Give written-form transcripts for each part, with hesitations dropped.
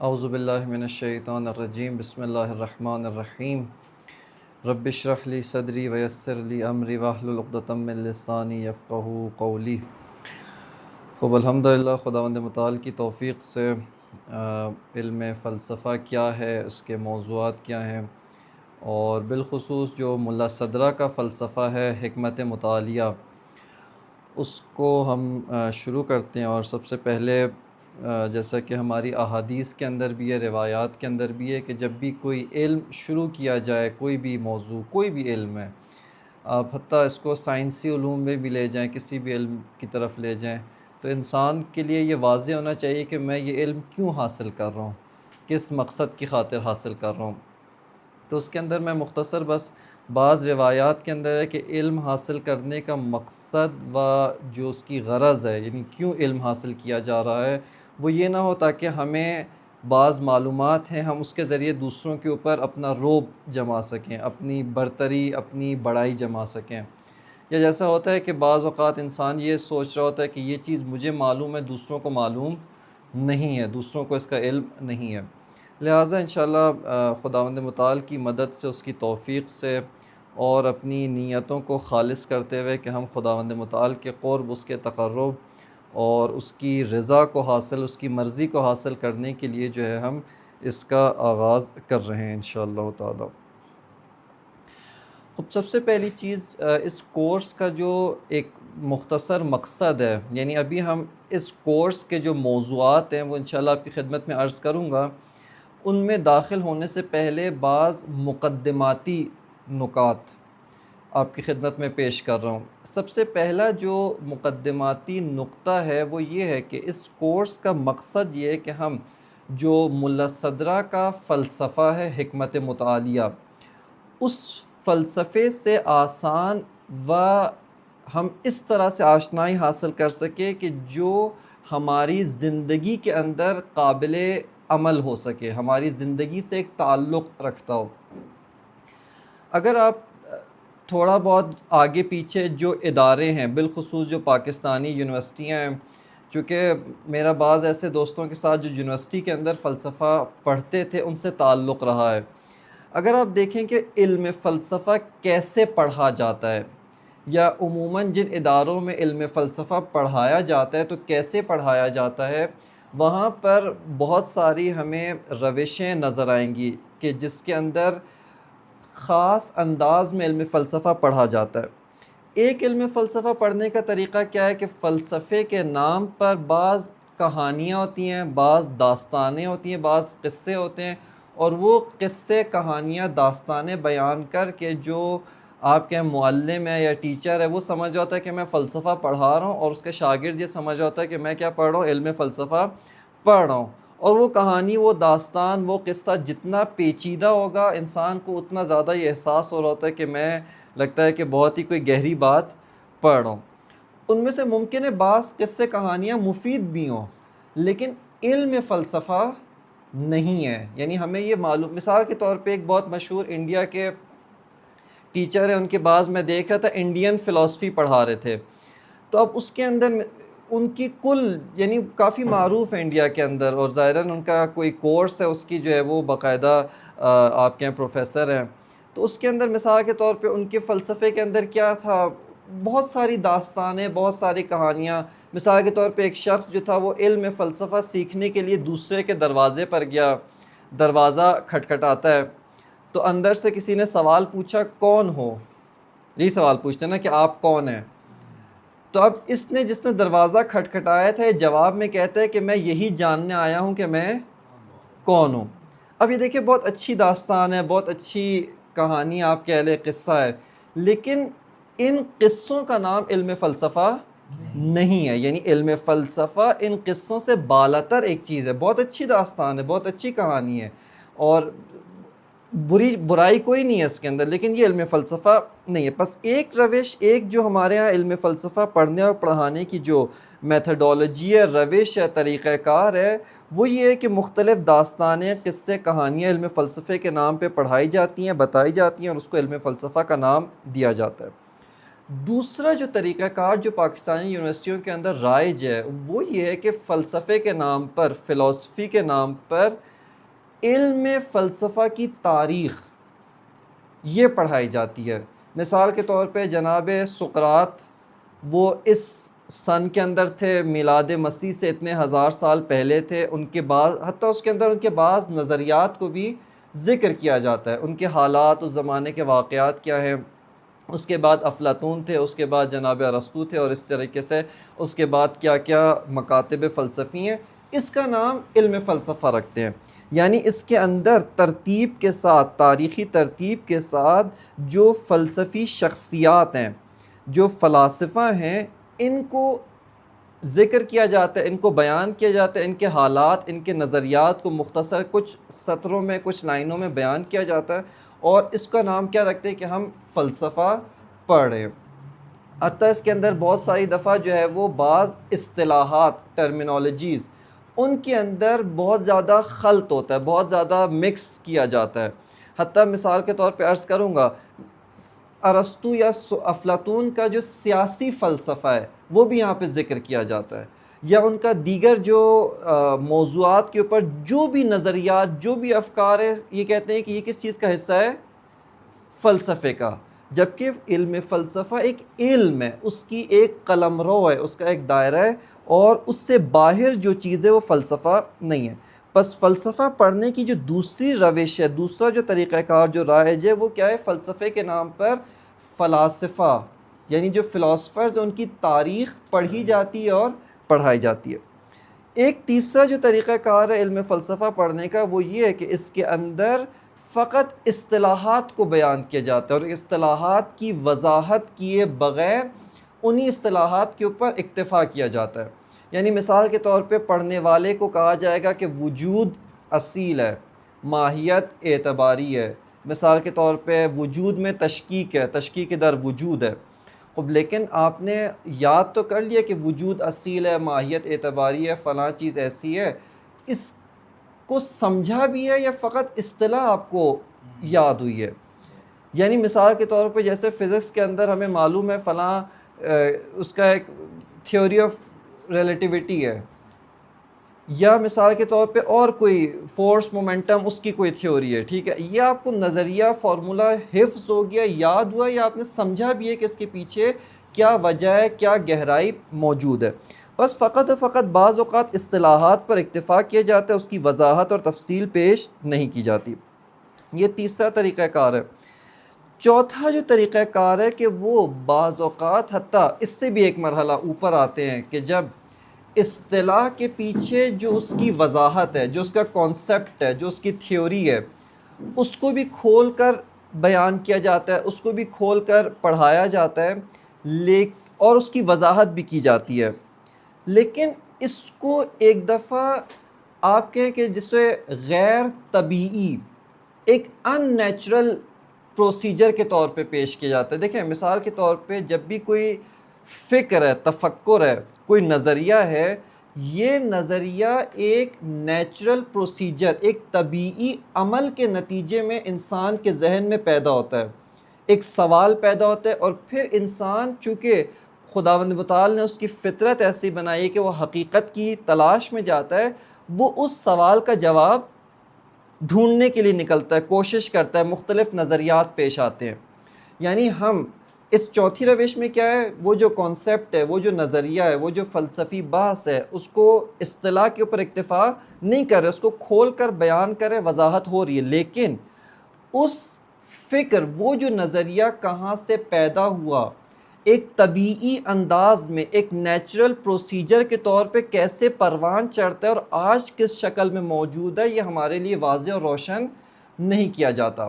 اعوذ باللہ من الشیطان الرجیم بسم اللہ الرحمن الرحیم رب اشرح لی صدری ویسر لی امری واحلل عقدۃ من لسانی یفقہوا قولی۔ خب الحمدللہ، خداوند متعال کی توفیق سے علم فلسفہ کیا ہے، اس کے موضوعات کیا ہیں، اور بالخصوص جو ملا صدرہ کا فلسفہ ہے حکمت مطالعہ، اس کو ہم شروع کرتے ہیں۔ اور سب سے پہلے جیسا کہ ہماری احادیث کے اندر بھی ہے، روایات کے اندر بھی ہے کہ جب بھی کوئی علم شروع کیا جائے، کوئی بھی موضوع، کوئی بھی علم ہے، آپ حتیٰ اس کو سائنسی علوم میں بھی لے جائیں، کسی بھی علم کی طرف لے جائیں، تو انسان کے لیے یہ واضح ہونا چاہیے کہ میں یہ علم کیوں حاصل کر رہا ہوں، کس مقصد کی خاطر حاصل کر رہا ہوں۔ تو اس کے اندر میں مختصر بس بعض روایات کے اندر ہے کہ علم حاصل کرنے کا مقصد و جو اس کی غرض ہے، یعنی کیوں علم حاصل کیا جا رہا ہے، وہ یہ نہ ہو تاکہ ہمیں بعض معلومات ہیں ہم اس کے ذریعے دوسروں کے اوپر اپنا رعب جما سکیں، اپنی برتری، اپنی بڑائی جما سکیں۔ یا جیسا ہوتا ہے کہ بعض اوقات انسان یہ سوچ رہا ہوتا ہے کہ یہ چیز مجھے معلوم ہے، دوسروں کو معلوم نہیں ہے، دوسروں کو اس کا علم نہیں ہے۔ لہٰذا انشاءاللہ خداوند متعال کی مدد سے، اس کی توفیق سے، اور اپنی نیتوں کو خالص کرتے ہوئے کہ ہم خداوند متعال کے قرب، اس کے تقرب اور اس کی رضا کو حاصل، اس کی مرضی کو حاصل کرنے کے لیے جو ہے ہم اس کا آغاز کر رہے ہیں انشاءاللہ تعالی۔ خب سب سے پہلی چیز، اس کورس کا جو ایک مختصر مقصد ہے، یعنی ابھی ہم اس کورس کے جو موضوعات ہیں وہ انشاءاللہ آپ کی خدمت میں عرض کروں گا، ان میں داخل ہونے سے پہلے بعض مقدماتی نکات آپ کی خدمت میں پیش کر رہا ہوں۔ سب سے پہلا جو مقدماتی نقطہ ہے وہ یہ ہے کہ اس کورس کا مقصد یہ ہے کہ ہم جو ملا صدرہ کا فلسفہ ہے حکمت مطالعہ، اس فلسفے سے آسان و ہم اس طرح سے آشنائی حاصل کر سکے کہ جو ہماری زندگی کے اندر قابل عمل ہو سکے، ہماری زندگی سے ایک تعلق رکھتا ہو۔ اگر آپ تھوڑا بہت آگے پیچھے جو ادارے ہیں، بالخصوص جو پاکستانی یونیورسٹیاں ہیں، چونکہ میرا بعض ایسے دوستوں کے ساتھ جو یونیورسٹی کے اندر فلسفہ پڑھتے تھے ان سے تعلق رہا ہے، اگر آپ دیکھیں کہ علم فلسفہ کیسے پڑھا جاتا ہے، یا عموماً جن اداروں میں علم فلسفہ پڑھایا جاتا ہے تو کیسے پڑھایا جاتا ہے، وہاں پر بہت ساری ہمیں روشیں نظر آئیں گی کہ جس کے اندر خاص انداز میں علم فلسفہ پڑھا جاتا ہے۔ ایک علم فلسفہ پڑھنے کا طریقہ کیا ہے کہ فلسفے کے نام پر بعض کہانیاں ہوتی ہیں، بعض داستانیں ہوتی ہیں، بعض قصے ہوتے ہیں، اور وہ قصے، کہانیاں، داستانیں بیان کر کے جو آپ کے معلم ہے یا ٹیچر ہے وہ سمجھ ہوتا ہے کہ میں فلسفہ پڑھا رہا ہوں، اور اس کے شاگرد یہ سمجھ ہوتا ہے کہ میں کیا پڑھ رہا ہوں، علم فلسفہ پڑھ رہا ہوں۔ اور وہ کہانی، وہ داستان، وہ قصہ جتنا پیچیدہ ہوگا انسان کو اتنا زیادہ یہ احساس ہو رہا ہوتا ہے کہ میں لگتا ہے کہ بہت ہی کوئی گہری بات پڑھ رہا ہوں۔ ان میں سے ممکن ہے بعض قصے، کہانیاں مفید بھی ہوں، لیکن علم فلسفہ نہیں ہے۔ یعنی ہمیں یہ معلوم، مثال کے طور پہ ایک بہت مشہور انڈیا کے ٹیچر ہیں، ان کے بعض میں دیکھ رہا تھا انڈین فلسفی پڑھا رہے تھے، تو اب اس کے اندر ان کی یعنی کافی معروف ہے انڈیا کے اندر، اور ظاہراً ان کا کوئی کورس ہے، اس کی جو ہے وہ باقاعدہ آپ کے پروفیسر ہیں، تو اس کے اندر مثال کے طور پہ ان کے فلسفے کے اندر کیا تھا، بہت ساری داستانیں، بہت ساری کہانیاں۔ مثال کے طور پہ ایک شخص جو تھا وہ علم فلسفہ سیکھنے کے لیے دوسرے کے دروازے پر گیا، دروازہ کھٹکھٹاتا ہے تو اندر سے کسی نے سوال پوچھا، کون ہو؟ یہی سوال پوچھتے ہیں نا کہ آپ کون ہیں؟ تو اب اس نے، جس نے دروازہ کھٹکھٹایا تھا، جواب میں کہتا ہے کہ میں یہی جاننے آیا ہوں کہ میں کون ہوں۔ اب یہ دیکھیں، بہت اچھی داستان ہے، بہت اچھی کہانی آپ کہہ لیں، قصہ ہے، لیکن ان قصوں کا نام علم فلسفہ نہیں ہے۔ یعنی علم فلسفہ ان قصوں سے بالاتر ایک چیز ہے، بہت اچھی داستان ہے، بہت اچھی کہانی ہے، اور برائی کوئی نہیں ہے اس کے اندر، لیکن یہ علم فلسفہ نہیں ہے۔ بس ایک روش، ایک جو ہمارے ہاں علم فلسفہ پڑھنے اور پڑھانے کی جو میتھڈولوجی ہے، روش ہے، طریقہ کار ہے، وہ یہ ہے کہ مختلف داستانیں، قصے، کہانیاں علم فلسفے کے نام پہ پڑھائی جاتی ہیں، بتائی جاتی ہیں، اور اس کو علم فلسفہ کا نام دیا جاتا ہے۔ دوسرا جو طریقہ کار جو پاکستانی یونیورسٹیوں کے اندر رائج ہے وہ یہ ہے کہ فلسفے کے نام پر، فلسفی کے نام پر علم فلسفہ کی تاریخ یہ پڑھائی جاتی ہے۔ مثال کے طور پہ جناب سقراط وہ اس سن کے اندر تھے، میلاد مسیح سے اتنے ہزار سال پہلے تھے، ان کے بعد حتیٰ اس کے اندر ان کے بعض نظریات کو بھی ذکر کیا جاتا ہے، ان کے حالات، اس زمانے کے واقعات کیا ہیں۔ اس کے بعد افلاطون تھے، اس کے بعد جناب ارسطو تھے، اور اس طریقے سے اس کے بعد کیا کیا مکاتب فلسفی ہیں، اس کا نام علم فلسفہ رکھتے ہیں۔ یعنی اس کے اندر ترتیب کے ساتھ، تاریخی ترتیب کے ساتھ جو فلسفی شخصیات ہیں، جو فلاسفہ ہیں، ان کو ذکر کیا جاتا ہے، ان کو بیان کیا جاتا ہے، ان کے حالات، ان کے نظریات کو مختصر کچھ سطروں میں، کچھ لائنوں میں بیان کیا جاتا ہے، اور اس کا نام کیا رکھتے ہیں کہ ہم فلسفہ پڑھ رہے ہیں۔ حتیٰ اس کے اندر بہت ساری دفعہ جو ہے وہ بعض اصطلاحات، ٹرمینالوجیز، ان کے اندر بہت زیادہ خلط ہوتا ہے، بہت زیادہ مکس کیا جاتا ہے۔ حتیٰ مثال کے طور پہ عرض کروں گا، ارسطو یا افلاطون کا جو سیاسی فلسفہ ہے وہ بھی یہاں پہ ذکر کیا جاتا ہے، یا ان کا دیگر جو موضوعات کے اوپر جو بھی نظریات، جو بھی افکار ہے، یہ کہتے ہیں کہ یہ کس چیز کا حصہ ہے؟ فلسفے کا۔ جبکہ علم فلسفہ ایک علم ہے، اس کی ایک قلمرو ہے، اس کا ایک دائرہ ہے، اور اس سے باہر جو چیز ہے وہ فلسفہ نہیں ہے۔ بس فلسفہ پڑھنے کی جو دوسری روش ہے، دوسرا جو طریقہ کار جو رائج ہے، وہ کیا ہے؟ فلسفے کے نام پر فلاسفہ، یعنی جو فلاسفرز ان کی تاریخ پڑھی جاتی ہے اور پڑھائی جاتی ہے۔ ایک تیسرا جو طریقہ کار ہے علم فلسفہ پڑھنے کا، وہ یہ ہے کہ اس کے اندر فقط اصطلاحات کو بیان کیا جاتا ہے، اور اصطلاحات کی وضاحت کیے بغیر انہی اصطلاحات کے اوپر اکتفا کیا جاتا ہے۔ یعنی مثال کے طور پہ پڑھنے والے کو کہا جائے گا کہ وجود اصیل ہے، ماہیت اعتباری ہے۔ مثال کے طور پہ وجود میں تشکیک ہے، تشکیک در وجود ہے۔ خب لیکن آپ نے یاد تو کر لیا کہ وجود اصیل ہے، ماہیت اعتباری ہے، فلاں چیز ایسی ہے، اس کو سمجھا بھی ہے یا فقط اصطلاح آپ کو یاد ہوئی ہے؟ یعنی مثال کے طور پہ جیسے فزکس کے اندر ہمیں معلوم ہے فلاں اس کا ایک تھیوری آف ریلیٹیوٹی ہے، یا مثال کے طور پہ اور کوئی فورس مومنٹم، اس کی کوئی تھیوری ہے، ٹھیک ہے، یہ آپ کو نظریہ، فارمولہ حفظ ہو گیا، یاد ہوا، یا آپ نے سمجھا بھی ہے کہ اس کے پیچھے کیا وجہ ہے، کیا گہرائی موجود ہے۔ بس فقط و فقط بعض اوقات اصطلاحات پر اکتفا کیا جاتا ہے، اس کی وضاحت اور تفصیل پیش نہیں کی جاتی۔ یہ تیسرا طریقہ کار ہے۔ چوتھا جو طریقہ کار ہے کہ وہ بعض اوقات حتیٰ اس سے بھی ایک مرحلہ اوپر آتے ہیں، کہ جب اصطلاح کے پیچھے جو اس کی وضاحت ہے، جو اس کا کانسیپٹ ہے، جو اس کی تھیوری ہے، اس کو بھی کھول کر بیان کیا جاتا ہے، اس کو بھی کھول کر پڑھایا جاتا ہے، اور اس کی وضاحت بھی کی جاتی ہے۔ لیکن اس کو ایک دفعہ آپ کہیں کہ جسے غیر طبیعی، ایک ان نیچرل پروسیجر کے طور پہ پیش کیا جاتا ہے۔ دیکھیں مثال کے طور پہ جب بھی کوئی فکر ہے، تفکر ہے، کوئی نظریہ ہے، یہ نظریہ ایک نیچرل پروسیجر، ایک طبیعی عمل کے نتیجے میں انسان کے ذہن میں پیدا ہوتا ہے، ایک سوال پیدا ہوتا ہے، اور پھر انسان چونکہ خداوند متعال نے اس کی فطرت ایسی بنائی ہے کہ وہ حقیقت کی تلاش میں جاتا ہے، وہ اس سوال کا جواب ڈھونڈنے کے لیے نکلتا ہے، کوشش کرتا ہے، مختلف نظریات پیش آتے ہیں۔ یعنی ہم اس چوتھی روش میں کیا ہے، وہ جو کانسیپٹ ہے، وہ جو نظریہ ہے، وہ جو فلسفی بحث ہے، اس کو اصطلاح کے اوپر اکتفا نہیں کر رہے، اس کو کھول کر بیان کرے، وضاحت ہو رہی ہے، لیکن اس فکر، وہ جو نظریہ کہاں سے پیدا ہوا، ایک طبیعی انداز میں، ایک نیچرل پروسیجر کے طور پہ کیسے پروان چڑھتا ہے اور آج کس شکل میں موجود ہے، یہ ہمارے لیے واضح اور روشن نہیں کیا جاتا۔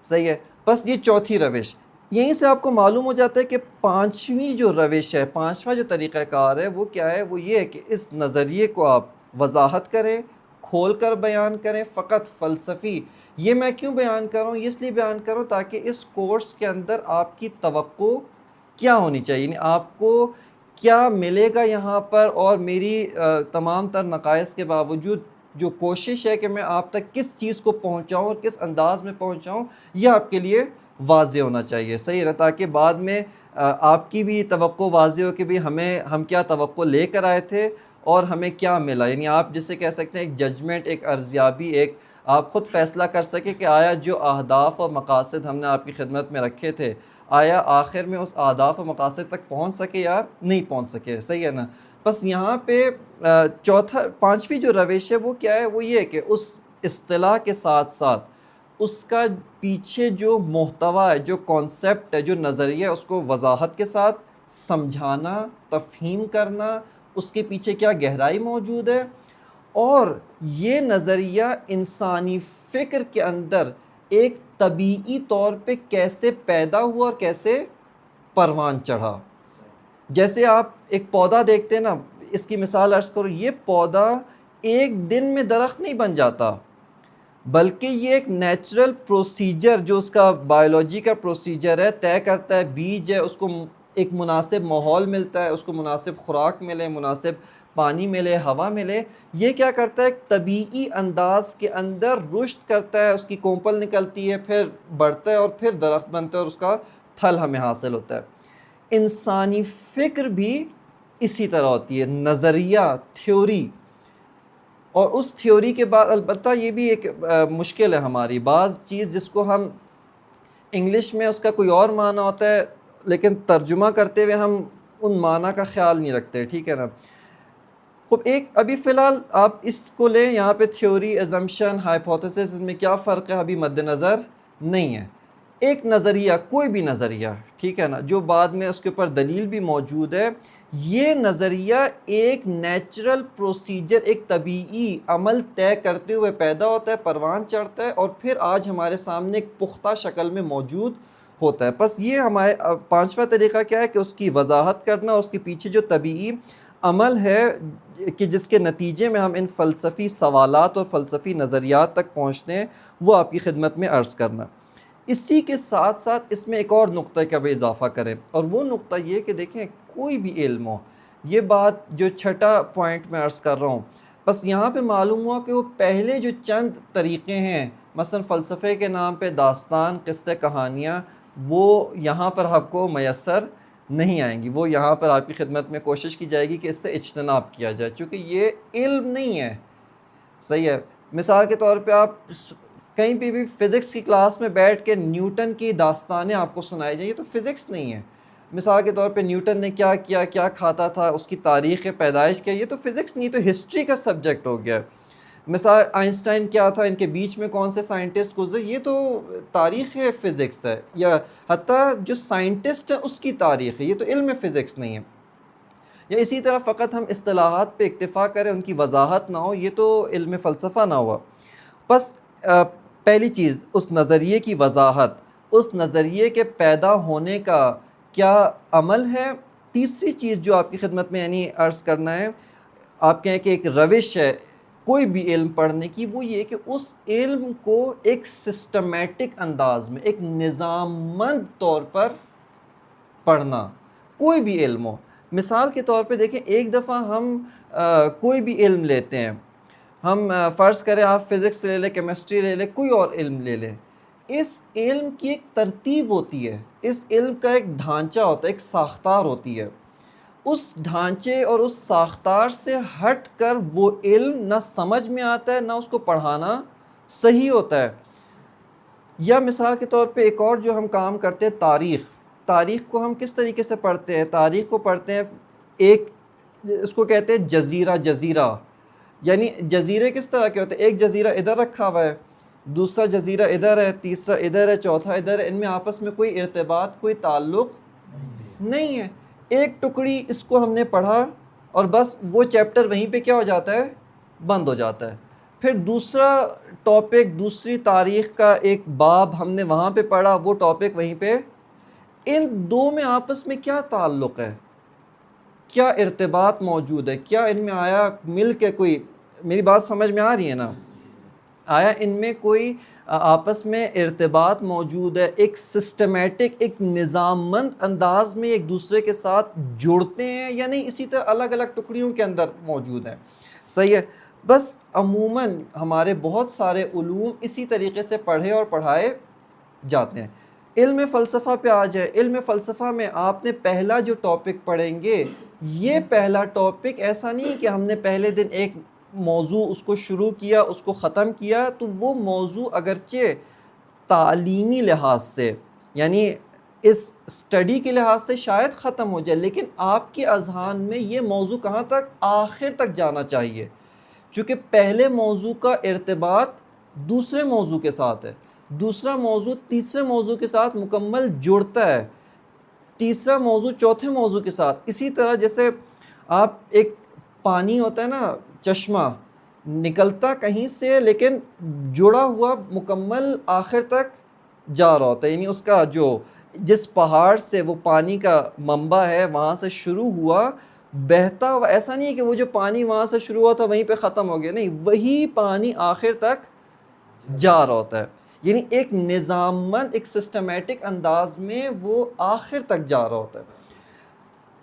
صحیح ہے، بس یہ چوتھی روش۔ یہیں سے آپ کو معلوم ہو جاتا ہے کہ پانچویں جو روش ہے، پانچواں جو طریقہ کار ہے، وہ کیا ہے؟ وہ یہ ہے کہ اس نظریے کو آپ وضاحت کریں، کھول کر بیان کریں، فقط فلسفی۔ یہ میں کیوں بیان کر رہا ہوں؟ اس لیے بیان کر رہا ہوں تاکہ اس کورس کے اندر آپ کی توقع کیا ہونی چاہیے، یعنی آپ کو کیا ملے گا یہاں پر، اور میری تمام تر نقائص کے باوجود جو کوشش ہے کہ میں آپ تک کس چیز کو پہنچاؤں اور کس انداز میں پہنچاؤں، یہ آپ کے لیے واضح ہونا چاہیے، صحیح ہے، تاکہ بعد میں آپ کی بھی توقع واضح ہو کہ بھی ہم کیا توقع لے کر آئے تھے، اور ہمیں کیا ملا. یعنی آپ جسے کہہ سکتے ہیں ایک ججمنٹ، ایک ارزیابی، ایک آپ خود فیصلہ کر سکے کہ آیا جو اہداف اور مقاصد ہم نے آپ کی خدمت میں رکھے تھے، آیا آخر میں اس اہداف و مقاصد تک پہنچ سکے یا نہیں پہنچ سکے. صحیح ہے نا. بس یہاں پہ پانچویں جو روش ہے وہ کیا ہے، وہ یہ ہے کہ اس اصطلاح کے ساتھ ساتھ اس کا پیچھے جو محتوا ہے، جو کانسیپٹ ہے، جو نظریہ ہے، اس کو وضاحت کے ساتھ سمجھانا، تفہیم کرنا، اس کے پیچھے کیا گہرائی موجود ہے، اور یہ نظریہ انسانی فکر کے اندر ایک طبیعی طور پہ کیسے پیدا ہوا اور کیسے پروان چڑھا. جیسے آپ ایک پودا دیکھتے ہیں نا، اس کی مثال عرض کرو، یہ پودا ایک دن میں درخت نہیں بن جاتا، بلکہ یہ ایک نیچرل پروسیجر جو اس کا بائیولوجی کا پروسیجر ہے طے کرتا ہے. بیج ہے، اس کو ایک مناسب ماحول ملتا ہے، اس کو مناسب خوراک ملے، مناسب پانی ملے، ہوا ملے. یہ کیا کرتا ہے، ایک طبیعی انداز کے اندر رشد کرتا ہے، اس کی کونپل نکلتی ہے، پھر بڑھتا ہے اور پھر درخت بنتا ہے اور اس کا پھل ہمیں حاصل ہوتا ہے. انسانی فکر بھی اسی طرح ہوتی ہے، نظریہ، تھیوری. اور اس تھیوری کے بعد البتہ یہ بھی ایک مشکل ہے ہماری، بعض چیز جس کو ہم انگلش میں اس کا کوئی اور معنی ہوتا ہے لیکن ترجمہ کرتے ہوئے ہم ان معنی کا خیال نہیں رکھتے. ٹھیک ہے نا. خب ایک ابھی فی الحال آپ اس کو لیں، یہاں پہ تھیوری، ازمپشن، ہائپوتھیسس، اس میں کیا فرق ہے ابھی مد نظر نہیں ہے. ایک نظریہ، کوئی بھی نظریہ، ٹھیک ہے نا، جو بعد میں اس کے اوپر دلیل بھی موجود ہے، یہ نظریہ ایک نیچرل پروسیجر، ایک طبیعی عمل طے کرتے ہوئے پیدا ہوتا ہے، پروان چڑھتا ہے، اور پھر آج ہمارے سامنے ایک پختہ شکل میں موجود ہوتا ہے. بس یہ ہمارے پانچواں طریقہ کیا ہے کہ اس کی وضاحت کرنا، اس کے پیچھے جو طبیعی عمل ہے کہ جس کے نتیجے میں ہم ان فلسفی سوالات اور فلسفی نظریات تک پہنچتے ہیں، وہ آپ کی خدمت میں عرض کرنا. اسی کے ساتھ ساتھ اس میں ایک اور نقطہ کا بھی اضافہ کریں، اور وہ نقطہ یہ کہ دیکھیں کوئی بھی علم ہو، یہ بات جو چھٹا پوائنٹ میں عرض کر رہا ہوں، بس یہاں پہ معلوم ہوا کہ وہ پہلے جو چند طریقے ہیں، مثلا فلسفے کے نام پہ داستان، قصے، کہانیاں، وہ یہاں پر آپ کو میسر نہیں آئیں گی. وہ یہاں پر آپ کی خدمت میں کوشش کی جائے گی کہ اس سے اجتناب کیا جائے، چونکہ یہ علم نہیں ہے. صحیح ہے. مثال کے طور پہ آپ کہیں پہ بھی فزکس کی کلاس میں بیٹھ کے نیوٹن کی داستانیں آپ کو سنائی جائیں، یہ تو فزکس نہیں ہے. مثال کے طور پہ نیوٹن نے کیا کیا، کیا کھاتا تھا، اس کی تاریخ پیدائش کیا، یہ تو فزکس نہیں، تو ہسٹری کا سبجیکٹ ہو گیا. مثال آئنسٹائن کیا تھا، ان کے بیچ میں کون سے سائنٹسٹ گزرے، یہ تو تاریخ فزکس ہے، یا حتیٰ جو سائنٹسٹ ہے اس کی تاریخ ہے، یہ تو علم فزکس نہیں ہے. یا اسی طرح فقط ہم اصطلاحات پہ اکتفا کریں، ان کی وضاحت نہ ہو، یہ تو علم فلسفہ نہ ہوا. بس پہلی چیز اس نظریے کی وضاحت، اس نظریے کے پیدا ہونے کا کیا عمل ہے. تیسری چیز جو آپ کی خدمت میں یعنی عرض کرنا ہے، آپ کہیں کہ ایک روش ہے کوئی بھی علم پڑھنے کی، وہ یہ کہ اس علم کو ایک سسٹمیٹک انداز میں، ایک نظام مند طور پر پڑھنا. کوئی بھی علم ہو، مثال کے طور پہ دیکھیں، ایک دفعہ ہم کوئی بھی علم لیتے ہیں، ہم فرض کریں آپ فزکس لے لیں، کیمسٹری لے لیں، کوئی اور علم لے لیں، اس علم کی ایک ترتیب ہوتی ہے، اس علم کا ایک ڈھانچہ ہوتا ہے، ایک ساختار ہوتی ہے. اس ڈھانچے اور اس ساختار سے ہٹ کر وہ علم نہ سمجھ میں آتا ہے، نہ اس کو پڑھانا صحیح ہوتا ہے. یا مثال کے طور پہ ایک اور جو ہم کام کرتے ہیں، تاریخ کو ہم کس طریقے سے پڑھتے ہیں؟ تاریخ کو پڑھتے ہیں ایک، اس کو کہتے ہیں جزیرہ. یعنی جزیرے کس طرح کے ہوتے ہیں؟ ایک جزیرہ ادھر رکھا ہوا ہے، دوسرا جزیرہ ادھر ہے، تیسرا ادھر ہے، چوتھا ادھر ہے، ان میں آپس میں کوئی ارتباط، کوئی تعلق نہیں ہے. ایک ٹکڑی اس کو ہم نے پڑھا اور بس وہ چیپٹر وہیں پہ کیا ہو جاتا ہے، بند ہو جاتا ہے. پھر دوسرا ٹاپک، دوسری تاریخ کا ایک باب ہم نے وہاں پہ پڑھا، وہ ٹاپک وہیں پہ. ان دو میں آپس میں کیا تعلق ہے، کیا ارتباط موجود ہے، کیا ان میں آیا مل کے کوئی، میری بات سمجھ میں آ رہی ہے نا، آیا ان میں کوئی آپس میں ارتباط موجود ہے، ایک سسٹمیٹک، ایک نظام مند انداز میں ایک دوسرے کے ساتھ جڑتے ہیں یا نہیں، اسی طرح الگ الگ ٹکڑیوں کے اندر موجود ہیں. صحیح ہے. بس عموماً ہمارے بہت سارے علوم اسی طریقے سے پڑھے اور پڑھائے جاتے ہیں. علم فلسفہ پہ آ جائے، علم فلسفہ میں آپ نے پہلا جو ٹاپک پڑھیں گے یہ پہلا ٹاپک ایسا نہیں کہ ہم نے پہلے دن ایک موضوع اس کو شروع کیا, اس کو ختم کیا, تو وہ موضوع اگرچہ تعلیمی لحاظ سے یعنی اس اسٹڈی کے لحاظ سے شاید ختم ہو جائے, لیکن آپ کے اذہان میں یہ موضوع کہاں تک, آخر تک جانا چاہیے, چونکہ پہلے موضوع کا ارتباط دوسرے موضوع کے ساتھ ہے, دوسرا موضوع تیسرے موضوع کے ساتھ مکمل جڑتا ہے, تیسرا موضوع چوتھے موضوع کے ساتھ. اسی طرح جیسے آپ ایک پانی ہوتا ہے نا, چشمہ نکلتا کہیں سے لیکن جڑا ہوا مکمل آخر تک جا رہا ہوتا ہے, یعنی اس کا جو جس پہاڑ سے وہ پانی کا منبع ہے وہاں سے شروع ہوا بہتا ہوا, ایسا نہیں ہے کہ وہ جو پانی وہاں سے شروع ہوا تھا وہیں پہ ختم ہو گیا, نہیں, وہی پانی آخر تک جا رہا ہوتا ہے, یعنی ایک نظاماً ایک سسٹمیٹک انداز میں وہ آخر تک جا رہا ہوتا ہے.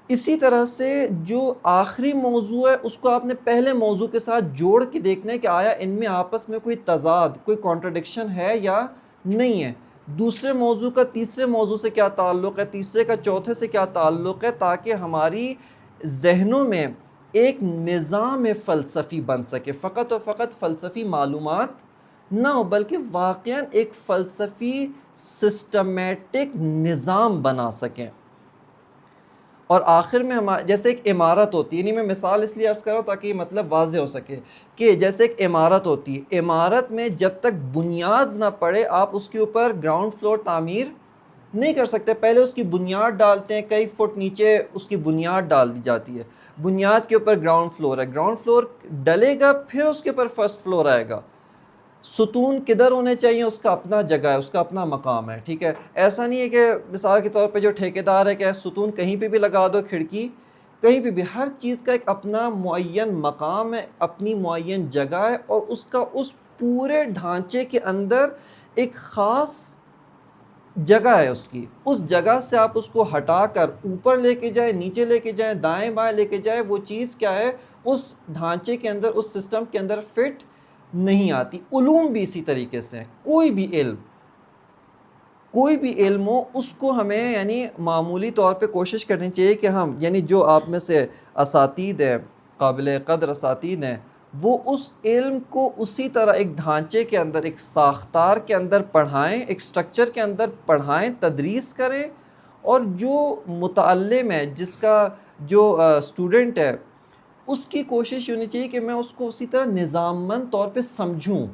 اسی طرح سے جو آخری موضوع ہے اس کو آپ نے پہلے موضوع کے ساتھ جوڑ کے دیکھنا ہے کہ آیا ان میں آپس میں کوئی تضاد, کوئی کانٹرڈکشن ہے یا نہیں ہے, دوسرے موضوع کا تیسرے موضوع سے کیا تعلق ہے, تیسرے کا چوتھے سے کیا تعلق ہے, تاکہ ہماری ذہنوں میں ایک نظام فلسفی بن سکے, فقط اور فقط فلسفی معلومات نہ ہو بلکہ واقعاً ایک فلسفی سسٹمیٹک نظام بنا سکیں. اور آخر میں جیسے ایک عمارت ہوتی ہے, یعنی میں مثال اس لیے عرض کر رہا ہوں تاکہ یہ مطلب واضح ہو سکے کہ جیسے ایک عمارت ہوتی ہے, عمارت میں جب تک بنیاد نہ پڑے آپ اس کے اوپر گراؤنڈ فلور تعمیر نہیں کر سکتے, پہلے اس کی بنیاد ڈالتے ہیں, کئی فٹ نیچے اس کی بنیاد ڈال دی جاتی ہے, بنیاد کے اوپر گراؤنڈ فلور ہے, گراؤنڈ فلور ڈلے گا پھر اس کے اوپر فرسٹ فلور آئے گا. ستون کدھر ہونے چاہیے, اس کا اپنا جگہ ہے, اس کا اپنا مقام ہے, ٹھیک ہے, ایسا نہیں ہے کہ مثال کے طور پہ جو ٹھیکیدار ہے کہ ستون کہیں پہ بھی لگا دو, کھڑکی کہیں پہ بھی, ہر چیز کا ایک اپنا معین مقام ہے, اپنی معین جگہ ہے, اور اس کا اس پورے ڈھانچے کے اندر ایک خاص جگہ ہے اس کی, اس جگہ سے آپ اس کو ہٹا کر اوپر لے کے جائیں, نیچے لے کے جائیں, دائیں بائیں لے کے جائیں, وہ چیز کیا ہے اس ڈھانچے کے اندر, اس سسٹم کے اندر فٹ نہیں آتی. علوم بھی اسی طریقے سے ہیں, کوئی بھی علم ہو اس کو ہمیں یعنی معمولی طور پہ کوشش کرنی چاہیے کہ ہم یعنی جو آپ میں سے اساتید ہیں, قابل قدر اساتید ہیں, وہ اس علم کو اسی طرح ایک ڈھانچے کے اندر, ایک ساختار کے اندر پڑھائیں, ایک سٹرکچر کے اندر پڑھائیں, تدریس کریں, اور جو متعلم ہے, جس کا جو اسٹوڈنٹ ہے, اس کی کوشش ہونی چاہیے کہ میں اس کو اسی طرح نظاماً طور پہ سمجھوں,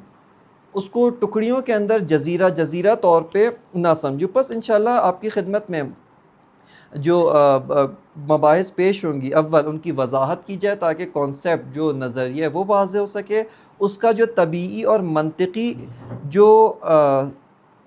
اس کو ٹکڑیوں کے اندر جزیرہ جزیرہ طور پہ نہ سمجھوں. بس انشاءاللہ آپ کی خدمت میں جو مباحث پیش ہوں گی, اول ان کی وضاحت کی جائے تاکہ کانسیپٹ جو نظریہ ہے وہ واضح ہو سکے, اس کا جو طبیعی اور منطقی جو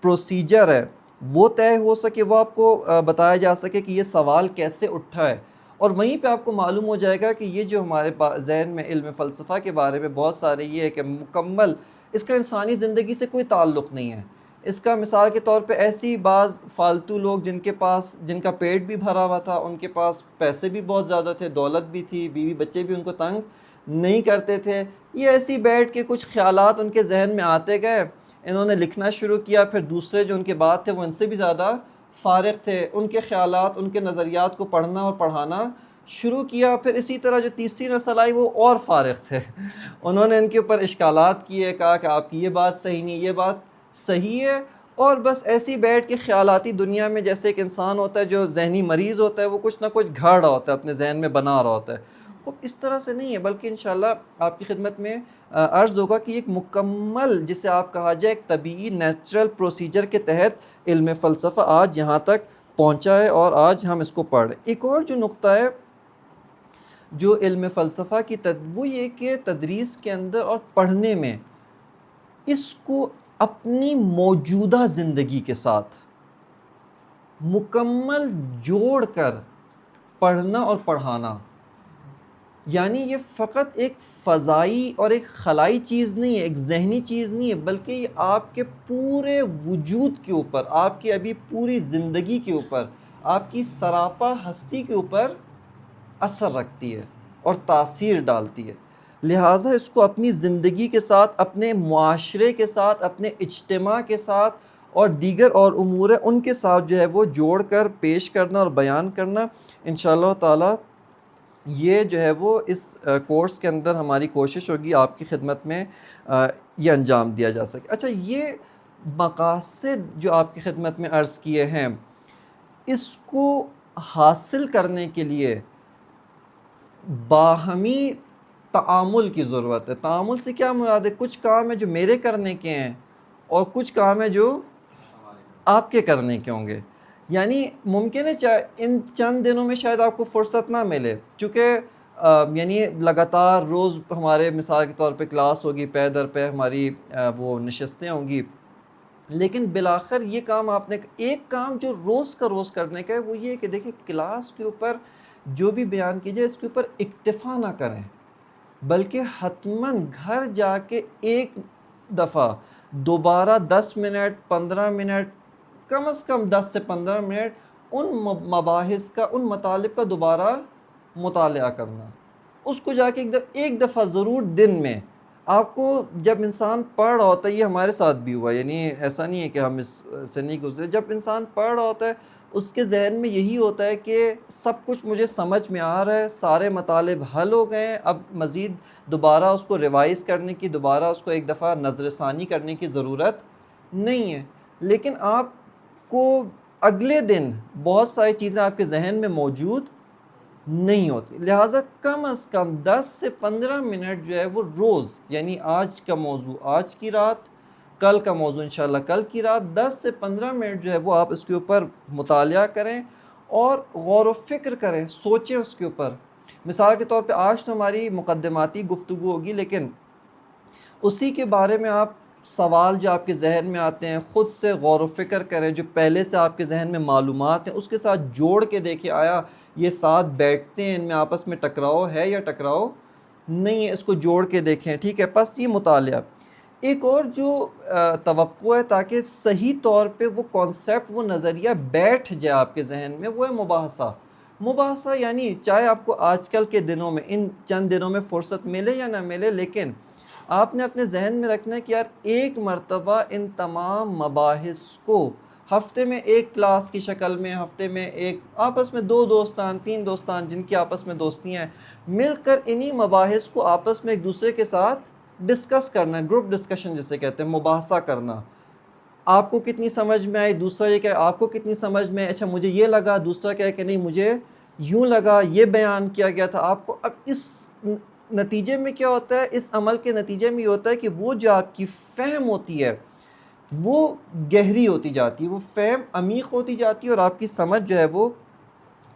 پروسیجر ہے وہ طے ہو سکے, وہ آپ کو بتایا جا سکے کہ یہ سوال کیسے اٹھا ہے, اور وہیں پہ آپ کو معلوم ہو جائے گا کہ یہ جو ہمارے ذہن میں علم فلسفہ کے بارے میں بہت سارے یہ ہے کہ مکمل اس کا انسانی زندگی سے کوئی تعلق نہیں ہے. اس کا مثال کے طور پہ ایسی بعض فالتو لوگ جن کا پیٹ بھی بھرا ہوا تھا, ان کے پاس پیسے بھی بہت زیادہ تھے, دولت بھی تھی, بیوی بچے بھی ان کو تنگ نہیں کرتے تھے, یہ ایسی بیٹھ کے کچھ خیالات ان کے ذہن میں آتے گئے, انہوں نے لکھنا شروع کیا, پھر دوسرے جو ان کے بعد تھے وہ ان سے بھی زیادہ فارغ تھے, ان کے خیالات, ان کے نظریات کو پڑھنا اور پڑھانا شروع کیا. پھر اسی طرح جو تیسری نسل آئی وہ اور فارغ تھے, انہوں نے ان کے اوپر اشکالات کیے, کہا کہ آپ کی یہ بات صحیح نہیں, یہ بات صحیح ہے, اور بس ایسی بیٹھ کے خیالاتی دنیا میں جیسے ایک انسان ہوتا ہے جو ذہنی مریض ہوتا ہے, وہ کچھ نہ کچھ گھڑ رہا ہوتا ہے, اپنے ذہن میں بنا رہا ہوتا ہے. وہ اس طرح سے نہیں ہے, بلکہ انشاءاللہ آپ کی خدمت میں عرض ہوگا کہ ایک مکمل جسے آپ کہا جائے ایک طبیعی نیچرل پروسیجر کے تحت علم فلسفہ آج یہاں تک پہنچا ہے, اور آج ہم اس کو پڑھ رہے ہیں. ایک اور جو نقطہ ہے جو علم فلسفہ کی وہ یہ کہ تدریس کے اندر اور پڑھنے میں اس کو اپنی موجودہ زندگی کے ساتھ مکمل جوڑ کر پڑھنا اور پڑھانا, یعنی یہ فقط ایک فضائی اور ایک خلائی چیز نہیں ہے, ایک ذہنی چیز نہیں ہے, بلکہ یہ آپ کے پورے وجود کے اوپر, آپ کی ابھی پوری زندگی کے اوپر, آپ کی سراپا ہستی کے اوپر اثر رکھتی ہے اور تاثیر ڈالتی ہے. لہٰذا اس کو اپنی زندگی کے ساتھ, اپنے معاشرے کے ساتھ, اپنے اجتماع کے ساتھ اور دیگر اور امور ان کے ساتھ جو ہے وہ جوڑ کر پیش کرنا اور بیان کرنا انشاءاللہ تعالی یہ جو ہے وہ اس کورس کے اندر ہماری کوشش ہوگی آپ کی خدمت میں یہ انجام دیا جا سکے. اچھا، یہ مقاصد جو آپ کی خدمت میں عرض کیے ہیں، اس کو حاصل کرنے کے لیے باہمی تعامل کی ضرورت ہے. تعامل سے کیا مراد ہے؟ کچھ کام ہے جو میرے کرنے کے ہیں اور کچھ کام ہے جو آپ کے کرنے کے ہوں گے. یعنی ممکن ہے ان چند دنوں میں شاید آپ کو فرصت نہ ملے، چونکہ یعنی لگاتار روز ہمارے مثال کے طور پہ کلاس ہوگی، پے در پے ہماری وہ نشستیں ہوں گی، لیکن بالآخر یہ کام آپ نے ایک کام جو روز کا روز کرنے کا ہے وہ یہ کہ دیکھیں کلاس کے اوپر جو بھی بیان کیجئے اس کے اوپر اکتفا نہ کریں، بلکہ حتماً گھر جا کے ایک دفعہ دوبارہ 10 منٹ 15 منٹ، کم از کم 10 سے 15 منٹ ان مباحث کا، ان مطالب کا دوبارہ مطالعہ کرنا. اس کو جا کے ایک دفعہ ضرور دن میں آپ کو، جب انسان پڑھ رہا ہوتا ہے، یہ ہمارے ساتھ بھی ہوا، یعنی ایسا نہیں ہے کہ ہم اس سے نہیں گزرے، جب انسان پڑھ رہا ہوتا ہے اس کے ذہن میں یہی ہوتا ہے کہ سب کچھ مجھے سمجھ میں آ رہا ہے، سارے مطالب حل ہو گئے ہیں، اب مزید دوبارہ اس کو ریوائز کرنے کی، دوبارہ اس کو ایک دفعہ نظر ثانی کرنے کی ضرورت نہیں ہے. لیکن آپ کو اگلے دن بہت ساری چیزیں آپ کے ذہن میں موجود نہیں ہوتی، لہٰذا کم از کم 10 سے 15 منٹ جو ہے وہ روز، یعنی آج کا موضوع آج کی رات، کل کا موضوع انشاءاللہ کل کی رات، 10 سے 15 منٹ جو ہے وہ آپ اس کے اوپر مطالعہ کریں اور غور و فکر کریں، سوچیں اس کے اوپر. مثال کے طور پہ آج تو ہماری مقدماتی گفتگو ہوگی، لیکن اسی کے بارے میں آپ سوال جو آپ کے ذہن میں آتے ہیں خود سے غور و فکر کریں، جو پہلے سے آپ کے ذہن میں معلومات ہیں اس کے ساتھ جوڑ کے دیکھیں آیا یہ ساتھ بیٹھتے ہیں، ان میں آپس میں ٹکراؤ ہے یا ٹکراؤ نہیں ہے، اس کو جوڑ کے دیکھیں. ٹھیک ہے، پس یہ مطالعہ. ایک اور جو توقع ہے تاکہ صحیح طور پہ وہ کانسیپٹ، وہ نظریہ بیٹھ جائے آپ کے ذہن میں، وہ ہے مباحثہ. مباحثہ یعنی چاہے آپ کو آج کل کے دنوں میں ان چند دنوں میں فرصت ملے یا نہ ملے، لیکن آپ نے اپنے ذہن میں رکھنا ہے کہ یار ایک مرتبہ ان تمام مباحث کو ہفتے میں ایک کلاس کی شکل میں، ہفتے میں ایک آپس میں 2 دوستان 3 دوستان جن کی آپس میں دوستیاں ہیں، مل کر انہی مباحث کو آپس میں ایک دوسرے کے ساتھ ڈسکس کرنا ہے. گروپ ڈسکشن جسے کہتے ہیں، مباحثہ کرنا. آپ کو کتنی سمجھ میں آئی، دوسرا یہ کہ آپ کو کتنی سمجھ میں آئی، اچھا مجھے یہ لگا، دوسرا کہے کہ نہیں مجھے یوں لگا، یہ بیان کیا گیا تھا آپ کو. اب اس نتیجے میں کیا ہوتا ہے، اس عمل کے نتیجے میں یہ ہوتا ہے کہ وہ جو آپ کی فہم ہوتی ہے وہ گہری ہوتی جاتی ہے، وہ فہم عمیق ہوتی جاتی ہے اور آپ کی سمجھ جو ہے وہ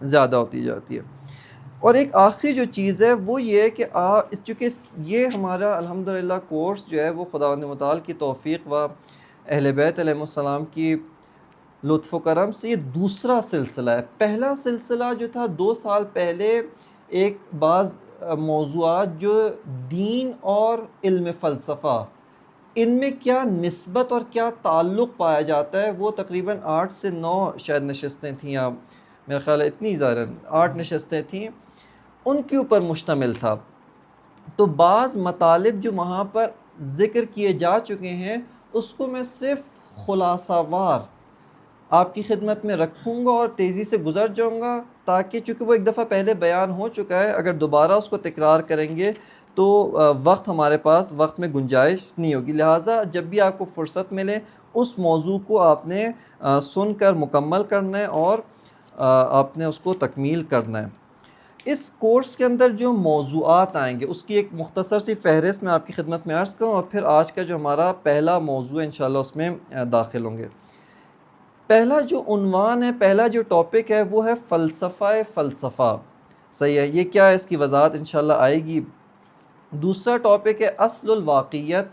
زیادہ ہوتی جاتی ہے. اور ایک آخری جو چیز ہے وہ یہ ہے کہ چونکہ یہ ہمارا الحمدللہ کورس جو ہے وہ خداوند متعال کی توفیق و اہل بیت علیہ السلام کی لطف و کرم سے یہ دوسرا سلسلہ ہے. پہلا سلسلہ جو تھا 2 سال پہلے ایک بعض موضوعات جو دین اور علم فلسفہ، ان میں کیا نسبت اور کیا تعلق پایا جاتا ہے، وہ تقریباً 8 سے 9 شاید نشستیں تھیں، یا میرا خیال ہے اتنی زیادہ 8 نشستیں تھیں، ان کے اوپر مشتمل تھا. تو بعض مطالب جو وہاں پر ذکر کیے جا چکے ہیں اس کو میں صرف خلاصہ وار آپ کی خدمت میں رکھوں گا اور تیزی سے گزر جاؤں گا، تاکہ چونکہ وہ ایک دفعہ پہلے بیان ہو چکا ہے، اگر دوبارہ اس کو تکرار کریں گے تو وقت ہمارے پاس وقت میں گنجائش نہیں ہوگی. لہٰذا جب بھی آپ کو فرصت ملے اس موضوع کو آپ نے سن کر مکمل کرنا ہے اور آپ نے اس کو تکمیل کرنا ہے. اس کورس کے اندر جو موضوعات آئیں گے اس کی ایک مختصر سی فہرست میں آپ کی خدمت میں عرض کروں اور پھر آج کا جو ہمارا پہلا موضوع ہے انشاءاللہ اس میں داخل ہوں گے. پہلا جو عنوان ہے، پہلا جو ٹاپک ہے وہ ہے فلسفہ فلسفہ. صحیح ہے، یہ کیا ہے اس کی وضاحت انشاءاللہ آئے گی. دوسرا ٹاپک ہے اصل الواقعیت،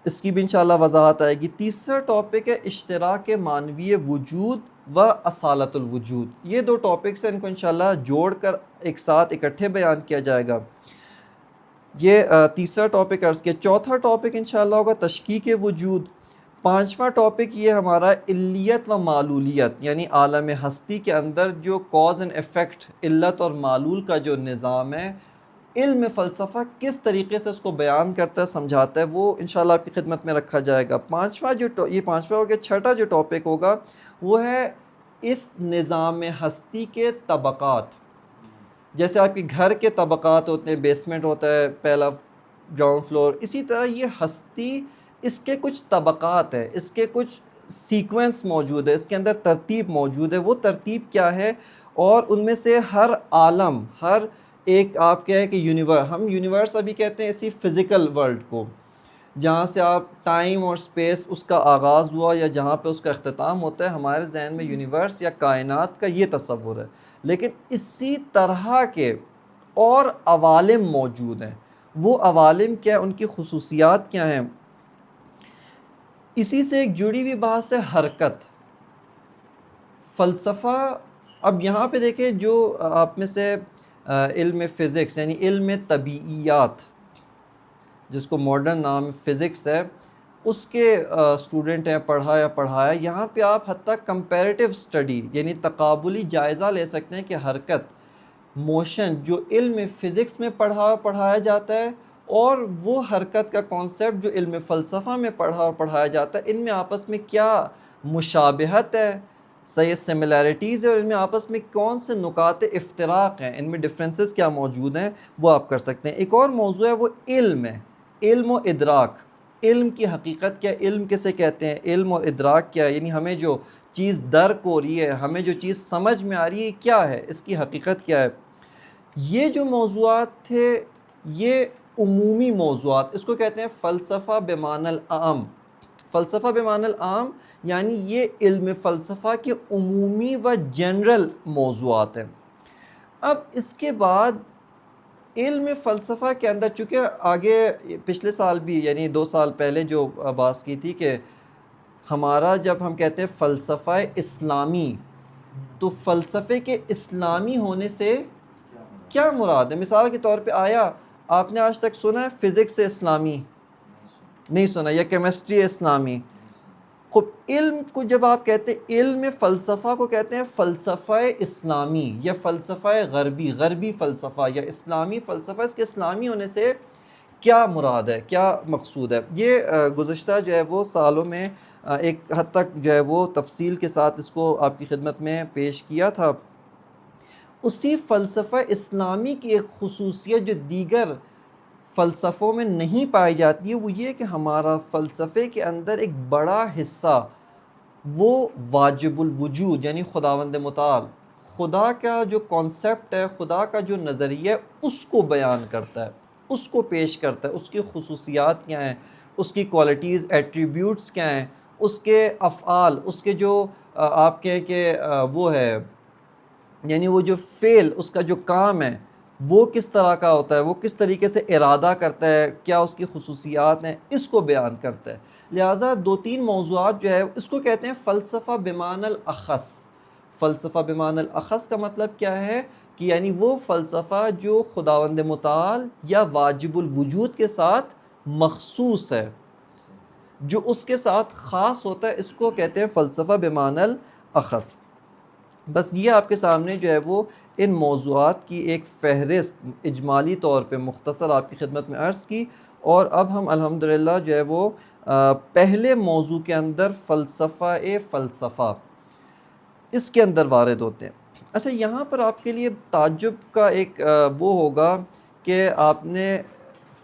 اس کی بھی انشاءاللہ وضاحت آئے گی. تیسرا ٹاپک ہے اشتراک معنوی وجود و اصالت الوجود. یہ 2 ٹاپکس ہیں، ان کو انشاءاللہ جوڑ کر ایک ساتھ اکٹھے بیان کیا جائے گا. یہ تیسرا ٹاپک عرض کیا. چوتھا ٹاپک انشاءاللہ ہوگا تشکیک وجود. پانچواں ٹاپک یہ ہمارا علیت و معلولیت، یعنی عالم ہستی کے اندر جو کاز اینڈ ایفیکٹ، علت اور معلول کا جو نظام ہے، علم فلسفہ کس طریقے سے اس کو بیان کرتا ہے، سمجھاتا ہے، وہ انشاءاللہ آپ کی خدمت میں رکھا جائے گا. یہ پانچواں ہو گیا. چھٹا جو ٹاپک ہوگا وہ ہے اس نظام ہستی کے طبقات. جیسے آپ کے گھر کے طبقات ہوتے ہیں، بیسمنٹ ہوتا ہے، پہلا گراؤنڈ فلور، اسی طرح یہ ہستی، اس کے کچھ طبقات ہیں، اس کے کچھ سیکوینس موجود ہے، اس کے اندر ترتیب موجود ہے. وہ ترتیب کیا ہے؟ اور ان میں سے ہر عالم، ہر ایک آپ کیا ہے کہ ہم یونیورس ابھی کہتے ہیں اسی فزیکل ورلڈ کو، جہاں سے آپ ٹائم اور اسپیس اس کا آغاز ہوا یا جہاں پہ اس کا اختتام ہوتا ہے، ہمارے ذہن میں یونیورس یا کائنات کا یہ تصور ہے. لیکن اسی طرح کے اور عوالم موجود ہیں. وہ عوالم کیا ہیں؟ ان کی خصوصیات کیا ہیں؟ اسی سے ایک جڑی ہوئی بات ہے حرکت. فلسفہ، اب یہاں پہ دیکھیں جو آپ میں سے علم فزکس یعنی علم طبیعیات جس کو ماڈرن نام فزکس ہے، اس کے اسٹوڈنٹ ہیں، پڑھایا، یہاں پہ آپ حتیٰ کمپیریٹیو اسٹڈی یعنی تقابلی جائزہ لے سکتے ہیں کہ حرکت، موشن جو علم فزکس میں پڑھایا جاتا ہے اور وہ حرکت کا کانسیپٹ جو علم فلسفہ میں پڑھایا جاتا ہے، ان میں آپس میں کیا مشابہت ہے، صحیح سملیرٹیز ہے، اور ان میں آپس میں کون سے نکات افتراق ہیں، ان میں ڈفرینسز کیا موجود ہیں، وہ آپ کر سکتے ہیں. ایک اور موضوع ہے وہ علم ہے، علم و ادراک. علم کی حقیقت کیا؟ علم کسے کہتے ہیں؟ علم اور ادراک کیا ہے؟ یعنی ہمیں جو چیز درک ہو رہی ہے، ہمیں جو چیز سمجھ میں آ رہی ہے، کیا ہے، اس کی حقیقت کیا ہے. یہ جو موضوعات تھے یہ عمومی موضوعات، اس کو کہتے ہیں فلسفہ بمعنی العام. فلسفہ بمعنی العام یعنی یہ علم فلسفہ کے عمومی و جنرل موضوعات ہیں. اب اس کے بعد علم فلسفہ کے اندر، چونکہ آگے پچھلے سال بھی یعنی 2 سال پہلے جو بات کی تھی کہ ہمارا جب ہم کہتے ہیں فلسفہ اسلامی، تو فلسفے کے اسلامی ہونے سے کیا مراد ہے؟ مثال کے طور پہ آیا آپ نے آج تک سنا ہے فزکس اسلامی؟ نہیں سنا. یا کیمسٹری اسلامی؟ خب علم کو جب آپ کہتے ہیں، علم فلسفہ کو کہتے ہیں فلسفہ اسلامی یا فلسفہ غربی فلسفہ یا اسلامی فلسفہ. اس کے اسلامی ہونے سے کیا مراد ہے، کیا مقصود ہے؟ یہ گزشتہ جو ہے وہ سالوں میں ایک حد تک جو ہے وہ تفصیل کے ساتھ اس کو آپ کی خدمت میں پیش کیا تھا. اسی فلسفہ اسلامی کی ایک خصوصیت جو دیگر فلسفوں میں نہیں پائی جاتی ہے، وہ یہ کہ ہمارا فلسفے کے اندر ایک بڑا حصہ وہ واجب الوجود یعنی خداوند متعال، خدا کا جو کانسیپٹ ہے، خدا کا جو نظریہ ہے، اس کو بیان کرتا ہے، اس کو پیش کرتا ہے. اس کی خصوصیات کیا ہیں، اس کی کوالٹیز، ایٹریبیوٹس کیا ہیں، اس کے افعال، اس کے جو آپ کہیں کہ وہ ہے یعنی وہ جو فعل، اس کا جو کام ہے وہ کس طرح کا ہوتا ہے، وہ کس طریقے سے ارادہ کرتا ہے، کیا اس کی خصوصیات ہیں، اس کو بیان کرتا ہے. لہٰذا 2-3 موضوعات جو ہے اس کو کہتے ہیں فلسفہ بمعنی الاخص. فلسفہ بمعنی الاخص کا مطلب کیا ہے کہ یعنی وہ فلسفہ جو خداوند متعال یا واجب الوجود کے ساتھ مخصوص ہے، جو اس کے ساتھ خاص ہوتا ہے، اس کو کہتے ہیں فلسفہ بمعنی الاخص. بس یہ آپ کے سامنے جو ہے وہ ان موضوعات کی ایک فہرست اجمالی طور پہ مختصر آپ کی خدمت میں عرض کی. اور اب ہم الحمدللہ جو ہے وہ پہلے موضوع کے اندر فلسفہ اس کے اندر وارد ہوتے ہیں. اچھا، یہاں پر آپ کے لیے تعجب کا ایک وہ ہوگا کہ آپ نے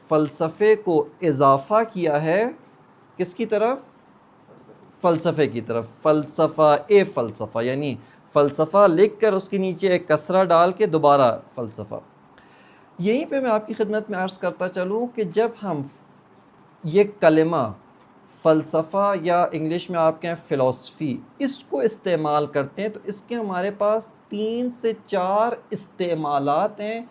فلسفے کو اضافہ کیا ہے کس کی طرف؟ فلسفے کی طرف. فلسفہ یعنی فلسفہ لکھ کر اس کے نیچے ایک کسرہ ڈال کے دوبارہ فلسفہ. یہیں پہ میں آپ کی خدمت میں عرض کرتا چلوں کہ جب ہم یہ کلمہ فلسفہ یا انگلش میں آپ کہیں فلسفی اس کو استعمال کرتے ہیں، تو اس کے ہمارے پاس 3 سے 4 استعمالات ہیں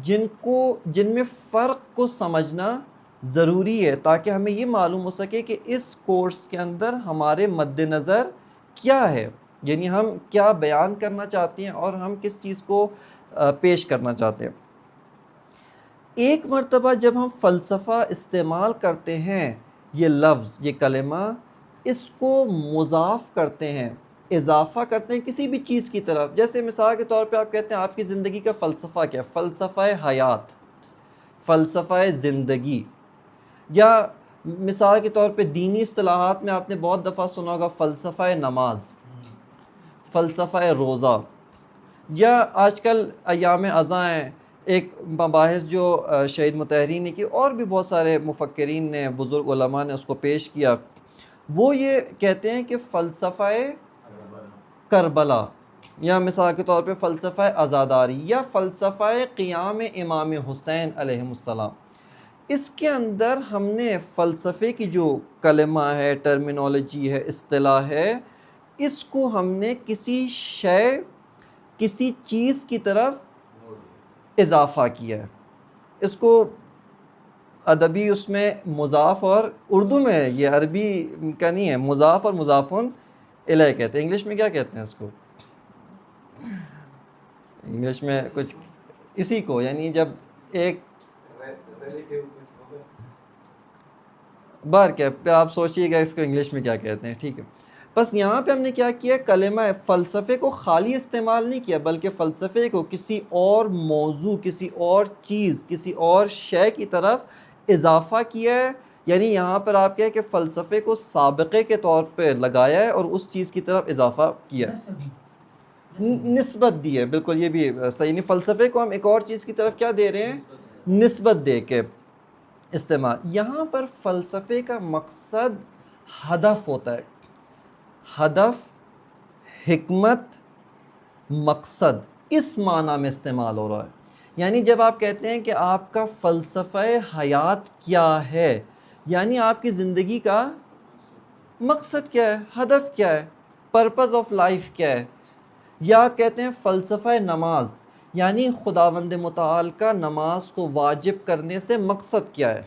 جن میں فرق کو سمجھنا ضروری ہے تاکہ ہمیں یہ معلوم ہو سکے کہ اس کورس کے اندر ہمارے مد نظر کیا ہے، یعنی ہم کیا بیان کرنا چاہتے ہیں اور ہم کس چیز کو پیش کرنا چاہتے ہیں. ایک مرتبہ جب ہم فلسفہ استعمال کرتے ہیں، یہ لفظ، یہ کلمہ، اس کو مضاف کرتے ہیں، اضافہ کرتے ہیں کسی بھی چیز کی طرف. جیسے مثال کے طور پہ آپ کہتے ہیں آپ کی زندگی کا فلسفہ کیا ہے؟ فلسفہ حیات، فلسفہ زندگی. یا مثال کے طور پہ دینی اصطلاحات میں آپ نے بہت دفعہ سنا ہوگا فلسفہ نماز، فلسفہ روزہ. یا آج کل ایام ازاں ہیں، ایک مباحث جو شہید مطہری نے کی اور بھی بہت سارے مفکرین نے، بزرگ علماء نے اس کو پیش کیا، وہ یہ کہتے ہیں کہ فلسفہ کربلا، یا مثال کے طور پہ فلسفہ عزاداری، یا فلسفہ قیام امام حسین علیہ السلام، اس کے اندر ہم نے فلسفے کی جو کلمہ ہے، ٹرمینالوجی ہے، اصطلاح ہے، اس کو ہم نے کسی شے، کسی چیز کی طرف اضافہ کیا ہے. اس کو ادبی اس میں مضاف، اور اردو میں ہے، یہ عربی کا نہیں ہے، مضاف اور مضافن الیہ کہتے ہیں. انگلش میں کیا کہتے ہیں اس کو؟ انگلش میں کچھ اسی کو، یعنی جب ایک بار کیا پہ آپ سوچیے گا اس کو انگلش میں کیا کہتے ہیں. ٹھیک ہے، بس یہاں پہ ہم نے کیا کیا، کلمہ فلسفے کو خالی استعمال نہیں کیا، بلکہ فلسفے کو کسی اور موضوع، کسی اور چیز، کسی اور شے کی طرف اضافہ کیا ہے. یعنی یہاں پر آپ کہیں کہ فلسفے کو سابقے کے طور پہ لگایا ہے اور اس چیز کی طرف اضافہ کیا ہے، نسبت دی ہے. بالکل، یہ بھی صحیح نہیں. فلسفے کو ہم ایک اور چیز کی طرف کیا دے رہے ہیں، نسبت دے کے استعمال. یہاں پر فلسفے کا مقصد ہدف ہوتا ہے، ہدف، حکمت، مقصد، اس معنی میں استعمال ہو رہا ہے. یعنی جب آپ کہتے ہیں کہ آپ کا فلسفہ حیات کیا ہے، یعنی آپ کی زندگی کا مقصد کیا ہے، ہدف کیا ہے، پرپز آف لائف کیا ہے. یا آپ کہتے ہیں فلسفہ نماز، یعنی خداوند متعال کا نماز کو واجب کرنے سے مقصد کیا ہے،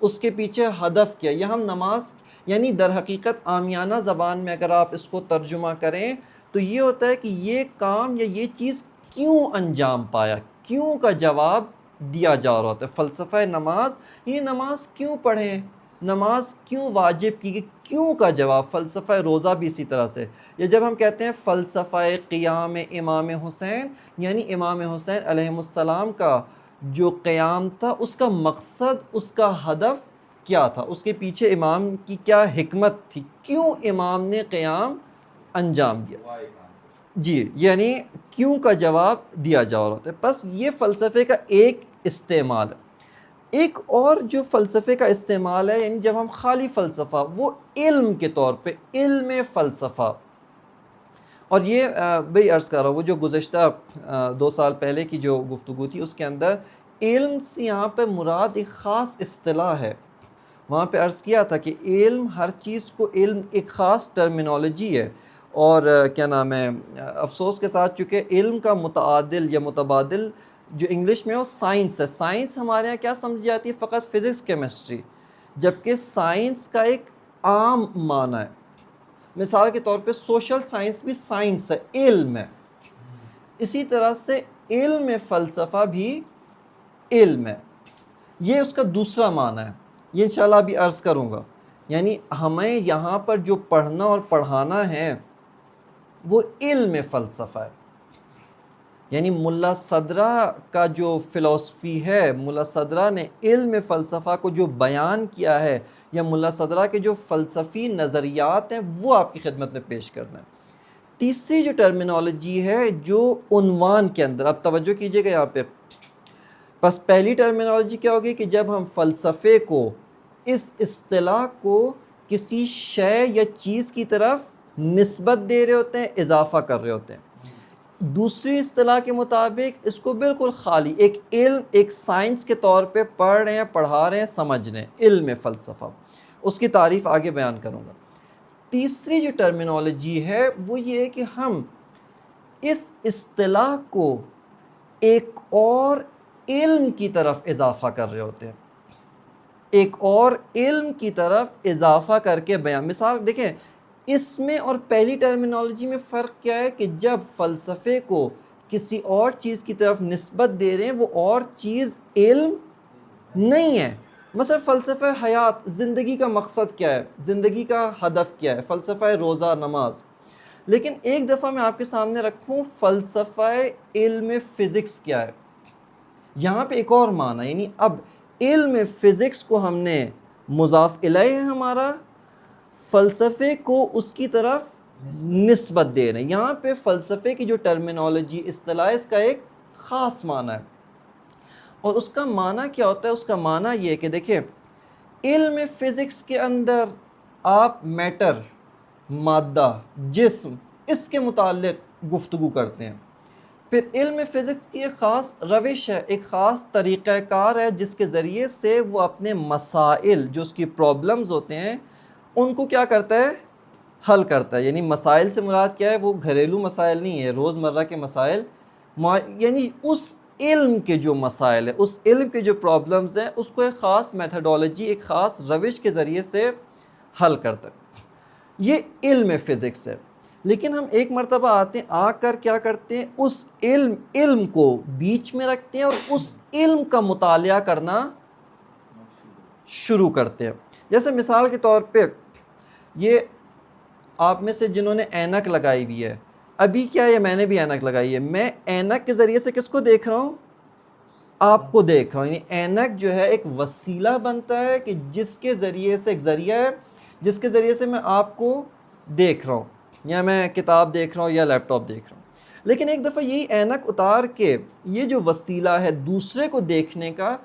اس کے پیچھے ہدف کیا ہے. یہ ہم نماز، یعنی در حقیقت عامیانہ زبان میں اگر آپ اس کو ترجمہ کریں تو یہ ہوتا ہے کہ یہ کام یا یہ چیز کیوں انجام پایا، کیوں کا جواب دیا جا رہا ہوتا ہے. فلسفہ نماز، یہ نماز کیوں پڑھیں، نماز کیوں واجب کی، کیوں کا جواب. فلسفہ روزہ بھی اسی طرح سے. یا جب ہم کہتے ہیں فلسفہ قیام امام حسین، یعنی امام حسین علیہ السلام کا جو قیام تھا، اس کا مقصد، اس کا ہدف کیا تھا، اس کے پیچھے امام کی کیا حکمت تھی، کیوں امام نے قیام انجام دیا. جی، یعنی کیوں کا جواب دیا جا رہا ہوتا ہے. بس یہ فلسفے کا ایک استعمال ہے. ایک اور جو فلسفے کا استعمال ہے، یعنی جب ہم خالی فلسفہ، وہ علم کے طور پہ، علم فلسفہ. اور یہ بھئی عرض کر رہا ہوں، وہ جو گزشتہ 2 سال پہلے کی جو گفتگو تھی، اس کے اندر علم سے یہاں پہ مراد ایک خاص اصطلاح ہے. وہاں پہ عرض کیا تھا کہ علم، ہر چیز کو علم ایک خاص ٹرمینالوجی ہے. اور کیا نام ہے، افسوس کے ساتھ چونکہ علم کا متعادل یا متبادل جو انگلش میں وہ سائنس ہے. سائنس ہمارے یہاں کیا سمجھی جاتی ہے، فقط فزکس، کیمسٹری، جبکہ سائنس کا ایک عام معنی ہے. مثال کے طور پہ سوشل سائنس بھی سائنس ہے، علم ہے. اسی طرح سے علم فلسفہ بھی علم ہے. یہ اس کا دوسرا معنی ہے، یہ انشاءاللہ ابھی عرض کروں گا. یعنی ہمیں یہاں پر جو پڑھنا اور پڑھانا ہے وہ علم فلسفہ ہے. یعنی ملا صدرہ کا جو فلسفی ہے، ملا صدرہ نے علم فلسفہ کو جو بیان کیا ہے، یا ملا صدرہ کے جو فلسفی نظریات ہیں، وہ آپ کی خدمت میں پیش کرنا ہے. تیسری جو ٹرمینالوجی ہے جو عنوان کے اندر، اب توجہ کیجئے گا یہاں پہ. بس پہلی ٹرمینالوجی کیا ہوگی کہ جب ہم فلسفے کو، اس اصطلاح کو کسی شے یا چیز کی طرف نسبت دے رہے ہوتے ہیں، اضافہ کر رہے ہوتے ہیں. دوسری اصطلاح کے مطابق اس کو بالکل خالی ایک علم، ایک سائنس کے طور پہ پڑھ رہے ہیں، پڑھا رہے ہیں، سمجھ رہے ہیں، علم فلسفہ. اس کی تعریف آگے بیان کروں گا. تیسری جو ٹرمینالوجی ہے وہ یہ ہے کہ ہم اس اصطلاح کو ایک اور علم کی طرف اضافہ کر رہے ہوتے ہیں، ایک اور علم کی طرف اضافہ کر کے بیان. مثال دیکھیں، اس میں اور پہلی ٹرمینالوجی میں فرق کیا ہے کہ جب فلسفے کو کسی اور چیز کی طرف نسبت دے رہے ہیں، وہ اور چیز علم نہیں ہے. مثلا فلسفہ حیات، زندگی کا مقصد کیا ہے، زندگی کا ہدف کیا ہے، فلسفہ روزہ، نماز. لیکن ایک دفعہ میں آپ کے سامنے رکھوں فلسفہ علم فزکس کیا ہے، یہاں پہ ایک اور معنی. یعنی اب علم فزکس کو ہم نے مضاف الیہ ہے ہمارا، فلسفے کو اس کی طرف نسبت دے رہے ہیں. یہاں پہ فلسفے کی جو ٹرمینالوجی اصطلاح اس کا ایک خاص معنی ہے, اور اس کا معنی کیا ہوتا ہے؟ اس کا معنی یہ ہے کہ دیکھیں علم فزکس کے اندر آپ میٹر, مادہ, جسم, اس کے متعلق گفتگو کرتے ہیں. پھر علم فزکس کی ایک خاص روش ہے, ایک خاص طریقہ کار ہے جس کے ذریعے سے وہ اپنے مسائل جو اس کی پرابلمز ہوتے ہیں ان کو کیا کرتا ہے؟ حل کرتا ہے. یعنی مسائل سے مراد کیا ہے؟ وہ گھریلو مسائل نہیں ہے, روز مرہ کے مسائل, یعنی اس علم کے جو مسائل ہیں, اس علم کے جو پرابلمز ہیں, اس کو ایک خاص میتھڈولوجی, ایک خاص روش کے ذریعے سے حل کرتا ہے. یہ علم فزکس ہے. لیکن ہم ایک مرتبہ آتے ہیں, آ کر کیا کرتے ہیں؟ اس علم کو بیچ میں رکھتے ہیں اور اس علم کا مطالعہ کرنا شروع کرتے ہیں. جیسے مثال کے طور پہ یہ آپ میں سے جنہوں نے اینک لگائی ہوئی ہے, ابھی کیا ہے, میں نے بھی اینک لگائی ہے, میں اینک کے ذریعے سے کس کو دیکھ رہا ہوں؟ آپ کو دیکھ رہا ہوں. یعنی اینک جو ہے ایک وسیلہ بنتا ہے کہ جس کے ذریعے سے, ایک ذریعہ ہے جس کے ذریعے سے میں آپ کو دیکھ رہا ہوں, یا میں کتاب دیکھ رہا ہوں یا لیپ ٹاپ دیکھ رہا ہوں. لیکن ایک دفعہ یہی اینک اتار کے یہ جو وسیلہ ہے دوسرے کو دیکھنے کا,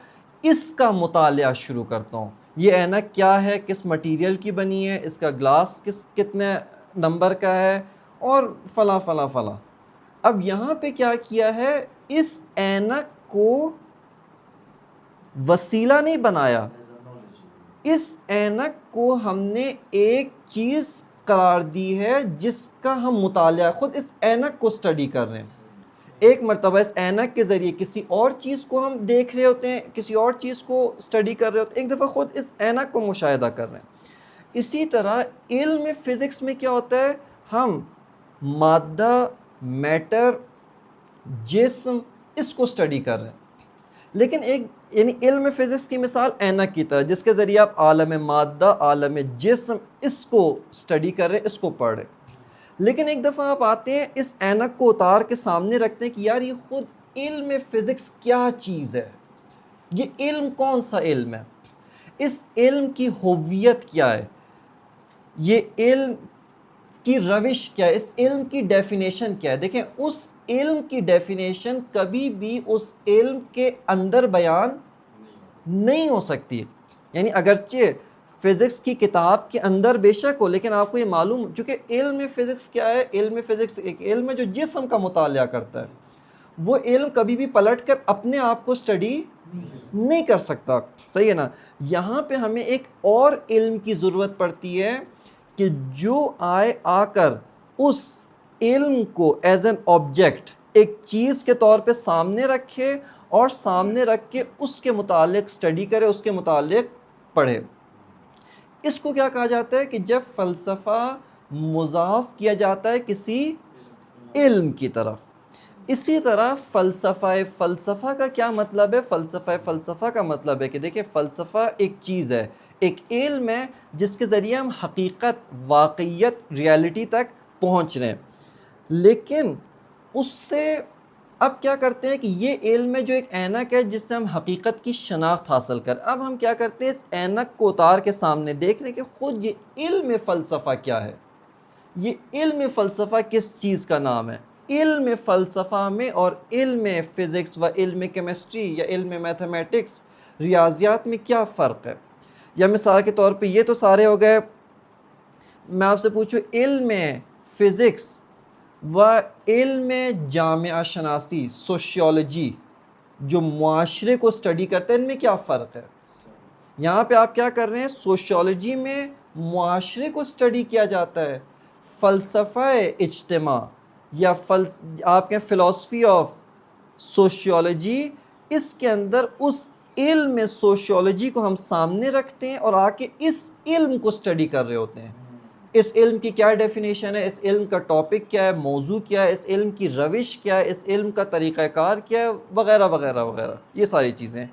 اس کا مطالعہ شروع کرتا ہوں. یہ اینک کیا ہے, کس مٹیریل کی بنی ہے, اس کا گلاس کتنے نمبر کا ہے, اور فلاں فلاں فلاں. اب یہاں پہ کیا کیا ہے؟ اس اینک کو وسیلہ نہیں بنایا, اس اینک کو ہم نے ایک چیز قرار دی ہے جس کا ہم مطالعہ خود اس اینک کو سٹڈی کر رہے ہیں. ایک مرتبہ اس اینک کے ذریعے کسی اور چیز کو ہم دیکھ رہے ہوتے ہیں, کسی اور چیز کو سٹڈی کر رہے ہوتے ہیں, ایک دفعہ خود اس اینک کو مشاہدہ کر رہے ہیں. اسی طرح علم فزکس میں کیا ہوتا ہے؟ ہم مادہ, میٹر, جسم, اس کو سٹڈی کر رہے ہیں. لیکن ایک یعنی علم فزکس کی مثال اینک کی طرح, جس کے ذریعے آپ عالم مادہ, عالم جسم, اس کو سٹڈی کر رہے ہیں, اس کو پڑھ رہے ہیں. لیکن ایک دفعہ آپ آتے ہیں, اس اینک کو اتار کے سامنے رکھتے ہیں کہ یار یہ خود علم فزکس کیا چیز ہے, یہ علم کون سا علم ہے, اس علم کی ہویت کیا ہے, یہ علم کی روش کیا ہے, اس علم کی ڈیفینیشن کیا ہے. دیکھیں اس علم کی ڈیفینیشن کبھی بھی اس علم کے اندر بیان نہیں ہو سکتی. یعنی اگرچہ فزکس کی کتاب کے اندر بے شک ہو, لیکن آپ کو یہ معلوم, چونکہ علم فزکس کیا ہے؟ علم فزکس ایک علم ہے جو جسم کا مطالعہ کرتا ہے. وہ علم کبھی بھی پلٹ کر اپنے آپ کو سٹڈی نہیں کر سکتا. صحیح ہے نا؟ یہاں پہ ہمیں ایک اور علم کی ضرورت پڑتی ہے کہ جو آ کر اس علم کو ایز این آبجیکٹ, ایک چیز کے طور پہ سامنے رکھے, اور سامنے رکھ کے اس کے متعلق سٹڈی کرے, اس کے متعلق پڑھے. اس کو کیا کہا جاتا ہے؟ کہ جب فلسفہ مضاف کیا جاتا ہے کسی علم کی طرف. اسی طرح فلسفہ کا کیا مطلب ہے؟ فلسفہ کا مطلب ہے کہ دیکھیں فلسفہ ایک چیز ہے, ایک علم ہے جس کے ذریعے ہم حقیقت, واقعیت, ریالٹی تک پہنچ رہے ہیں. لیکن اس سے اب کیا کرتے ہیں کہ یہ علم ہے جو ایک اینک ہے جس سے ہم حقیقت کی شناخت حاصل کر. اب ہم کیا کرتے ہیں؟ اس اینک کو اتار کے سامنے دیکھ رہے ہیں کہ خود یہ علم فلسفہ کیا ہے, یہ علم فلسفہ کس چیز کا نام ہے. علم فلسفہ میں اور علم فزکس و علم کیمسٹری یا علم میتھمیٹکس, ریاضیات میں کیا فرق ہے؟ یا مثال کے طور پہ یہ تو سارے ہو گئے. میں آپ سے پوچھوں علم فزکس و علم جامعہ شناسی, سوشیولوجی, جو معاشرے کو سٹڈی کرتے ہیں, ان میں کیا فرق ہے؟ یہاں پہ آپ کیا کر رہے ہیں؟ سوشیولوجی میں معاشرے کو سٹڈی کیا جاتا ہے. فلسفہ اجتماع یا آپ کہیں فلسفی آف سوشیولوجی, اس کے اندر اس علم سوشیولوجی کو ہم سامنے رکھتے ہیں اور آ کے اس علم کو سٹڈی کر رہے ہوتے ہیں. اس علم کی کیا ڈیفینیشن ہے, اس علم کا ٹاپک کیا ہے, موضوع کیا ہے, اس علم کی روش کیا ہے, اس علم کا طریقہ کار کیا ہے, وغیرہ وغیرہ وغیرہ, یہ ساری چیزیں.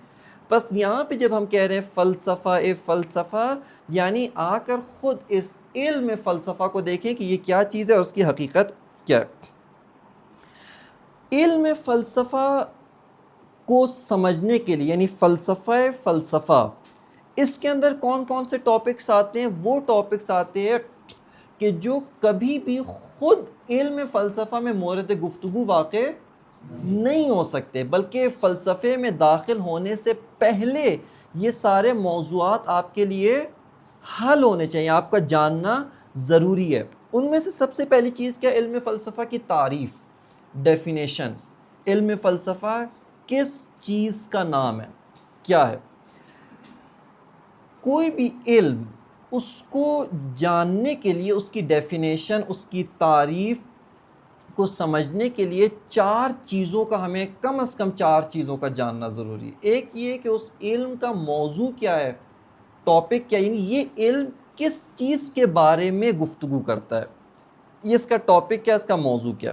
بس یہاں پہ جب ہم کہہ رہے ہیں فلسفہ, یعنی آ کر خود اس علم فلسفہ کو دیکھیں کہ یہ کیا چیز ہے اور اس کی حقیقت کیا ہے. علم فلسفہ کو سمجھنے کے لیے, یعنی فلسفہ, اس کے اندر کون کون سے ٹاپکس آتے ہیں؟ وہ ٹاپکس آتے ہیں کہ جو کبھی بھی خود علم فلسفہ میں مورد گفتگو واقع نہیں ہو سکتے، بلکہ فلسفے میں داخل ہونے سے پہلے یہ سارے موضوعات آپ کے لیے حل ہونے چاہیے، آپ کا جاننا ضروری ہے۔ ان میں سے سب سے پہلی چیز کیا؟ علم فلسفہ کی تعریف، ڈیفینیشن۔ علم فلسفہ کس چیز کا نام ہے؟ کیا ہے؟ کوئی بھی علم، اس کو جاننے کے لیے، اس کی ڈیفینیشن، اس کی تعریف کو سمجھنے کے لیے چار چیزوں کا، ہمیں کم از کم چار چیزوں کا جاننا ضروری ہے۔ ایک یہ کہ اس علم کا موضوع کیا ہے، ٹاپک کیا، یعنی یہ علم کس چیز کے بارے میں گفتگو کرتا ہے، یہ اس کا ٹاپک کیا، اس کا موضوع کیا،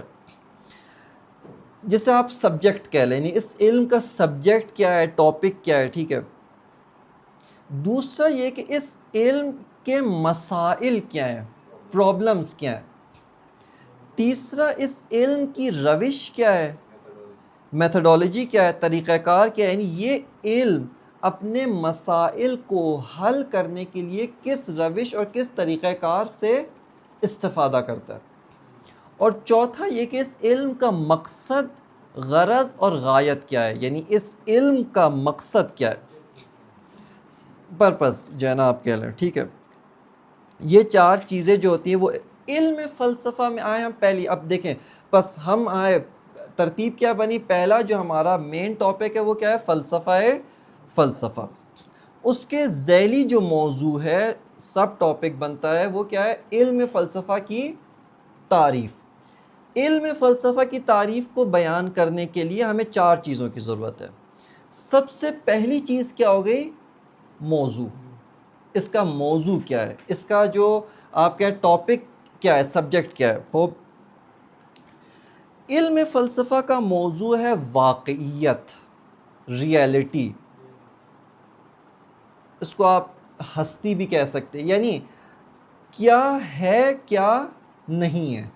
جسے آپ سبجیکٹ کہہ لیں، یعنی اس علم کا سبجیکٹ کیا ہے، ٹاپک کیا ہے، ٹھیک ہے۔ دوسرا یہ کہ اس علم کے مسائل کیا ہیں، پرابلمز کیا ہیں۔ تیسرا اس علم کی روش کیا ہے، میتھڈولوجی کیا ہے، طریقہ کار کیا ہے، یعنی یہ علم اپنے مسائل کو حل کرنے کے لیے کس روش اور کس طریقہ کار سے استفادہ کرتا ہے۔ اور چوتھا یہ کہ اس علم کا مقصد، غرض اور غایت کیا ہے، یعنی اس علم کا مقصد کیا ہے، پرپس جو ہے نا آپ کہہ لیں، ٹھیک ہے۔ یہ چار چیزیں جو ہوتی ہیں وہ علم فلسفہ میں آئے۔ ہم پہلی، اب دیکھیں، بس ہم آئے، ترتیب کیا بنی؟ پہلا جو ہمارا مین ٹاپک ہے وہ کیا ہے؟ فلسفہ۔ اس کے ذیلی جو موضوع ہے، سب ٹاپک بنتا ہے، وہ کیا ہے؟ علم فلسفہ کی تعریف۔ علم فلسفہ کی تعریف کو بیان کرنے کے لیے ہمیں چار چیزوں کی ضرورت ہے۔ سب سے پہلی چیز کیا ہو گئی؟ موضوع۔ اس کا موضوع کیا ہے، اس کا جو آپ کا ٹاپک کیا ہے، سبجیکٹ کیا ہے۔ خوب، علم فلسفہ کا موضوع ہے واقعیت، ریئلٹی۔ اس کو آپ ہستی بھی کہہ سکتے ہیں، یعنی کیا ہے، کیا نہیں ہے،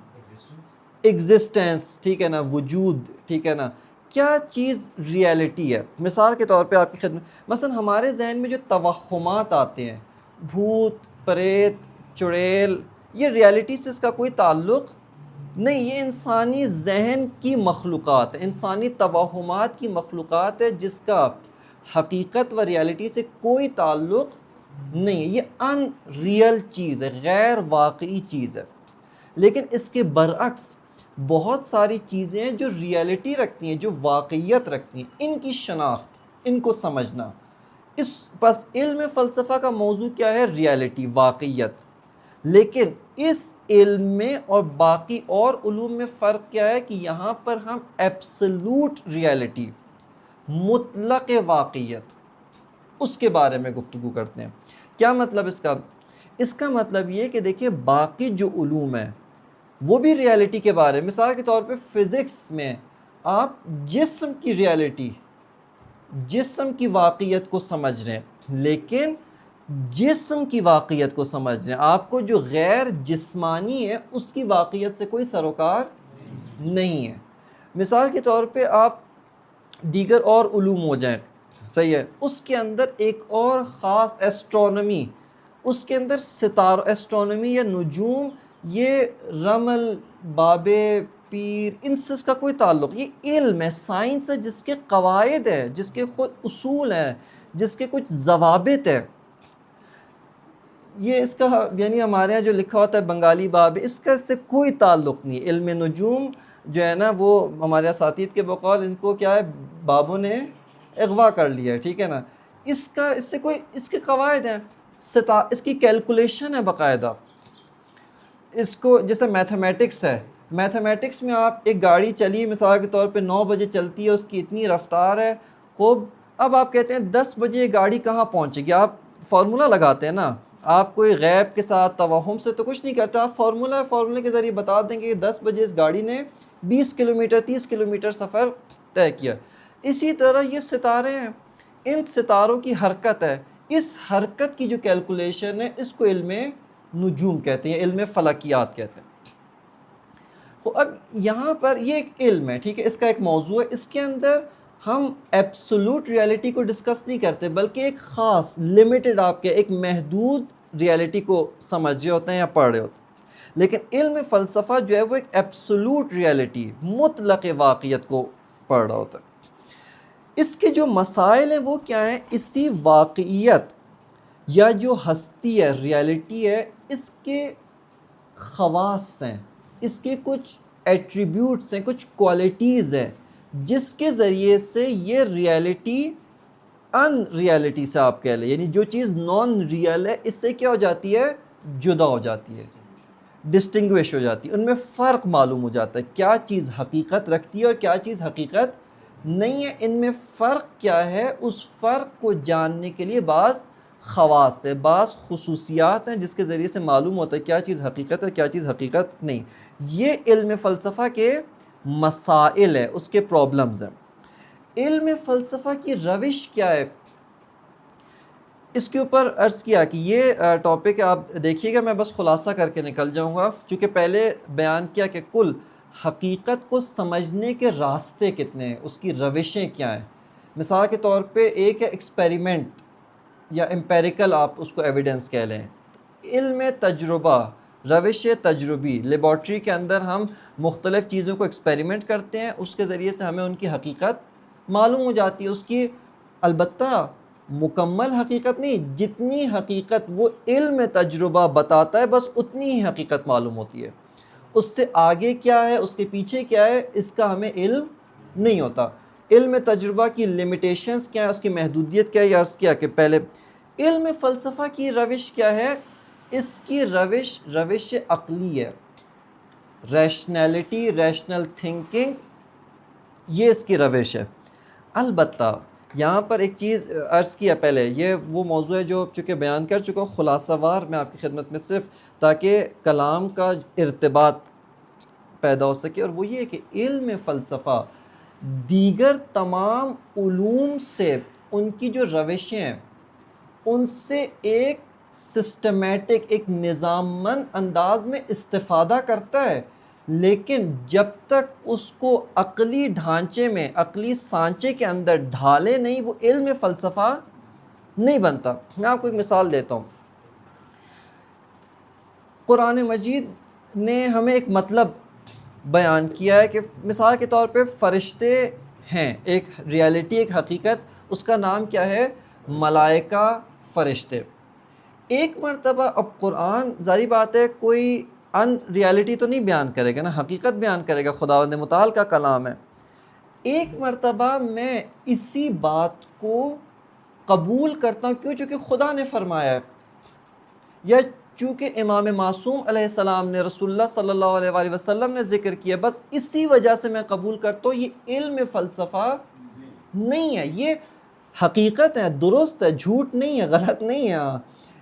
ایگزسٹنس، ٹھیک ہے نا، وجود، ٹھیک ہے نا، کیا چیز ریئلٹی ہے۔ مثال کے طور پہ آپ کی خدمت، مثلا ہمارے ذہن میں جو توہمات آتے ہیں، بھوت، پریت، چڑیل، یہ ریئلٹی سے اس کا کوئی تعلق نہیں، یہ انسانی ذہن کی مخلوقات ہے، انسانی توہمات کی مخلوقات ہے، جس کا حقیقت و ریئلٹی سے کوئی تعلق نہیں ہے، یہ ان ریئل چیز ہے، غیر واقعی چیز ہے۔ لیکن اس کے برعکس بہت ساری چیزیں ہیں جو ریئلٹی رکھتی ہیں، جو واقعیت رکھتی ہیں، ان کی شناخت، ان کو سمجھنا۔ بس علم فلسفہ کا موضوع کیا ہے؟ ریئلٹی، واقعیت۔ لیکن اس علم میں اور باقی اور علوم میں فرق کیا ہے کہ یہاں پر ہم ایبسلوٹ ریئلٹی، مطلق واقعیت، اس کے بارے میں گفتگو کرتے ہیں۔ کیا مطلب اس کا؟ اس کا مطلب یہ کہ دیکھیں، باقی جو علوم ہیں وہ بھی ریئلٹی کے بارے میں، مثال کے طور پہ فزکس میں آپ جسم کی ریئلٹی، جسم کی واقعیت کو سمجھ رہے ہیں، لیکن جسم کی واقعیت کو سمجھ رہے ہیں، آپ کو جو غیر جسمانی ہے اس کی واقعیت سے کوئی سروکار نہیں ہے۔ مثال کے طور پہ آپ دیگر اور علوم ہو جائیں، صحیح ہے، اس کے اندر ایک اور خاص ایسٹرونومی، اس کے اندر ستاروں، ایسٹرونومی یا نجوم، یہ رمل، بابے، پیر، ان سے اس کا کوئی تعلق، یہ علم ہے، سائنس ہے، جس کے قواعد ہیں، جس کے خود اصول ہیں، جس کے کچھ ضوابط ہیں۔ یہ اس کا، یعنی ہمارے ہاں جو لکھا ہوتا ہے بنگالی باب، اس کا اس سے کوئی تعلق نہیں۔ علم نجوم جو ہے نا، وہ ہمارے اساتید کے بقول ان کو کیا ہے، بابوں نے اغوا کر لیا ہے، ٹھیک ہے نا۔ اس کا، اس سے کوئی، اس کے قواعد ہیں، اس کی کیلکولیشن ہے باقاعدہ۔ اس کو جیسے میتھمیٹکس ہے، میتھمیٹکس میں آپ ایک گاڑی چلی مثال کے طور پہ 9 بجے چلتی ہے، اس کی اتنی رفتار ہے، خوب، اب آپ کہتے ہیں 10 بجے یہ گاڑی کہاں پہنچے گی، آپ فارمولہ لگاتے ہیں نا، آپ کوئی غیب کے ساتھ توہم سے تو کچھ نہیں کرتے، آپ فارمولے کے ذریعے بتا دیں گے کہ 10 بجے اس گاڑی نے 20 کلومیٹر 30 کلومیٹر سفر طے کیا۔ اسی طرح یہ ستارے ہیں، ان ستاروں کی حرکت ہے، اس حرکت کی جو کیلکولیشن ہے، اس کو علم نجوم کہتے ہیں، علم فلکیات کہتے ہیں۔ اب یہاں پر یہ ایک علم ہے، ٹھیک ہے، اس کا ایک موضوع ہے، اس کے اندر ہم ایبسولوٹ ریئلٹی کو ڈسکس نہیں کرتے، بلکہ ایک خاص، لمیٹڈ، آپ کے ایک محدود ریئلٹی کو سمجھ رہے ہوتے ہیں یا پڑھ رہے ہوتے ہیں۔ لیکن علم فلسفہ جو ہے وہ ایک ایبسولوٹ ریالٹی، مطلق واقعیت کو پڑھ رہا ہوتا ہے۔ اس کے جو مسائل ہیں وہ کیا ہیں؟ اسی واقعیت یا جو ہستی ہے، ریالٹی ہے، اس کے خواص ہیں، اس کے کچھ ایٹریبیوٹس ہیں، کچھ کوالٹیز ہیں جس کے ذریعے سے یہ ریالٹی ان ریالٹی سے آپ کہہ لیں، یعنی جو چیز نان ریئل ہے اس سے کیا ہو جاتی ہے؟ جدا ہو جاتی ہے، ڈسٹنگوش ہو جاتی ہے، ان میں فرق معلوم ہو جاتا ہے، کیا چیز حقیقت رکھتی ہے اور کیا چیز حقیقت نہیں ہے۔ ان میں فرق کیا ہے، اس فرق کو جاننے کے لیے بعض خواص ہے، بعض خصوصیات ہیں جس کے ذریعے سے معلوم ہوتا ہے کیا چیز حقیقت ہے، کیا چیز حقیقت نہیں۔ یہ علم فلسفہ کے مسائل ہے، اس کے پرابلمز ہیں۔ علم فلسفہ کی روش کیا ہے، اس کے اوپر عرض کیا کہ یہ ٹاپک آپ دیکھیے گا، میں بس خلاصہ کر کے نکل جاؤں گا، چونکہ پہلے بیان کیا کہ کل حقیقت کو سمجھنے کے راستے کتنے ہیں، اس کی روشیں کیا ہیں۔ مثال کے طور پہ ایک ہے ایکسپیریمنٹ یا امپیریکل، آپ اس کو ایویڈنس کہہ لیں، علم تجربہ، روش تجربی، لیبارٹری کے اندر ہم مختلف چیزوں کو ایکسپیریمنٹ کرتے ہیں، اس کے ذریعے سے ہمیں ان کی حقیقت معلوم ہو جاتی ہے۔ اس کی البتہ مکمل حقیقت نہیں، جتنی حقیقت وہ علم تجربہ بتاتا ہے بس اتنی ہی حقیقت معلوم ہوتی ہے، اس سے آگے کیا ہے، اس کے پیچھے کیا ہے، اس کا ہمیں علم نہیں ہوتا۔ علم تجربہ کی لمیٹیشنز کیا ہے، اس کی محدودیت کیا ہے، یہ عرض کیا کہ پہلے۔ علم فلسفہ کی روش کیا ہے، اس کی روش عقلی ہے، ریشنلٹی، ریشنل تھنکنگ، یہ اس کی روش ہے۔ البتہ یہاں پر ایک چیز عرض کیا پہلے، یہ وہ موضوع ہے جو چونکہ بیان کر چکا ہوں، خلاصہ وار میں آپ کی خدمت میں، صرف تاکہ کلام کا ارتباط پیدا ہو سکے، اور وہ یہ کہ علم فلسفہ دیگر تمام علوم سے ان کی جو روشیں ہیں ان سے ایک سسٹمیٹک، ایک نظام مند انداز میں استفادہ کرتا ہے، لیکن جب تک اس کو عقلی ڈھانچے میں، عقلی سانچے کے اندر ڈھالے نہیں، وہ علم فلسفہ نہیں بنتا۔ میں آپ کو ایک مثال دیتا ہوں۔ قرآن مجید نے ہمیں ایک مطلب بیان کیا ہے کہ مثال کے طور پہ فرشتے ہیں، ایک ریالٹی، ایک حقیقت، اس کا نام کیا ہے؟ ملائکہ، فرشتے۔ ایک مرتبہ اب قرآن ظاہری بات ہے کوئی ان ریالٹی تو نہیں بیان کرے گا نا، حقیقت بیان کرے گا، خداوند متعال کا کلام ہے۔ ایک مرتبہ میں اسی بات کو قبول کرتا ہوں، کیوں؟ چونکہ خدا نے فرمایا ہے، یا چونکہ امام معصوم علیہ السلام نے، رسول اللہ صلی اللہ علیہ وآلہ وسلم نے ذکر کیا، بس اسی وجہ سے میں قبول کرتا ہوں۔ یہ علم فلسفہ نہیں ہے، یہ حقیقت ہے، درست ہے، جھوٹ نہیں ہے، غلط نہیں ہے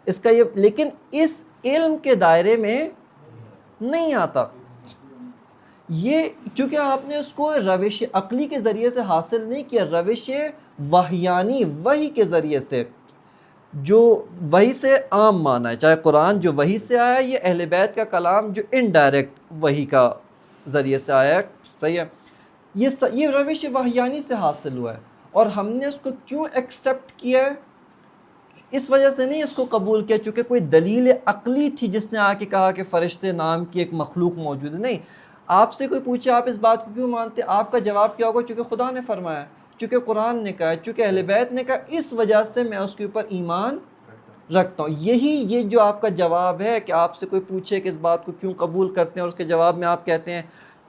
اس کا، یہ لیکن اس علم کے دائرے میں نہیں آتا۔ یہ چونکہ آپ نے اس کو روش عقلی کے ذریعے سے حاصل نہیں کیا، روش وحیانی، وحی کے ذریعے سے، جو وحی سے عام معنی ہے، چاہے قرآن جو وحی سے آیا ہے، یہ اہل بیت کا کلام جو انڈائریکٹ وحی کا ذریعے سے آیا ہے، صحیح ہے، یہ روش وحیانی سے حاصل ہوا ہے، اور ہم نے اس کو کیوں ایکسیپٹ کیا ہے؟ اس وجہ سے نہیں اس کو قبول کیا چونکہ کوئی دلیل عقلی تھی جس نے آ کے کہا کہ فرشتے نام کی ایک مخلوق موجود ہے، نہیں۔ آپ سے کوئی پوچھے آپ اس بات کو کیوں مانتے، آپ کا جواب کیا ہوگا؟ چونکہ خدا نے فرمایا، چونکہ قرآن نے کہا، چونکہ اہل بیت نے کہا، اس وجہ سے میں اس کے اوپر ایمان رکھتا ہوں۔ یہ جو آپ کا جواب ہے کہ آپ سے کوئی پوچھے کہ اس بات کو کیوں قبول کرتے ہیں، اور اس کے جواب میں آپ کہتے ہیں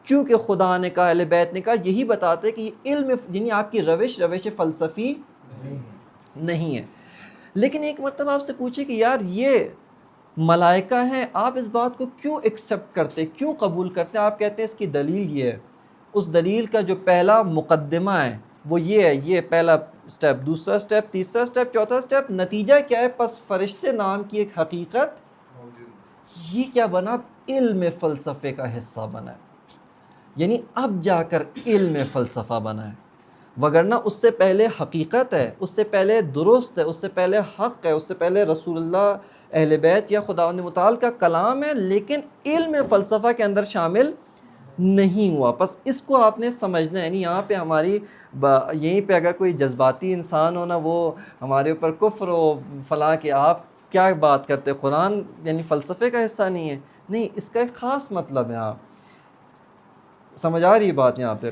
چونکہ خدا نے کہا، اہل بیت نے کہا، یہی بتاتے کہ یہ علم، یعنی آپ کی روش فلسفی نہیں ہے۔ لیکن ایک مرتبہ آپ سے پوچھے کہ یار یہ ملائکہ ہیں، آپ اس بات کو کیوں ایکسیپٹ کرتے، کیوں قبول کرتے ہیں؟ آپ کہتے ہیں اس کی دلیل یہ ہے۔ اس دلیل کا جو پہلا مقدمہ ہے وہ یہ ہے، یہ پہلا سٹیپ، دوسرا سٹیپ، تیسرا سٹیپ، چوتھا سٹیپ، نتیجہ کیا ہے؟ پس فرشتے نام کی ایک حقیقت یہ کیا بنا؟ علم فلسفے کا حصہ بنا ہے، یعنی اب جا کر علم فلسفہ بنا ہے، وگرنہ اس سے پہلے حقیقت ہے، اس سے پہلے درست ہے، اس سے پہلے حق ہے، اس سے پہلے رسول اللہ، اہل بیت یا خداوند متعال کا کلام ہے، لیکن علم فلسفہ کے اندر شامل نہیں ہوا۔ پس اس کو آپ نے سمجھنا ہے، یعنی یہاں پہ ہماری یہیں پہ اگر کوئی جذباتی انسان ہو نا، وہ ہمارے اوپر کفر ہو فلاں کہ آپ کیا بات کرتے ہیں، قرآن یعنی فلسفے کا حصہ نہیں ہے؟ نہیں، اس کا ایک خاص مطلب ہے. آپ سمجھ آ رہی بات یہاں پہ؟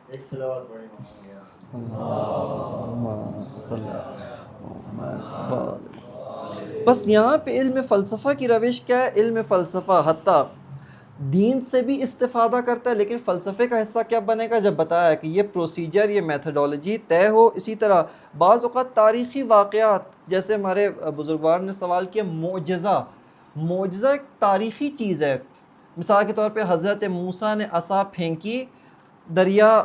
ایک صلوات پڑھی بس یہاں پہ علم فلسفہ کی روش کیا ہے؟ علم فلسفہ حتیٰ دین سے بھی استفادہ کرتا ہے، لیکن فلسفے کا حصہ کیا بنے گا؟ جب بتایا کہ یہ پروسیجر، یہ میتھڈولوجی طے ہو. اسی طرح بعض اوقات تاریخی واقعات، جیسے ہمارے بزرگوار نے سوال کیا، معجزہ ایک تاریخی چیز ہے. مثال کے طور پہ حضرت موسیٰ نے عصا پھینکی، دریا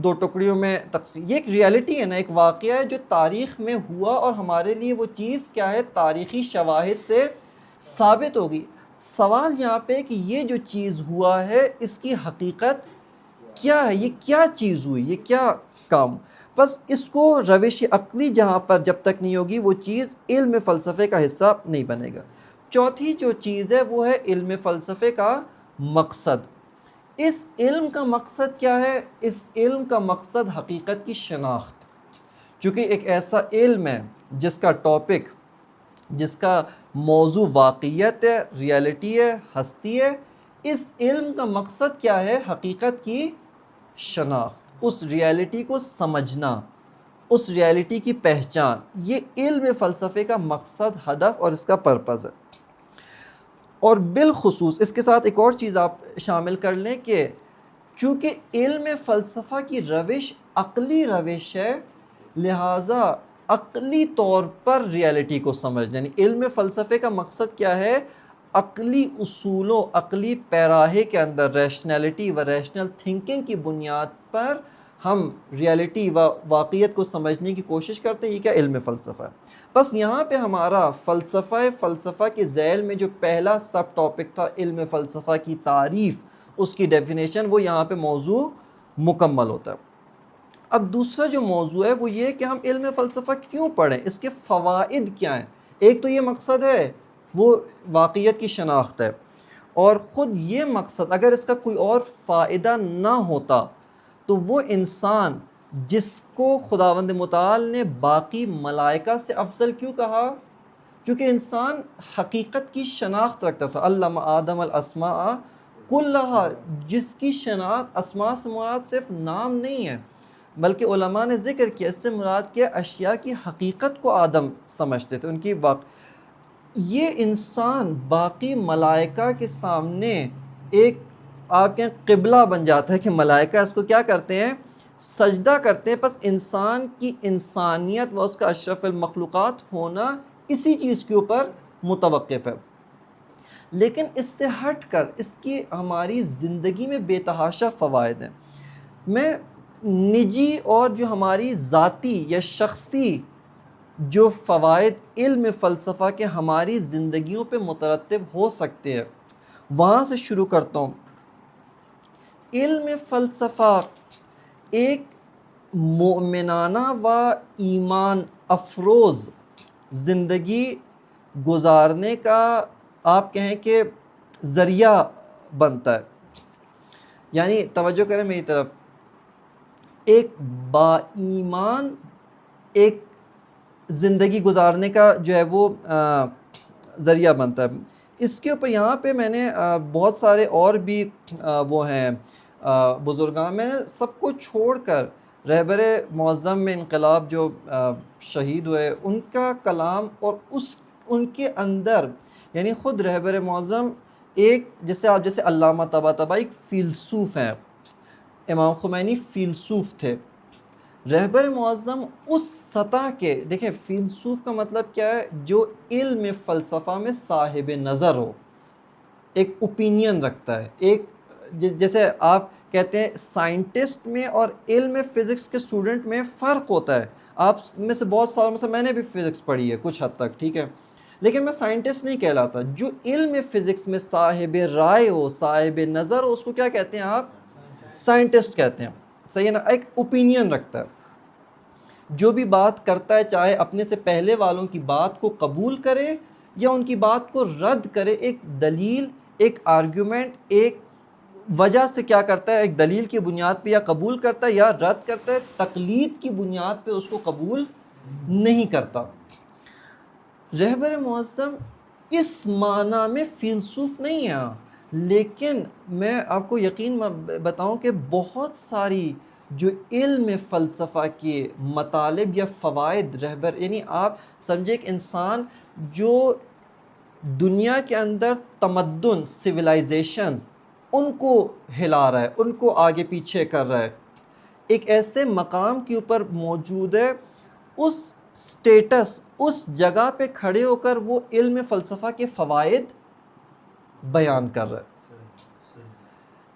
2 ٹکڑیوں میں تقسیم. یہ ایک ریالٹی ہے نا، ایک واقعہ ہے جو تاریخ میں ہوا، اور ہمارے لیے وہ چیز کیا ہے؟ تاریخی شواہد سے ثابت ہوگی. سوال یہاں پہ کہ یہ جو چیز ہوا ہے اس کی حقیقت کیا ہے؟ یہ کیا چیز ہوئی؟ یہ کیا کام؟ بس اس کو روش عقلی جہاں پر جب تک نہیں ہوگی، وہ چیز علم فلسفے کا حصہ نہیں بنے گا. چوتھی جو چیز ہے وہ ہے علم فلسفے کا مقصد. اس علم کا مقصد کیا ہے؟ اس علم کا مقصد حقیقت کی شناخت. چونکہ ایک ایسا علم ہے جس کا ٹاپک، جس کا موضوع واقعیت ہے، ریالٹی ہے، ہستی ہے. اس علم کا مقصد کیا ہے؟ حقیقت کی شناخت، اس ریالٹی کو سمجھنا، اس ریالٹی کی پہچان. یہ علم فلسفے کا مقصد، ہدف اور اس کا پرپز ہے. اور بالخصوص اس کے ساتھ ایک اور چیز آپ شامل کر لیں کہ چونکہ علم فلسفہ کی روش عقلی روش ہے، لہٰذا عقلی طور پر ریالٹی کو سمجھنا. یعنی علم فلسفے کا مقصد کیا ہے؟ عقلی اصولوں، عقلی پیراہے کے اندر ریشنلٹی و ریشنل تھنکنگ کی بنیاد پر ہم ریالٹی و واقعیت کو سمجھنے کی کوشش کرتے ہیں. یہ کیا علم فلسفہ ہے. بس یہاں پہ ہمارا فلسفہ کے ذیل میں جو پہلا سب ٹاپک تھا، علم فلسفہ کی تعریف، اس کی ڈیفینیشن، وہ یہاں پہ موضوع مکمل ہوتا ہے. اب دوسرا جو موضوع ہے وہ یہ کہ ہم علم فلسفہ کیوں پڑھیں، اس کے فوائد کیا ہیں. ایک تو یہ مقصد ہے، وہ واقعیت کی شناخت ہے. اور خود یہ مقصد اگر اس کا کوئی اور فائدہ نہ ہوتا تو وہ انسان جس کو خداوند متعال نے باقی ملائکہ سے افضل کیوں کہا؟ کیونکہ انسان حقیقت کی شناخت رکھتا تھا. علم آدم الاسماء کلہا، جس کی شناخت، اسماء سے مراد صرف نام نہیں ہے، بلکہ علماء نے ذکر کیا اس سے مراد کیا اشیاء کی حقیقت کو آدم سمجھتے تھے، ان کی یہ انسان باقی ملائکہ کے سامنے ایک آپ کے قبلہ بن جاتا ہے کہ ملائکہ اس کو کیا کرتے ہیں؟ سجدہ کرتے ہیں. پس انسان کی انسانیت و اس کا اشرف المخلوقات ہونا اسی چیز کے اوپر متوقف ہے. لیکن اس سے ہٹ کر اس کی ہماری زندگی میں بے تحاشا فوائد ہیں. میں نجی اور جو ہماری ذاتی یا شخصی جو فوائد علم فلسفہ کے ہماری زندگیوں پہ مترتب ہو سکتے ہیں وہاں سے شروع کرتا ہوں. علم فلسفہ ایک مومنانہ و ایمان افروز زندگی گزارنے کا آپ کہیں کہ ذریعہ بنتا ہے. یعنی توجہ کریں میری طرف، ایک با ایمان ایک زندگی گزارنے کا جو ہے وہ ذریعہ بنتا ہے. اس کے اوپر یہاں پہ میں نے بہت سارے اور بھی وہ ہیں بزرگان، میں سب کو چھوڑ کر رہبر معظم میں انقلاب جو شہید ہوئے ان کا کلام، اور ان کے اندر یعنی خود رہبر معظم ایک جیسے علامہ طباطبائی ایک فیلسوف ہیں، امام خمینی فیلسوف تھے. رہبر معظم اس سطح کے، دیکھیں فیلسوف کا مطلب کیا ہے؟ جو علم فلسفہ میں صاحب نظر ہو، ایک اوپینین رکھتا ہے. ایک جیسے آپ کہتے ہیں سائنٹسٹ میں اور علم فزکس کے اسٹوڈنٹ میں فرق ہوتا ہے. آپ میں سے بہت ساروں میں سے میں نے بھی فزکس پڑھی ہے کچھ حد تک، ٹھیک ہے، لیکن میں سائنٹسٹ نہیں کہلاتا. جو علم فزکس میں صاحب رائے ہو، صاحب نظر ہو، اس کو کیا کہتے ہیں آپ؟ سائنٹسٹ کہتے ہیں. صحیح ہے نا؟ ایک اوپینین رکھتا ہے، جو بھی بات کرتا ہے چاہے اپنے سے پہلے والوں کی بات کو قبول کرے یا ان کی بات کو رد کرے، ایک دلیل، ایک آرگیومنٹ، ایک وجہ سے کیا کرتا ہے؟ ایک دلیل کی بنیاد پہ یا قبول کرتا ہے یا رد کرتا ہے، تقلید کی بنیاد پہ اس کو قبول نہیں کرتا. رہبر معظم اس معنی میں فیلسوف نہیں ہے، لیکن میں آپ کو یقین بتاؤں کہ بہت ساری جو علم فلسفہ کے مطالب یا فوائد رہبر، یعنی آپ سمجھے ایک انسان جو دنیا کے اندر تمدن سویلائزیشنز ان کو ہلا رہا ہے، ان کو آگے پیچھے کر رہا ہے، ایک ایسے مقام کے اوپر موجود ہے، اس سٹیٹس، اس جگہ پہ کھڑے ہو کر وہ علم فلسفہ کے فوائد بیان کر رہا ہے۔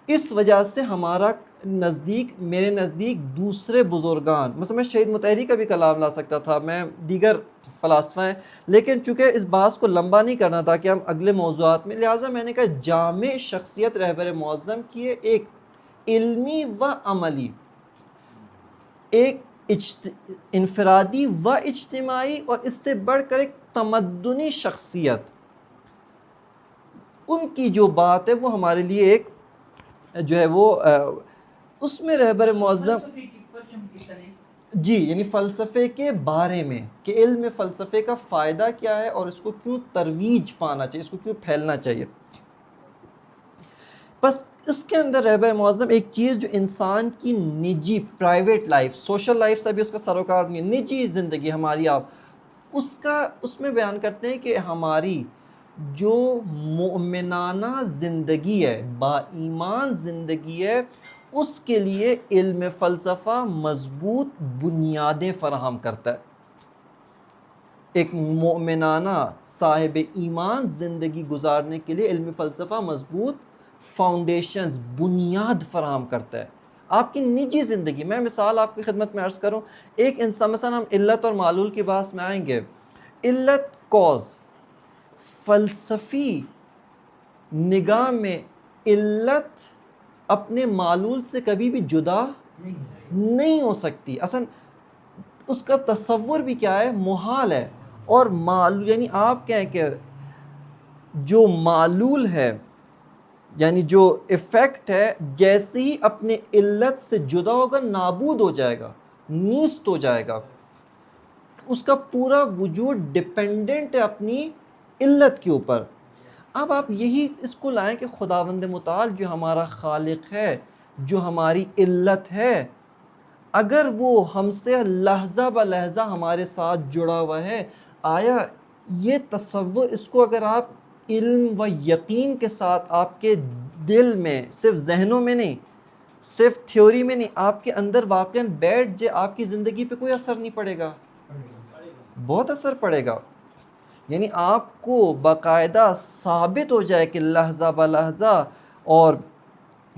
اس وجہ سے ہمارا میرے نزدیک دوسرے بزرگان، مثلا میں شہید مطہری کا بھی کلام لا سکتا تھا، میں دیگر فلاسفہ ہیں، لیکن چونکہ اس بحث کو لمبا نہیں کرنا تھا کہ ہم اگلے موضوعات میں، لہٰذا میں نے کہا جامع شخصیت رہبر معظم کی ہے، ایک علمی و عملی، ایک انفرادی و اجتماعی، اور اس سے بڑھ کر ایک تمدنی شخصیت۔ ان کی جو بات ہے وہ ہمارے لیے ایک جو ہے وہ اس میں رہبر معظم جی، یعنی فلسفے کے بارے میں کہ علم فلسفے کا فائدہ کیا ہے اور اس کو کیوں ترویج پانا چاہیے، اس کو کیوں پھیلنا چاہیے۔ بس اس کے اندر رہبر معظم ایک چیز جو انسان کی نجی پرائیویٹ لائف، سوشل لائف سے بھی اس کا سروکار نہیں ہے، نجی زندگی ہماری، آپ اس میں بیان کرتے ہیں کہ ہماری جو مومنانہ زندگی ہے، با ایمان زندگی ہے، اس کے لیے علم فلسفہ مضبوط بنیادیں فراہم کرتا ہے۔ ایک مومنانہ صاحب ایمان زندگی گزارنے کے لیے علم فلسفہ مضبوط فاؤنڈیشنز، بنیاد فراہم کرتا ہے۔ آپ کی نجی زندگی، میں مثال آپ کی خدمت میں عرض کروں، ایک انسان، مثلا ہم علت اور معلول کی بحث میں آئیں گے، علت کوز، فلسفی نگاہ میں علت اپنے معلول سے کبھی بھی جدا نہیں ہو سکتی، اصلا اس کا تصور بھی کیا ہے، محال ہے۔ اور معلول یعنی آپ کہیں کہ جو معلول ہے، یعنی جو ایفیکٹ ہے، جیسے ہی اپنے علت سے جدا ہوگا نابود ہو جائے گا، نیست ہو جائے گا، اس کا پورا وجود ڈیپینڈنٹ ہے اپنی علت کے اوپر۔ اب آپ یہی اس کو لائیں کہ خداوند متعال جو ہمارا خالق ہے، جو ہماری علت ہے، اگر وہ ہم سے لحظہ بہ لحظہ ہمارے ساتھ جڑا ہوا ہے، آیا یہ تصور، اس کو اگر آپ علم و یقین کے ساتھ آپ کے دل میں، صرف ذہنوں میں نہیں، صرف تھیوری میں نہیں، آپ کے اندر واقعاً بیٹھ جائے، آپ کی زندگی پہ کوئی اثر نہیں پڑے گا، بہت اثر پڑے گا۔ یعنی آپ کو باقاعدہ ثابت ہو جائے کہ لحظہ بہ لحظہ اور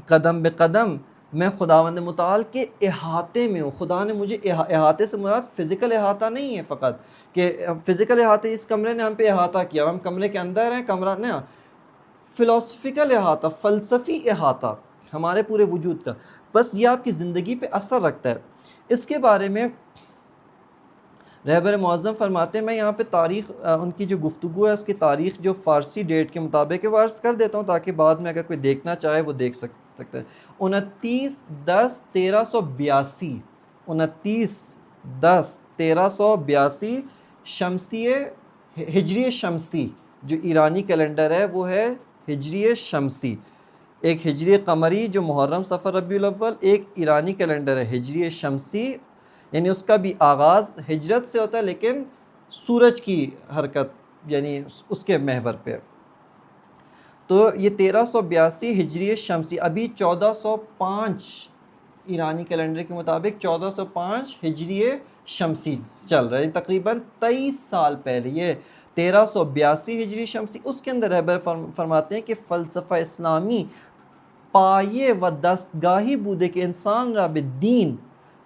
قدم بے قدم میں خداوند متعال کے احاطے میں ہوں۔ خدا نے مجھے احاطے سے مراد فزیکل احاطہ نہیں ہے فقط کہ فزیکل احاطے، اس کمرے نے ہم پہ احاطہ کیا، ہم کمرے کے اندر ہیں، کمرہ نہیں، فلسفیکل احاطہ، فلسفی احاطہ ہمارے پورے وجود کا، بس یہ آپ کی زندگی پہ اثر رکھتا ہے۔ اس کے بارے میں رہبر معظم فرماتے ہیں، میں یہاں پہ تاریخ ان کی جو گفتگو ہے اس کی تاریخ جو فارسی ڈیٹ کے مطابق ہے وہ عرض کر دیتا ہوں تاکہ بعد میں اگر کوئی دیکھنا چاہے وہ دیکھ سکتا ہے۔ 29/10/1382، 29/10/1382 شمسی ہجری شمسی، جو ایرانی کیلنڈر ہے وہ ہے ہجری شمسی، ایک ہجری قمری جو محرم صفر ربیع الاول، ایک ایرانی کیلنڈر ہے ہجری شمسی، یعنی اس کا بھی آغاز ہجرت سے ہوتا ہے لیکن سورج کی حرکت یعنی اس کے محور پہ۔ تو یہ 1382 ہجری شمسی، ابھی 1405 ایرانی کیلنڈر کے مطابق 1405 ہجری شمسی چل رہا ہے، تقریباً 23 سال پہلے، یہ 1382 ہجری شمسی۔ اس کے اندر رہبر فرماتے ہیں کہ فلسفہ اسلامی پایے و دستگاہی بودے کہ انسان را بے دین،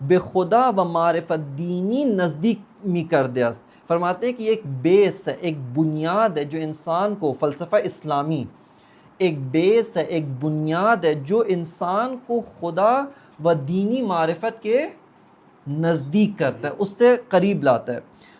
بے خدا و معرفت دینی نزدیک می کر دیا۔ فرماتے ہیں کہ یہ ایک بیس ہے، ایک بنیاد ہے جو انسان کو، فلسفہ اسلامی ایک بیس ہے، ایک بنیاد ہے جو انسان کو خدا و دینی معرفت کے نزدیک کرتا ہے، اس سے قریب لاتا ہے۔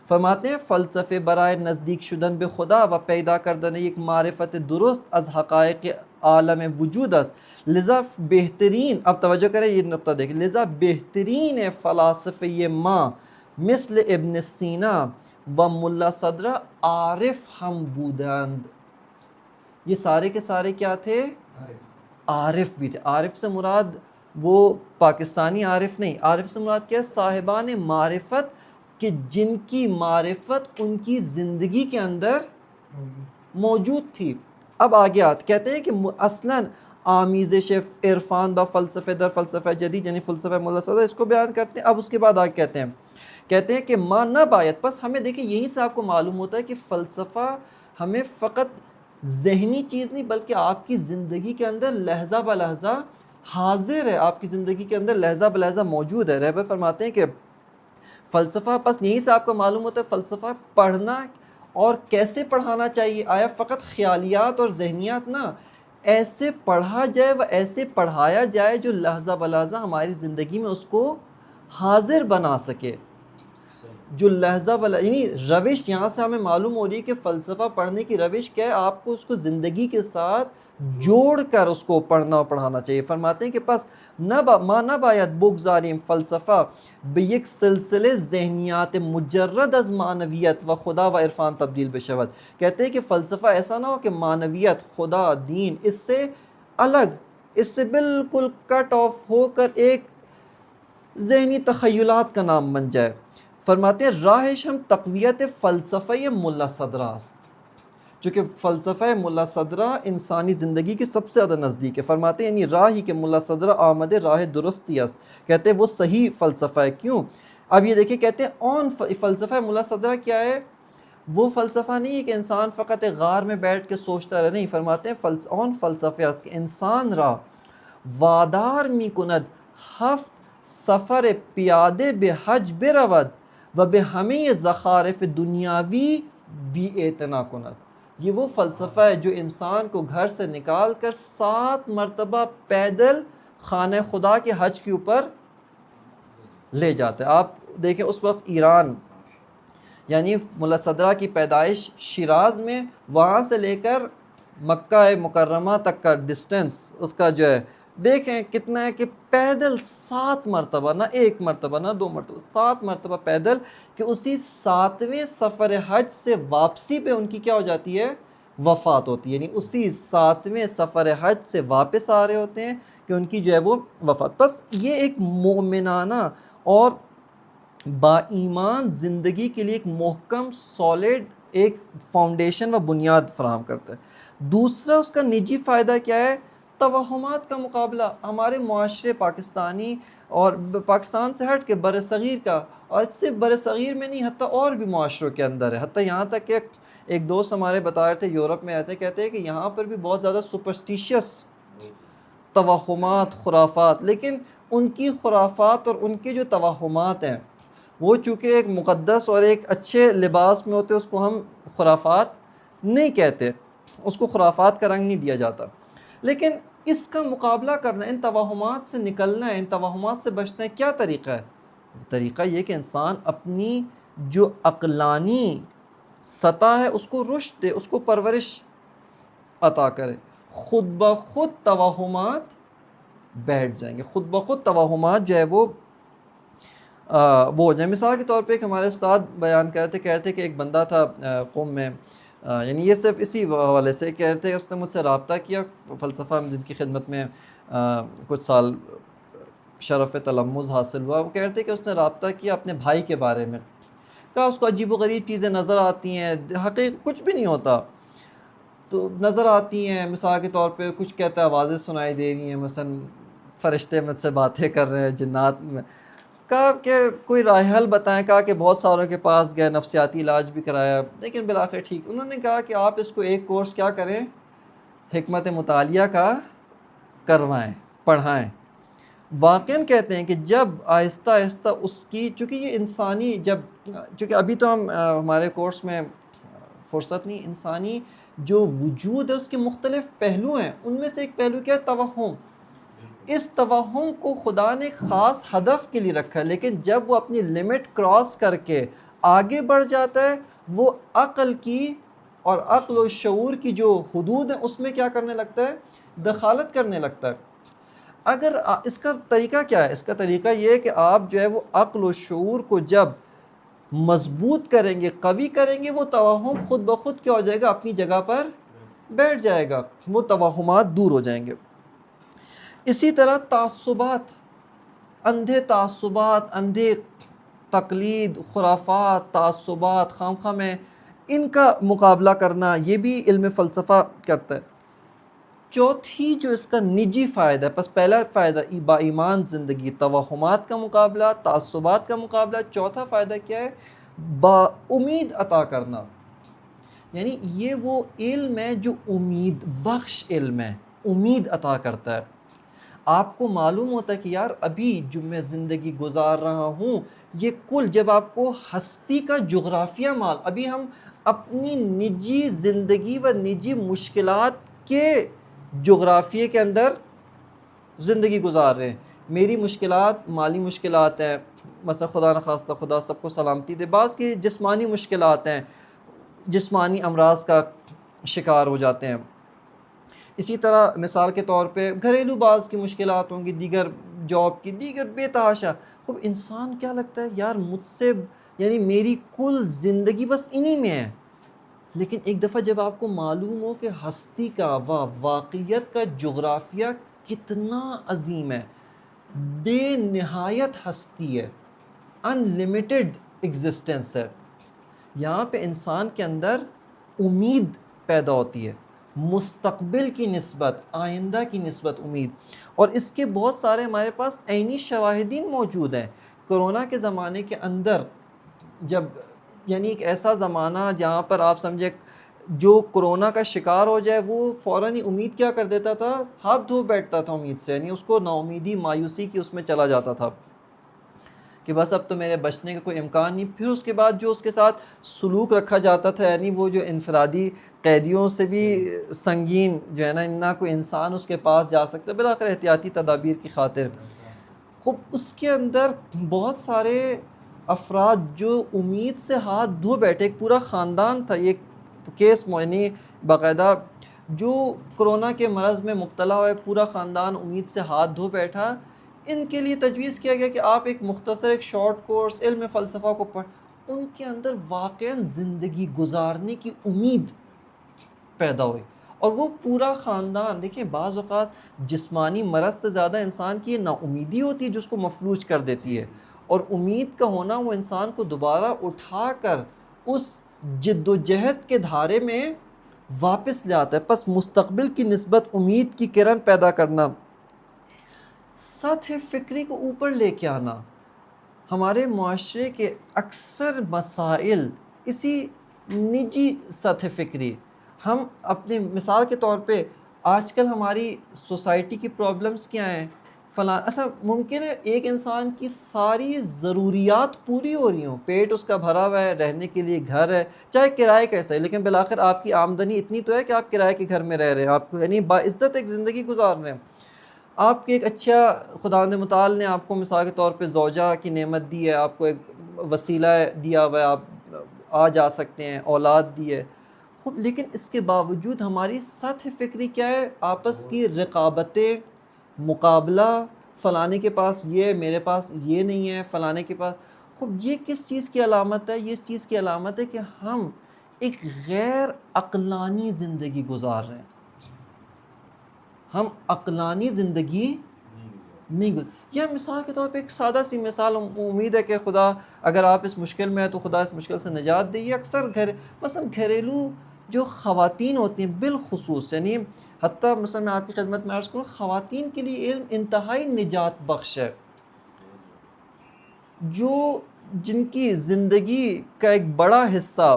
فرماتے ہیں فلسفے برائے نزدیک شدن بے خدا و پیدا کردن ایک معرفت درست از حقائق عالم وجود است، لذا بہترین، اب توجہ کریں یہ نقطہ دیکھیں، لذا بہترین فلاسفہ ما مثل ابن سینا و ملا صدرہ عارف ہم بودند. یہ سارے کے سارے کیا تھے؟ عارف بھی تھے. عارف سے مراد وہ پاکستانی عارف نہیں، عارف سے مراد کیا ہے؟ صاحبان معرفت کہ جن کی معرفت ان کی زندگی کے اندر موجود تھی. اب آگے کہتے ہیں کہ اصلاً آمیزش عرفان با فلسفہ در فلسفہ جدید یعنی فلسفہ ملا صدرہ اس کو بیان کرتے ہیں. اب اس کے بعد آگے کہتے ہیں کہ ما نہ باید. پس ہمیں دیکھیں یہیں سے آپ کو معلوم ہوتا ہے کہ فلسفہ ہمیں فقط ذہنی چیز نہیں بلکہ آپ کی زندگی کے اندر لحظہ بہ لحظہ حاضر ہے، آپ کی زندگی کے اندر لحظہ بہ لحظہ موجود ہے. رہبر فرماتے ہیں کہ فلسفہ، پس یہیں سے آپ کو معلوم ہوتا ہے فلسفہ پڑھنا اور کیسے پڑھانا چاہیے. آیا فقط خیالیات اور ذہنیات نہ، ایسے پڑھا جائے و ایسے پڑھایا جائے جو لحظہ بہ لحظہ ہماری زندگی میں اس کو حاضر بنا سکے. جو لحظہ بہ لحظہ یعنی روش یہاں سے ہمیں معلوم ہو رہی ہے کہ فلسفہ پڑھنے کی روش کیا ہے، آپ کو اس کو زندگی کے ساتھ جوڑ کر اس کو پڑھنا اور پڑھانا چاہیے. فرماتے ہیں کہ پس ما نہ باید بگذاریم فلسفہ به یک سلسلے ذہنیات مجرد از معنویت و خدا و عرفان تبدیل بشود. کہتے ہیں کہ فلسفہ ایسا نہ ہو کہ معنویت، خدا، دین اس سے الگ، اس سے بالکل کٹ آف ہو کر ایک ذہنی تخیلات کا نام بن جائے. فرماتے ہیں راہش ہم تقویت فلسفہ ملا صدرہ است، چونکہ فلسفہ ملا صدرہ انسانی زندگی کے سب سے زیادہ نزدیک ہے. فرماتے ہیں یعنی راہی کہ ملا صدرہ آمد راہ درستی است. کہتے ہیں وہ صحیح فلسفہ ہے. کیوں؟ اب یہ دیکھیں کہتے ہیں اون فلسفہ ملا صدرہ کیا ہے؟ وہ فلسفہ نہیں ہے کہ انسان فقط ایک غار میں بیٹھ کے سوچتا رہے، نہیں. فرماتے ہیں اون فلسفہ است کہ انسان را وادار می کند ہفت سفر پیادے بے حج برود و بے ہمیں زخارف دنیاوی بی اعتنا کند. یہ وہ فلسفہ ہے جو انسان کو گھر سے نکال کر 7 مرتبہ پیدل خانہ خدا کے حج کے اوپر لے جاتا ہے. آپ دیکھیں اس وقت ایران یعنی ملا صدرہ کی پیدائش شیراز میں، وہاں سے لے کر مکہ مکرمہ تک کا ڈسٹنس اس کا جو ہے دیکھیں کتنا ہے کہ پیدل 7 مرتبہ، نہ 1 مرتبہ نہ 2 مرتبہ، 7 مرتبہ پیدل، کہ اسی 7ویں سفر حج سے واپسی پہ ان کی کیا ہو جاتی ہے؟ وفات ہوتی ہے. یعنی اسی 7ویں سفر حج سے واپس آ رہے ہوتے ہیں کہ ان کی جو ہے وہ وفات. بس یہ ایک مومنانہ اور با ایمان زندگی کے لیے ایک محکم سالڈ ایک فاؤنڈیشن و بنیاد فراہم کرتا ہے. دوسرا اس کا نجی فائدہ کیا ہے؟ توہمات کا مقابلہ. ہمارے معاشرے پاکستانی اور پاکستان سے ہٹ کے بر صغیر کا، اور صرف بر صغیر میں نہیں حتیٰ اور بھی معاشروں کے اندر ہے، حتیٰ یہاں تک کہ ایک دوست ہمارے بتا رہے تھے یورپ میں آتے، کہتے ہیں کہ یہاں پر بھی بہت زیادہ سپرسٹیشیس توہمات، خرافات. لیکن ان کی خرافات اور ان کے جو توہمات ہیں وہ چونکہ ایک مقدس اور ایک اچھے لباس میں ہوتے، اس کو ہم خرافات نہیں کہتے، اس کو خرافات کا رنگ نہیں دیا جاتا. لیکن اس کا مقابلہ کرنا، ان توہمات سے نکلنا ہے، ان توہمات سے بچنا ہے، کیا طریقہ ہے؟ طریقہ یہ کہ انسان اپنی جو عقلانی سطح ہے اس کو رشد دے، اس کو پرورش عطا کرے. خود بخود توہمات بیٹھ جائیں گے، خود بخود توہمات جو ہے وہ ہو جائیں. مثال کے طور پہ ایک ہمارے استاد بیان کرتے کہتے کہ ایک بندہ تھا قوم میں، یعنی یہ صرف اسی حوالے سے کہتے ہیں، اس نے مجھ سے رابطہ کیا، فلسفہ جن کی خدمت میں کچھ سال شرف تلمذ حاصل ہوا. وہ کہتے کہ اس نے رابطہ کیا اپنے بھائی کے بارے میں، کہا اس کو عجیب و غریب چیزیں نظر آتی ہیں، حقیقت کچھ بھی نہیں ہوتا تو نظر آتی ہیں. مثال کے طور پہ کچھ کہتا ہے آوازیں سنائی دے رہی ہیں، مثلا فرشتے مجھ سے باتیں کر رہے ہیں، جنات میں. کہا کہ کوئی راہ حل بتائیں. کہا کہ بہت ساروں کے پاس گئے، نفسیاتی علاج بھی کرایا، لیکن بالآخر ٹھیک. انہوں نے کہا کہ آپ اس کو ایک کورس کیا کریں، حکمت مطالعہ کا کروائیں، پڑھائیں. واقعاً کہتے ہیں کہ جب آہستہ آہستہ اس کی، چونکہ یہ انسانی، چونکہ ابھی تو ہمارے کورس میں فرصت نہیں، انسانی جو وجود ہے اس کے مختلف پہلو ہیں، ان میں سے ایک پہلو کیا ہے؟ توہم. اس توہم کو خدا نے خاص ہدف کے لیے رکھا ہے، لیکن جب وہ اپنی لمٹ کراس کر کے آگے بڑھ جاتا ہے، وہ عقل کی اور عقل و شعور کی جو حدود ہیں اس میں کیا کرنے لگتا ہے؟ دخالت کرنے لگتا ہے. اگر اس کا طریقہ کیا ہے؟ اس کا طریقہ یہ ہے کہ آپ جو ہے وہ عقل و شعور کو جب مضبوط کریں گے، قوی کریں گے، وہ توہم خود بخود کیا ہو جائے گا، اپنی جگہ پر بیٹھ جائے گا، وہ توہمات دور ہو جائیں گے۔ اسی طرح تعصبات، اندھے تعصبات، اندھے تقلید، خرافات، تعصبات، خام خواہ میں ان کا مقابلہ کرنا، یہ بھی علم فلسفہ کرتا ہے۔ چوتھی جو اس کا نجی فائدہ ہے، پس پہلا فائدہ با ایمان زندگی، توہمات کا مقابلہ، تعصبات کا مقابلہ، چوتھا فائدہ کیا ہے، با امید عطا کرنا، یعنی یہ وہ علم ہے جو امید بخش علم ہے، امید عطا کرتا ہے۔ آپ کو معلوم ہوتا ہے کہ یار ابھی جو میں زندگی گزار رہا ہوں، یہ کل جب آپ کو ہستی کا جغرافیہ ابھی ہم اپنی نجی زندگی و نجی مشکلات کے جغرافیے کے اندر زندگی گزار رہے ہیں۔ میری مشکلات مالی مشکلات ہیں، مثلا خدا نخواستہ خدا سب کو سلامتی دے، بعض کی جسمانی مشکلات ہیں، جسمانی امراض کا شکار ہو جاتے ہیں۔ اسی طرح مثال کے طور پہ گھریلو بعض کی مشکلات ہوں گی، دیگر جاب کی، دیگر بے تحاشا۔ خب انسان کیا لگتا ہے یار مجھ سے، یعنی میری کل زندگی بس انہی میں ہے۔ لیکن ایک دفعہ جب آپ کو معلوم ہو کہ ہستی کا و واقعیت کا جغرافیہ کتنا عظیم ہے، بے نہایت ہستی ہے، ان لمیٹڈ ایگزسٹنس ہے، یہاں پہ انسان کے اندر امید پیدا ہوتی ہے، مستقبل کی نسبت، آئندہ کی نسبت امید۔ اور اس کے بہت سارے ہمارے پاس عینی شواہدین موجود ہیں۔ کرونا کے زمانے کے اندر جب، یعنی ایک ایسا زمانہ جہاں پر آپ سمجھے جو کرونا کا شکار ہو جائے وہ فوراً ہی امید کیا کر دیتا تھا، ہاتھ دھو بیٹھتا تھا امید سے، یعنی اس کو نا امیدی، مایوسی کی اس میں چلا جاتا تھا کہ بس اب تو میرے بچنے کا کوئی امکان نہیں۔ پھر اس کے بعد جو اس کے ساتھ سلوک رکھا جاتا تھا، یعنی وہ جو انفرادی قیدیوں سے بھی سنگین جو ہے نا، نہ کوئی انسان اس کے پاس جا سکتا، بالآخر احتیاطی تدابیر کی خاطر۔ خب اس کے اندر بہت سارے افراد جو امید سے ہاتھ دھو بیٹھے، ایک پورا خاندان تھا، یہ کیس یعنی باقاعدہ جو کرونا کے مرض میں مبتلا ہوئے، پورا خاندان امید سے ہاتھ دھو بیٹھا۔ ان کے لیے تجویز کیا گیا کہ آپ ایک مختصر ایک شارٹ کورس علم فلسفہ کو پڑھ۔ ان کے اندر واقعاً زندگی گزارنے کی امید پیدا ہوئی، اور وہ پورا خاندان، دیکھیں بعض اوقات جسمانی مرض سے زیادہ انسان کی نا امیدی ہوتی ہے جو اس کو مفلوج کر دیتی ہے، اور امید کا ہونا وہ انسان کو دوبارہ اٹھا کر اس جد و جہد کے دھارے میں واپس لے آتا ہے۔ پس مستقبل کی نسبت امید کی کرن پیدا کرنا، سطح فکری کو اوپر لے کے آنا۔ ہمارے معاشرے کے اکثر مسائل اسی نجی سطح فکری، ہم اپنی مثال کے طور پہ آج کل ہماری سوسائٹی کی پرابلمز کیا ہیں، فلاں ایسا ممکن ہے ایک انسان کی ساری ضروریات پوری ہو رہی ہوں، پیٹ اس کا بھرا ہوا ہے، رہنے کے لیے گھر ہے، چاہے کرائے کیسا ہے، لیکن بالآخر آپ کی آمدنی اتنی تو ہے کہ آپ کرائے کے گھر میں رہ رہے ہیں، آپ یعنی باعزت ایک زندگی گزار رہے ہیں۔ آپ کے ایک اچھا خداوند متعال نے آپ کو مثال کے طور پہ زوجہ کی نعمت دی ہے، آپ کو ایک وسیلہ دیا ہوا ہے، آپ آ جا سکتے ہیں، اولاد دی ہے۔ خب لیکن اس کے باوجود ہماری سطح فکری کیا ہے، آپس کی رقابتیں، مقابلہ، فلانے کے پاس یہ، میرے پاس یہ نہیں ہے، فلانے کے پاس۔ خب یہ کس چیز کی علامت ہے؟ یہ اس چیز کی علامت ہے کہ ہم ایک غیر عقلانی زندگی گزار رہے ہیں، ہم عقلانی زندگی نہیں یا مثال کے طور پہ ایک سادہ سی مثال، امید ہے کہ خدا اگر آپ اس مشکل میں ہیں تو خدا اس مشکل سے نجات دے۔ یہ اکثر مثلا گھریلو جو خواتین ہوتی ہیں بالخصوص، یعنی حتیٰ مثلا میں آپ کی خدمت میں عرض کروں، خواتین کے لیے علم انتہائی نجات بخش ہے، جن کی زندگی کا ایک بڑا حصہ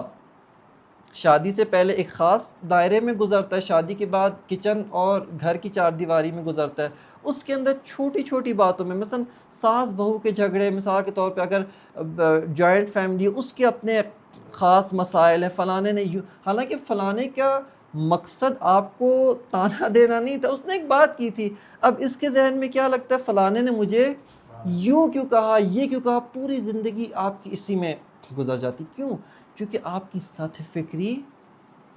شادی سے پہلے ایک خاص دائرے میں گزرتا ہے، شادی کے بعد کچن اور گھر کی چار دیواری میں گزرتا ہے، اس کے اندر چھوٹی چھوٹی باتوں میں، مثلا ساس بہو کے جھگڑے، مثال کے طور پہ اگر جوائنٹ فیملی، اس کے اپنے خاص مسائل ہیں، فلانے نے حالانکہ فلانے کا مقصد آپ کو تانا دینا نہیں تھا، اس نے ایک بات کی تھی، اب اس کے ذہن میں کیا لگتا ہے، فلانے نے مجھے یوں کیوں کہا، یہ کیوں کہا، پوری زندگی آپ کی اسی میں گزر جاتی۔ کیوں؟ کیونکہ آپ کی سطح فکری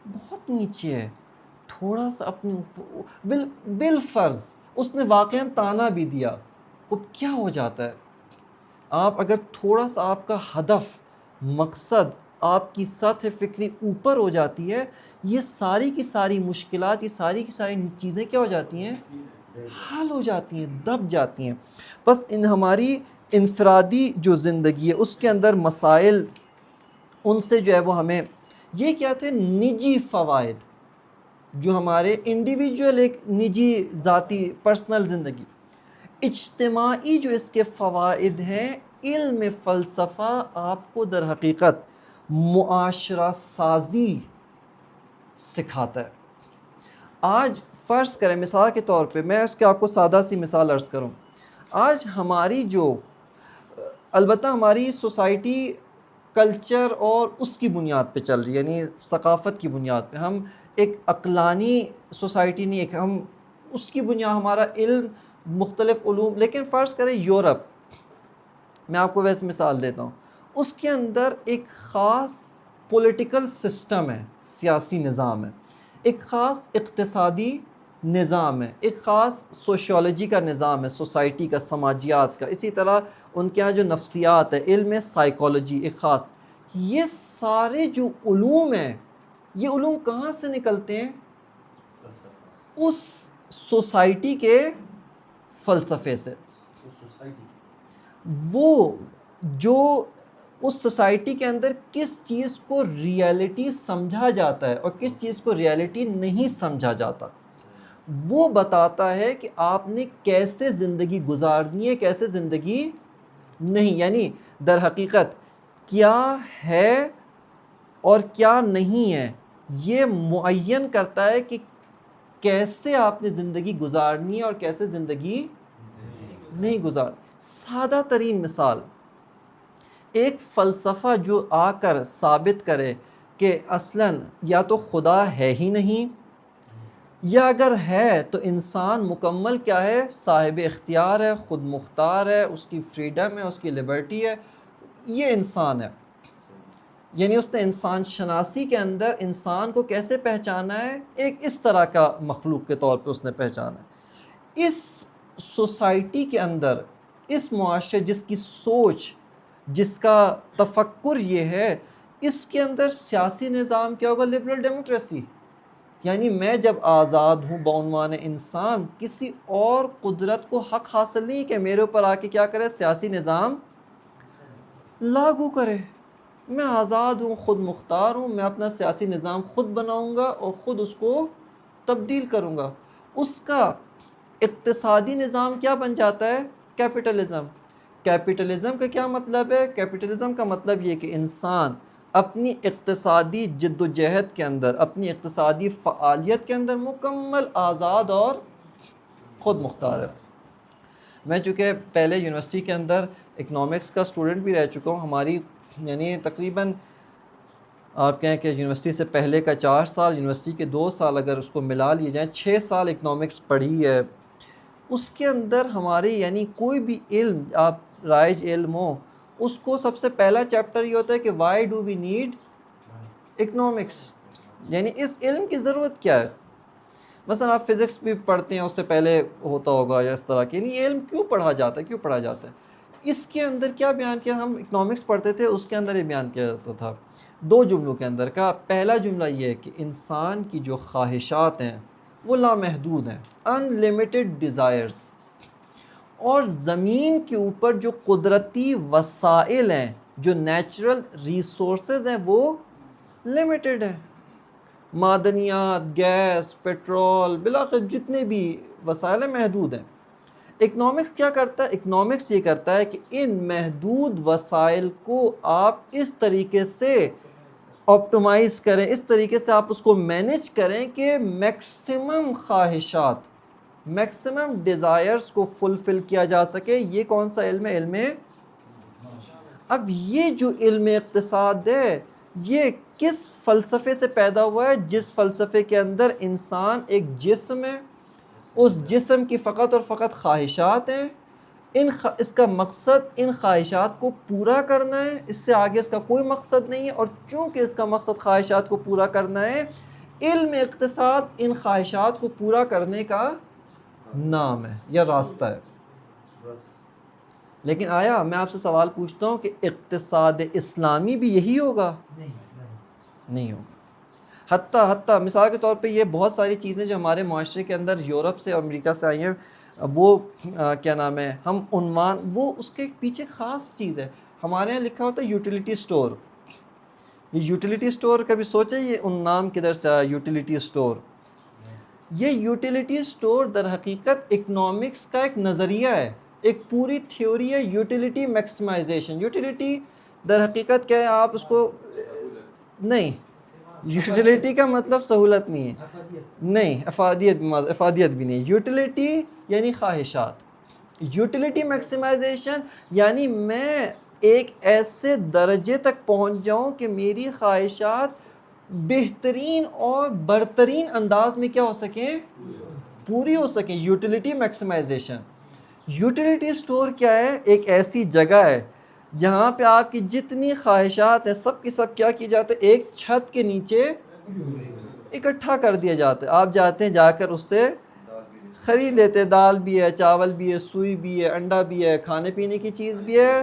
بہت نیچے ہے، تھوڑا سا اپنے بالفرض اس نے واقعاً تانا بھی دیا، اب کیا ہو جاتا ہے، آپ اگر تھوڑا سا آپ کا ہدف مقصد، آپ کی سطح فکری اوپر ہو جاتی ہے، یہ ساری کی ساری مشکلات، یہ ساری کی ساری چیزیں کیا ہو جاتی ہیں؟ حل ہو جاتی ہیں، دب جاتی ہیں. بس ان ہماری انفرادی جو زندگی ہے اس کے اندر مسائل، ان سے جو ہے وہ ہمیں یہ کیا تھے نجی فوائد، جو ہمارے انڈیویجول ایک نجی ذاتی پرسنل زندگی، اجتماعی جو اس کے فوائد ہیں. علم فلسفہ آپ کو در حقیقت معاشرہ سازی سکھاتا ہے. آج فرض کریں مثال کے طور پہ، میں اس کے آپ کو سادہ سی مثال عرض کروں. آج ہماری جو البتہ ہماری سوسائٹی کلچر اور اس کی بنیاد پہ چل رہی ہے، یعنی ثقافت کی بنیاد پہ. ہم ایک عقلانی سوسائٹی نہیں، ایک ہم اس کی بنیاد ہمارا علم مختلف علوم. لیکن فرض کریں یورپ، میں آپ کو ویسے مثال دیتا ہوں، اس کے اندر ایک خاص پولیٹیکل سسٹم ہے، سیاسی نظام ہے، ایک خاص اقتصادی نظام ہے، ایک خاص سوشیولوجی کا نظام ہے، سوسائٹی کا، سماجیات کا. اسی طرح ان کے یہاں جو نفسیات ہے، علم سائیکالوجی ایک خاص. یہ سارے جو علوم ہیں، یہ علوم کہاں سے نکلتے ہیں؟ اس سوسائٹی کے فلسفے سے. وہ جو اس سوسائٹی کے اندر کس چیز کو ریئلٹی سمجھا جاتا ہے اور کس چیز کو ریئلٹی نہیں سمجھا جاتا، وہ بتاتا ہے کہ آپ نے کیسے زندگی گزارنی ہے، کیسے زندگی نہیں. یعنی در حقیقت کیا ہے اور کیا نہیں ہے، یہ معین کرتا ہے کہ کیسے آپ نے زندگی گزارنی ہے اور کیسے زندگی نہیں گزار. سادہ ترین مثال، ایک فلسفہ جو آ کر ثابت کرے کہ اصلاً یا تو خدا ہے ہی نہیں، یا اگر ہے تو انسان مکمل کیا ہے، صاحب اختیار ہے، خود مختار ہے، اس کی فریڈم ہے، اس کی لبرٹی ہے، یہ انسان ہے. یعنی اس نے انسان شناسی کے اندر انسان کو کیسے پہچانا ہے؟ ایک اس طرح کا مخلوق کے طور پہ اس نے پہچانا ہے. اس سوسائٹی کے اندر، اس معاشرے، جس کی سوچ، جس کا تفکر یہ ہے، اس کے اندر سیاسی نظام کیا ہوگا؟ Liberal democracy. یعنی میں جب آزاد ہوں بعنوان انسان، کسی اور قدرت کو حق حاصل نہیں کہ میرے اوپر آ کے کیا کرے، سیاسی نظام لاگو کرے. میں آزاد ہوں، خود مختار ہوں، میں اپنا سیاسی نظام خود بناؤں گا اور خود اس کو تبدیل کروں گا. اس کا اقتصادی نظام کیا بن جاتا ہے؟ کیپٹلزم. کیپٹلزم کا کیا مطلب ہے؟ کیپٹلزم کا مطلب یہ کہ انسان اپنی اقتصادی جد و جہد کے اندر، اپنی اقتصادی فعالیت کے اندر مکمل آزاد اور خود مختار ہے. میں چونکہ پہلے یونیورسٹی کے اندر اکنامکس کا اسٹوڈنٹ بھی رہ چکا ہوں. ہماری یعنی تقریباً آپ کہیں کہ یونیورسٹی سے پہلے کا 4 سال، یونیورسٹی کے 2 سال اگر اس کو ملا لیے جائیں، 6 سال اکنامکس پڑھی ہے. اس کے اندر ہمارے یعنی کوئی بھی علم آپ رائج علم ہو، اس کو سب سے پہلا چیپٹر یہ ہوتا ہے کہ why do we need economics, یعنی اس علم کی ضرورت کیا ہے. مثلا آپ فزکس بھی پڑھتے ہیں، اس سے پہلے ہوتا ہوگا یا اس طرح کی، یعنی یہ علم کیوں پڑھا جاتا ہے، کیوں پڑھا جاتا ہے. اس کے اندر کیا بیان کیا، ہم اکنامکس پڑھتے تھے، اس کے اندر یہ بیان کیا جاتا تھا 2 جملوں کے اندر کا. پہلا جملہ یہ ہے کہ انسان کی جو خواہشات ہیں وہ لامحدود ہیں، انلمیٹڈ ڈیزائرز، اور زمین کے اوپر جو قدرتی وسائل ہیں، جو نیچرل ریسورسز ہیں، وہ لمیٹڈ ہیں. معدنیات، گیس، پیٹرول، بلاخر جتنے بھی وسائل ہیں محدود ہیں. اکنامکس کیا کرتا ہے؟ اکنامکس یہ کرتا ہے کہ ان محدود وسائل کو آپ اس طریقے سے آپٹیمائز کریں، اس طریقے سے آپ اس کو مینیج کریں کہ میکسیمم خواہشات، میکسیمم ڈیزائرز کو فلفل کیا جا سکے. یہ کون سا علم ہے؟ علم. اب یہ جو علم اقتصاد ہے، یہ کس فلسفے سے پیدا ہوا ہے؟ جس فلسفے کے اندر انسان ایک جسم ہے، اس جسم کی فقط اور فقط خواہشات ہیں. اس کا مقصد ان خواہشات کو پورا کرنا ہے، اس سے آگے اس کا کوئی مقصد نہیں ہے. اور چونکہ اس کا مقصد خواہشات کو پورا کرنا ہے، علم اقتصاد ان خواہشات کو پورا کرنے کا نام ہے یا راستہ ہے. لیکن آیا میں آپ سے سوال پوچھتا ہوں کہ اقتصاد اسلامی بھی یہی ہوگا؟ نہیں ہوگا. حتیٰ مثال کے طور پہ یہ بہت ساری چیزیں جو ہمارے معاشرے کے اندر یورپ سے اور امریکہ سے آئی ہیں، وہ کیا نام ہے، ہم عنوان، وہ اس کے پیچھے خاص چیز ہے. ہمارے یہاں لکھا ہوتا ہے یوٹیلیٹی سٹور. یہ یوٹیلیٹی سٹور کبھی سوچے یہ ان نام کدھر سے آیا یوٹیلیٹی سٹور؟ یہ یوٹیلیٹی سٹور در حقیقت اکنامکس کا ایک نظریہ ہے، ایک پوری تھیوری ہے. Utility maximisation. یوٹیلیٹی در حقیقت کیا ہے، آپ اس کو نہیں، یوٹیلیٹی کا مطلب سہولت نہیں ہے، نہیں افادیت بھی نہیں. یوٹیلیٹی یعنی خواہشات. یوٹیلیٹی میکسیمائزیشن یعنی میں ایک ایسے درجے تک پہنچ جاؤں کہ میری خواہشات بہترین اور برترین انداز میں کیا ہو سکیں، پوری ہو سکیں. Utility maximisation. یوٹیلیٹی سٹور کیا ہے؟ ایک ایسی جگہ ہے جہاں پہ آپ کی جتنی خواہشات ہیں سب کی سب کیا کی جاتے ہیں، ایک چھت کے نیچے اکٹھا کر دیا جاتا ہے. آپ جاتے ہیں، جا کر اس سے خرید لیتے ہیں. دال بھی ہے، چاول بھی ہے، سوئی بھی ہے، انڈا بھی ہے، کھانے پینے کی چیز بھی ہے،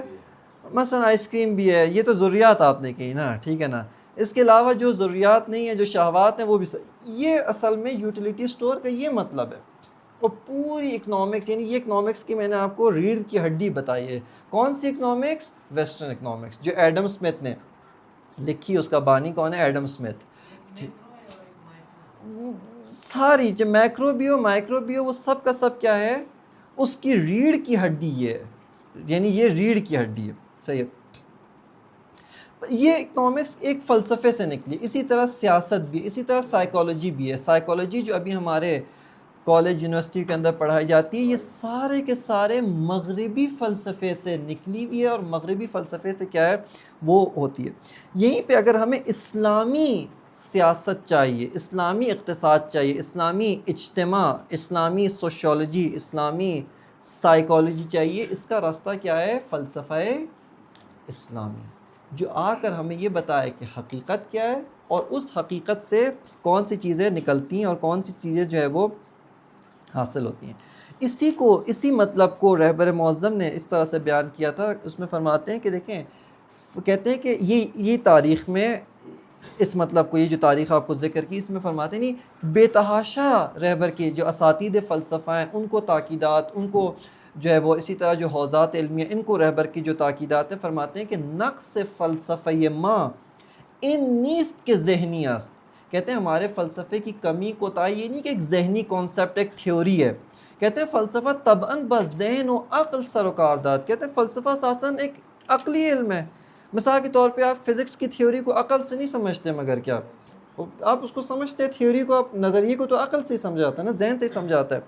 مثلا آئس کریم بھی ہے. یہ تو ضروریات آپ نے کہی نا، ٹھیک ہے نا. اس کے علاوہ جو ضروریات نہیں ہیں، جو شہوات ہیں، وہ بھی یہ اصل میں یوٹیلیٹی سٹور کا یہ مطلب ہے. اور پوری اکنامکس، یعنی یہ اکنامکس کی میں نے آپ کو ریڑھ کی ہڈی بتائی ہے. کون سی اکنامکس؟ ویسٹرن اکنامکس، جو ایڈم اسمتھ نے لکھی. اس کا بانی کون ہے؟ Adam Smith. ساری جو میکرو بھی ہو مائکرو بھی ہو، وہ سب کا سب کیا ہے، اس کی ریڑھ کی ہڈی یہ ہے. یعنی یہ ریڑھ کی ہڈی ہے. صحیح ہے. یہ اکنامکس ایک فلسفے سے نکلی. اسی طرح سیاست بھی، اسی طرح سائیکالوجی بھی ہے. سائیکالوجی جو ابھی ہمارے کالج یونیورسٹی کے اندر پڑھائی جاتی ہے، یہ سارے کے سارے مغربی فلسفے سے نکلی ہوئی ہے. اور مغربی فلسفے سے کیا ہے، وہ ہوتی ہے. یہیں پہ اگر ہمیں اسلامی سیاست چاہیے، اسلامی اقتصاد چاہیے، اسلامی اجتماع، اسلامی سوشیولوجی، اسلامی سائیکالوجی چاہیے، اس کا راستہ کیا ہے؟ فلسفہ اسلامی، جو آ کر ہمیں یہ بتائے کہ حقیقت کیا ہے، اور اس حقیقت سے کون سی چیزیں نکلتی ہیں اور کون سی چیزیں جو ہے وہ حاصل ہوتی ہیں. اسی مطلب کو رہبر معظم نے اس طرح سے بیان کیا تھا. اس میں فرماتے ہیں کہ دیکھیں، کہتے ہیں کہ یہ تاریخ میں اس مطلب کو، یہ جو تاریخ آپ کو ذکر کی، اس میں فرماتے ہیں نہیں، بے تحاشا رہبر کے جو اساتید فلسفہ ہیں ان کو تاکیدات، ان کو جو ہے وہ، اسی طرح جو حوزات علمیہ، ان کو رہبر کی جو تاکیدات ہیں، فرماتے ہیں کہ نقص فلسفہ ما ان نیست کے ذہنی است. کہتے ہیں ہمارے فلسفے کی کمی کوتاہی یہ نہیں کہ ایک ذہنی کانسیپٹ، ایک تھیوری ہے. کہتے ہیں فلسفہ طبعاً بس ذہن و عقل سروکارداد. کہتے ہیں فلسفہ اساساً ایک عقلی علم ہے. مثال کے طور پہ آپ فزکس کی تھیوری کو عقل سے نہیں سمجھتے، مگر کیا آپ اس کو سمجھتے ہیں، تھیوری کو، آپ نظریے کو تو عقل سے ہی سمجھاتا ہے نا، ذہن سے ہی سمجھاتا ہے.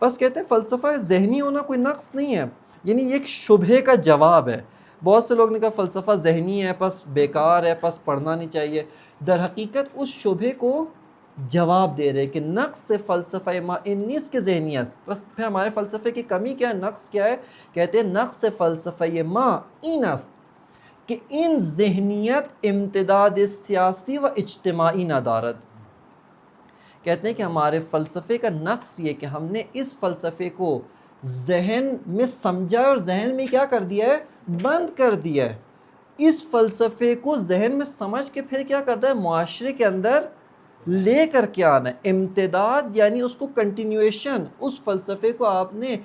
بس کہتے ہیں فلسفہ ذہنی ہونا کوئی نقص نہیں ہے، یعنی یہ ایک شبہے کا جواب ہے. بہت سے لوگ نے کہا فلسفہ ذہنی ہے، پس بیکار ہے، پس پڑھنا نہیں چاہیے. در حقیقت اس شبہے کو جواب دے رہے کہ نقص فلسفہ ما انیس کے ذہنی است. بس پھر ہمارے فلسفے کی کمی کیا ہے، نقص کیا ہے؟ کہتے ہیں نقص فلسفہ ما این است کہ ان ذہنیت امتداد سیاسی و اجتماعی ندارد. کہتے ہیں کہ ہمارے فلسفے کا نقص یہ کہ ہم نے اس فلسفے کو ذہن میں سمجھا اور ذہن میں کیا کر دیا ہے، بند کر دیا ہے. اس فلسفے کو ذہن میں سمجھ کے پھر کیا کرتا ہے، معاشرے کے اندر لے کر کے آنا ہے. امتداد یعنی اس کو کنٹینیویشن، اس فلسفے کو آپ نے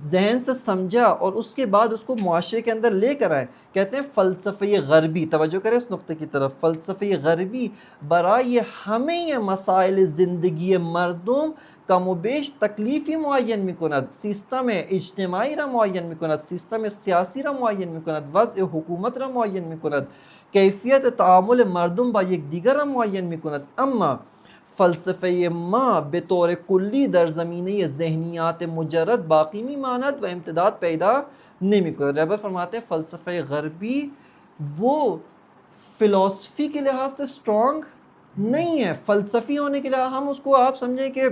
ذہن سے سمجھا اور اس کے بعد اس کو معاشرے کے اندر لے کر آئے. کہتے ہیں فلسفہ غربی، توجہ کریں اس نقطے کی طرف، فلسفہ غربی برائے ہمیں یہ مسائل زندگی مردم کم و بیش تکلیفی معین میکند، سیستم اجتماعی را معین میکند، سیستم سیاسی را معین میکند، وضع حکومت را معین میکند، کیفیت تعامل مردم با یک دیگر را معین میکند. اما فلسفہ ما به طور کلی در زمینه ذہنیات مجرد باقی میماند و امتداد پیدا نمی کند. رہبر فرماتے ہیں فلسفہ غربی وہ فلسفی کے لحاظ سے سٹرونگ نہیں ہے. فلسفی ہونے کے لحاظ ہم اس کو، آپ سمجھیں کہ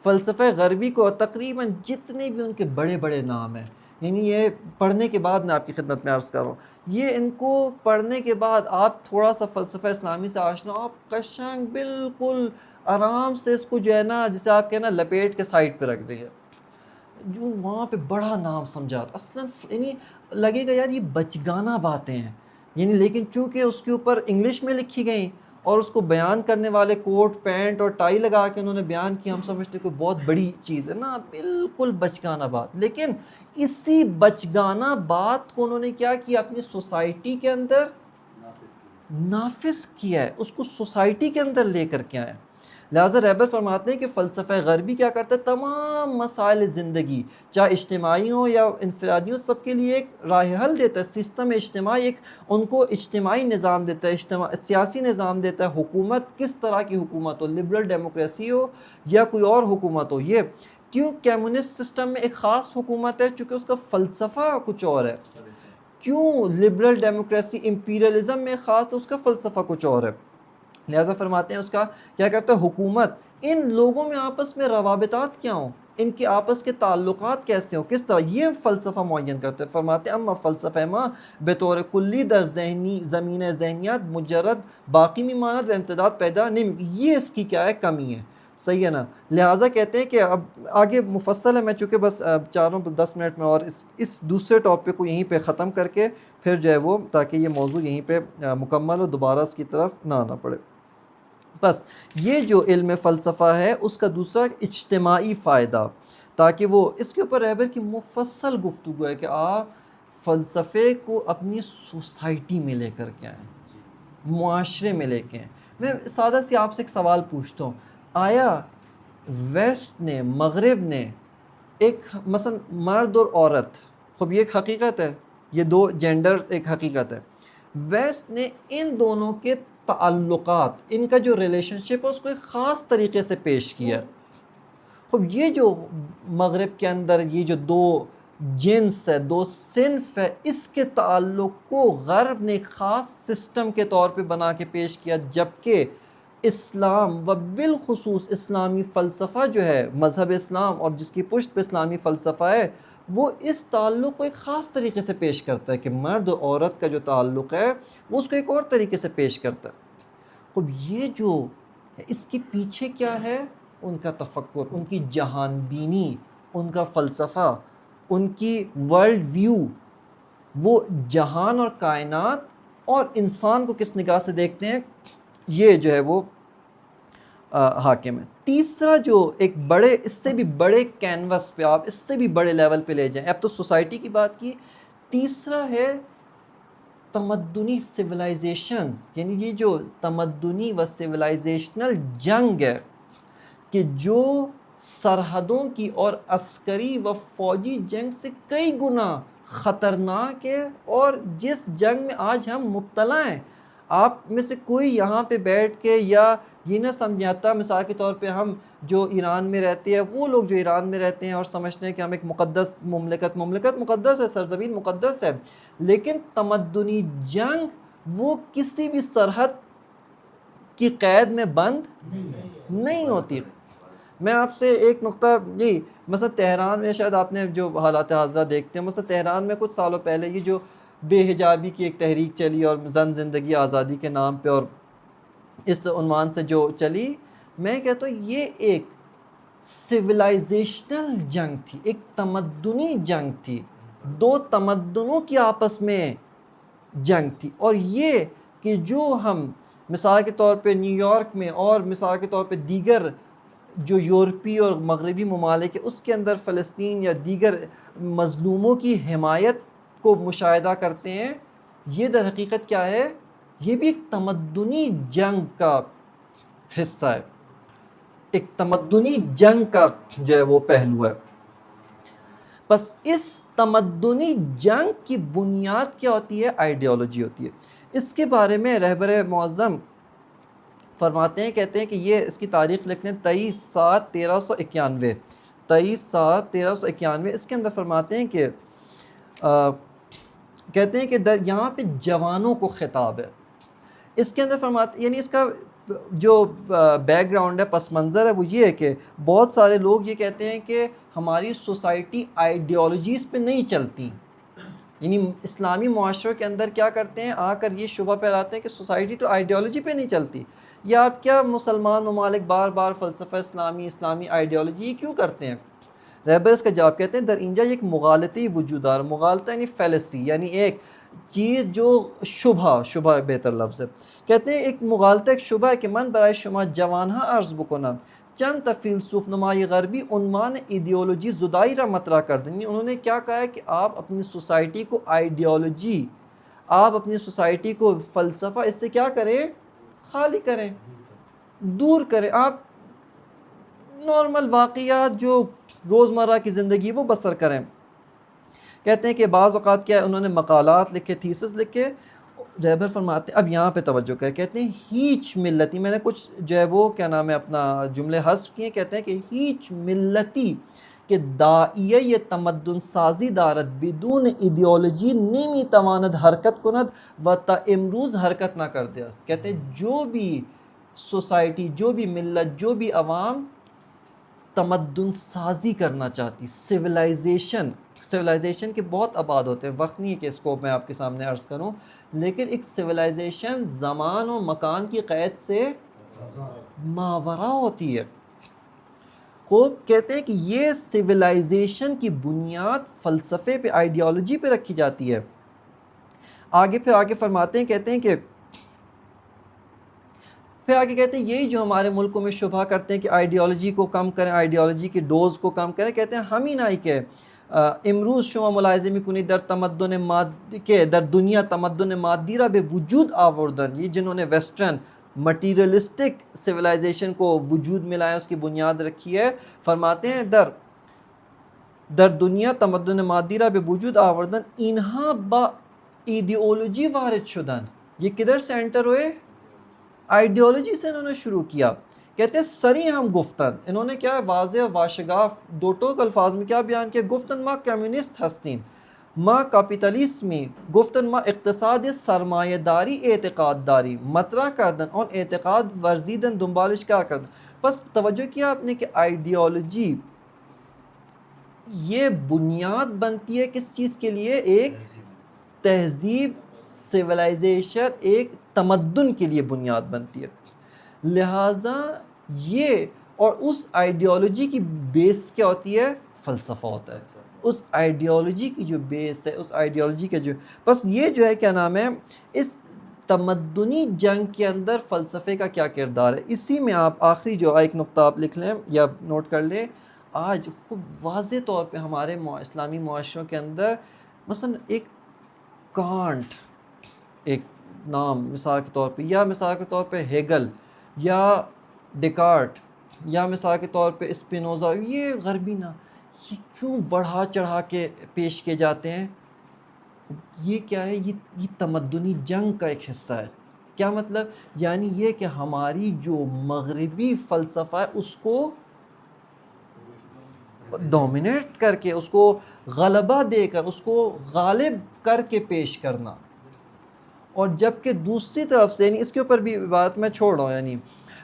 فلسفہ غربی کو تقریباً جتنے بھی ان کے بڑے بڑے نام ہیں، یعنی یہ پڑھنے کے بعد میں آپ کی خدمت میں عرض کر رہا ہوں، یہ ان کو پڑھنے کے بعد آپ تھوڑا سا فلسفہ اسلامی سے آشنا، آپ قشنگ بالکل آرام سے اس کو جو ہے نا، جسے آپ کہنا لپیٹ کے سائڈ پہ رکھ دیں. جو وہاں پہ بڑا نام سمجھا اصلاً یعنی لگے گا یار یہ بچگانہ باتیں ہیں یعنی، لیکن چونکہ اس کے اوپر انگلش میں لکھی گئیں اور اس کو بیان کرنے والے کوٹ پینٹ اور ٹائی لگا کے انہوں نے بیان کیا، ہم سمجھتے کوئی بہت بڑی چیز ہے نا، بالکل بچگانہ بات. لیکن اسی بچگانہ بات کو انہوں نے کیا کیا، اپنی سوسائٹی کے اندر نافذ کیا ہے، اس کو سوسائٹی کے اندر لے کر کے آئے. لہٰذا رہبر فرماتے ہیں کہ فلسفہ غربی کیا کرتا ہے، تمام مسائل زندگی چاہے اجتماعی ہوں یا انفرادی ہوں، سب کے لیے ایک راہ حل دیتا ہے. سسٹم اجتماعی ایک ان کو اجتماعی نظام دیتا ہے، سیاسی نظام دیتا ہے. حکومت کس طرح کی حکومت ہو، لبرل ڈیموکریسی ہو یا کوئی اور حکومت ہو. یہ کیوں کمیونسٹ سسٹم میں ایک خاص حکومت ہے چونکہ اس کا فلسفہ کچھ اور ہے. کیوں لبرل ڈیموکریسی امپیریلزم میں خاص ہے، اس کا فلسفہ کچھ اور ہے. لہٰذا فرماتے ہیں اس کا کیا کرتا ہے، حکومت ان لوگوں میں آپس میں روابطات کیا ہوں، ان کے آپس کے تعلقات کیسے ہوں، کس طرح، یہ فلسفہ معین کرتے ہیں. فرماتے ہیں اما فلسفہ ما بطور کلی در ذہنی زمین ذہنیات مجرد باقی میں ماند و امتداد پیدا نہیں، یہ اس کی کیا ہے، کمی ہے. صحیح ہے نا. لہٰذا کہتے ہیں کہ اب آگے مفصل ہے، میں چونکہ بس 10 منٹ میں اور اس دوسرے ٹاپک کو یہیں پہ ختم کر کے پھر جو ہے وہ، تاکہ یہ موضوع یہیں پہ مکمل ہو، دوبارہ اس کی طرف نہ آنا پڑے. بس یہ جو علم فلسفہ ہے اس کا دوسرا اجتماعی فائدہ، تاکہ وہ اس کے اوپر رہبر کی مفصل گفتگو ہے کہ آپ فلسفے کو اپنی سوسائٹی میں لے کر کے آئیں، معاشرے میں لے کے آئیں. میں سادہ سی آپ سے ایک سوال پوچھتا ہوں، آیا ویسٹ نے، مغرب نے، ایک مثلا مرد اور عورت، خب یہ ایک حقیقت ہے، یہ دو جینڈر ایک حقیقت ہے، ویسٹ نے ان دونوں کے تعلقات، ان کا جو ریلیشن شپ ہے اس کو ایک خاص طریقے سے پیش کیا. خب یہ جو مغرب کے اندر یہ جو دو جنس ہے، دو صنف ہے، اس کے تعلق کو غرب نے ایک خاص سسٹم کے طور پہ بنا کے پیش کیا، جبکہ اسلام و بالخصوص اسلامی فلسفہ جو ہے، مذہب اسلام اور جس کی پشت پہ اسلامی فلسفہ ہے، وہ اس تعلق کو ایک خاص طریقے سے پیش کرتا ہے کہ مرد و عورت کا جو تعلق ہے وہ اس کو ایک اور طریقے سے پیش کرتا ہے. خب یہ جو اس کے پیچھے کیا ہے، ان کا تفکر، ان کی جہان بینی، ان کا فلسفہ، ان کی ورلڈ ویو، وہ جہان اور کائنات اور انسان کو کس نگاہ سے دیکھتے ہیں، یہ جو ہے وہ حاکم ہے. تیسرا جو ایک بڑے، اس سے بھی بڑے کینوس پہ، آپ اس سے بھی بڑے لیول پہ لے جائیں، اب تو سوسائٹی کی بات کی، تیسرا ہے تمدنی سویلائزیشنز، یعنی یہ جو تمدنی و سویلائزیشنل جنگ ہے کہ جو سرحدوں کی اور عسکری و فوجی جنگ سے کئی گنا خطرناک ہے، اور جس جنگ میں آج ہم مبتلا ہیں. آپ میں سے کوئی یہاں پہ بیٹھ کے یا یہ نہ سمجھاتا، مثال کے طور پہ ہم جو ایران میں رہتے ہیں، وہ لوگ جو ایران میں رہتے ہیں اور سمجھتے ہیں کہ ہم ایک مقدس مملکت مقدس ہے، سرزمین مقدس ہے، لیکن تمدنی جنگ وہ کسی بھی سرحد کی قید میں بند نہیں ہوتی. میں آپ سے ایک نقطہ، یہ مثلا تہران میں شاید آپ نے جو حالات حاضرہ دیکھتے ہیں، مثلا تہران میں کچھ سالوں پہلے یہ جو بے حجابی کی ایک تحریک چلی اور زن زندگی آزادی کے نام پہ اور اس عنوان سے جو چلی، میں کہتا ہوں یہ ایک سویلائزیشنل جنگ تھی، ایک تمدنی جنگ تھی، دو تمدنوں کی آپس میں جنگ تھی. اور یہ کہ جو ہم مثال کے طور پہ نیو یارک میں اور مثال کے طور پہ دیگر جو یورپی اور مغربی ممالک ہے اس کے اندر فلسطین یا دیگر مظلوموں کی حمایت کو مشاہدہ کرتے ہیں، یہ در حقیقت کیا ہے، یہ بھی ایک تمدنی جنگ کا حصہ ہے، ایک تمدنی جنگ کا جو ہے وہ پہلو ہے. بس اس تمدنی جنگ کی بنیاد کیا ہوتی ہے، آئیڈیالوجی ہوتی ہے. اس کے بارے میں رہبر معظم فرماتے ہیں، کہتے ہیں کہ یہ اس کی تاریخ لکھ لیں 23/7/1391، 23/7/1391. اس کے اندر فرماتے ہیں کہ کہتے ہیں کہ یہاں پہ جوانوں کو خطاب ہے. اس کے اندر فرماتے، یعنی اس کا جو بیک گراؤنڈ ہے، پس منظر ہے، وہ یہ ہے کہ بہت سارے لوگ یہ کہتے ہیں کہ ہماری سوسائٹی آئیڈیالوجیز پہ نہیں چلتی. یعنی اسلامی معاشرے کے اندر کیا کرتے ہیں، آ کر یہ شبہ پھیلاتے ہیں کہ سوسائٹی تو آئیڈیالوجی پہ نہیں چلتی. یا آپ کیا مسلمان ممالک بار بار فلسفہ اسلامی آئیڈیالوجی کیوں کرتے ہیں؟ رہبر اس کا جواب کہتے ہیں در اینجا یک مغالطی وجودار، مغالطہ یعنی فیلسی، یعنی ایک چیز جو شبہ بہتر لفظ ہے، کہتے ہیں ایک مغالطہ ایک شبہ ہے کہ من برای شما جوانها عرض بکنم چند تا فیلسوف نمای غربی عنوان ایدیولوجی زدائی را مطرح کر دیں. انہوں نے کیا کہا ہے کہ آپ اپنی سوسائٹی کو آئیڈیالوجی، آپ اپنی سوسائٹی کو فلسفہ اس سے کیا کریں، خالی کریں، دور کریں، آپ نارمل واقعات جو روزمرہ کی زندگی وہ بسر کریں. کہتے ہیں کہ بعض اوقات کیا ہے انہوں نے مقالات لکھے، تھیسس لکھے. رہبر فرماتے ہیں، اب یہاں پہ توجہ کریں، کہتے ہیں ہیچ ملتی، میں نے کچھ جو ہے وہ کیا نام ہے اپنا جملے حذف کیے، کہتے ہیں کہ ہیچ ملتی کہ داعیه یہ تمدن سازی دارد بدون ایدئولوژی نیمی تواند حرکت کند و تا امروز حرکت نہ کرتے است. کہتے ہیں جو بھی سوسائٹی، جو بھی ملت، جو بھی عوام تمدن سازی کرنا چاہتی، سویلائزیشن کے بہت ابعاد ہوتے ہیں، وقت نہیں ہے کہ اس کو میں آپ کے سامنے عرض کروں، لیکن ایک سویلائزیشن زمان و مکان کی قید سے ماورا ہوتی ہے. خوب کہتے ہیں کہ یہ سویلائزیشن کی بنیاد فلسفے پہ، آئیڈیالوجی پہ رکھی جاتی ہے. آگے فرماتے ہیں، کہتے ہیں کہ پھر آگے کہتے ہیں یہی جو ہمارے ملکوں میں شبہ کرتے ہیں کہ آئیڈیالوجی کو کم کریں، آئیڈیالوجی کی ڈوز کو کم کریں، کہتے ہیں ہم ہی نہیں کہ امروز شما ملاحظه میکنی در تمدن مادی کے در دنیا تمدن مادی را به وجود آوردن، یہ جنہوں نے ویسٹرن مٹیریلسٹک سویلائزیشن کو وجود میں لایا، اس کی بنیاد رکھی ہے. فرماتے ہیں در دنیا تمدن مادی را به وجود آوردن اینها با ایدئولوژی وارد شدن. یہ کدھر سے انٹر ہوئے؟ آئیڈیالوجی سے انہوں نے شروع کیا. کہتے ہیں سری ہم گفتن، انہوں نے کیا واضح و واشگاف دو ٹوک الفاظ میں کیا بیان کیا، گفتن ما کمیونسٹ ہستیم، ما کاپیتالیسمی، گفتن ما اقتصاد سرمایہ داری اعتقاد داری، مطرح کردن اور اعتقاد ورزیدن دنبالش کیا کردن. پس توجہ کیا آپ نے کہ آئیڈیالوجی یہ بنیاد بنتی ہے کس چیز کے لیے؟ ایک تہذیب، سویلائزیشن، ایک تمدن کے لیے بنیاد بنتی ہے. لہٰذا یہ اور اس آئیڈیالوجی کی بیس کیا ہوتی ہے؟ فلسفہ ہوتا ہے. اس آئیڈیالوجی کی جو بیس ہے، اس آئیڈیالوجی کا جو بس یہ جو ہے کیا نام ہے، اس تمدنی جنگ کے اندر فلسفے کا کیا کردار ہے. اسی میں آپ آخری جو ایک نقطہ آپ لکھ لیں یا نوٹ کر لیں، آج خوب واضح طور پہ ہمارے اسلامی معاشروں کے اندر مثلا ایک کانٹ، ایک نام مثال کے طور پہ، یا مثال کے طور پہ ہیگل یا ڈیکارٹ، یا مثال کے طور پہ اسپینوزا، یہ غربی نا، یہ کیوں بڑھا چڑھا کے پیش کیے جاتے ہیں؟ یہ کیا ہے؟ یہ تمدنی جنگ کا ایک حصہ ہے. کیا مطلب؟ یعنی یہ کہ ہماری جو مغربی فلسفہ ہے اس کو ڈومینیٹ کر کے، اس کو غلبہ دے کر، اس کو غالب کر کے پیش کرنا. اور جبکہ دوسری طرف سے، یعنی اس کے اوپر بھی بات میں چھوڑ رہا ہوں، یعنی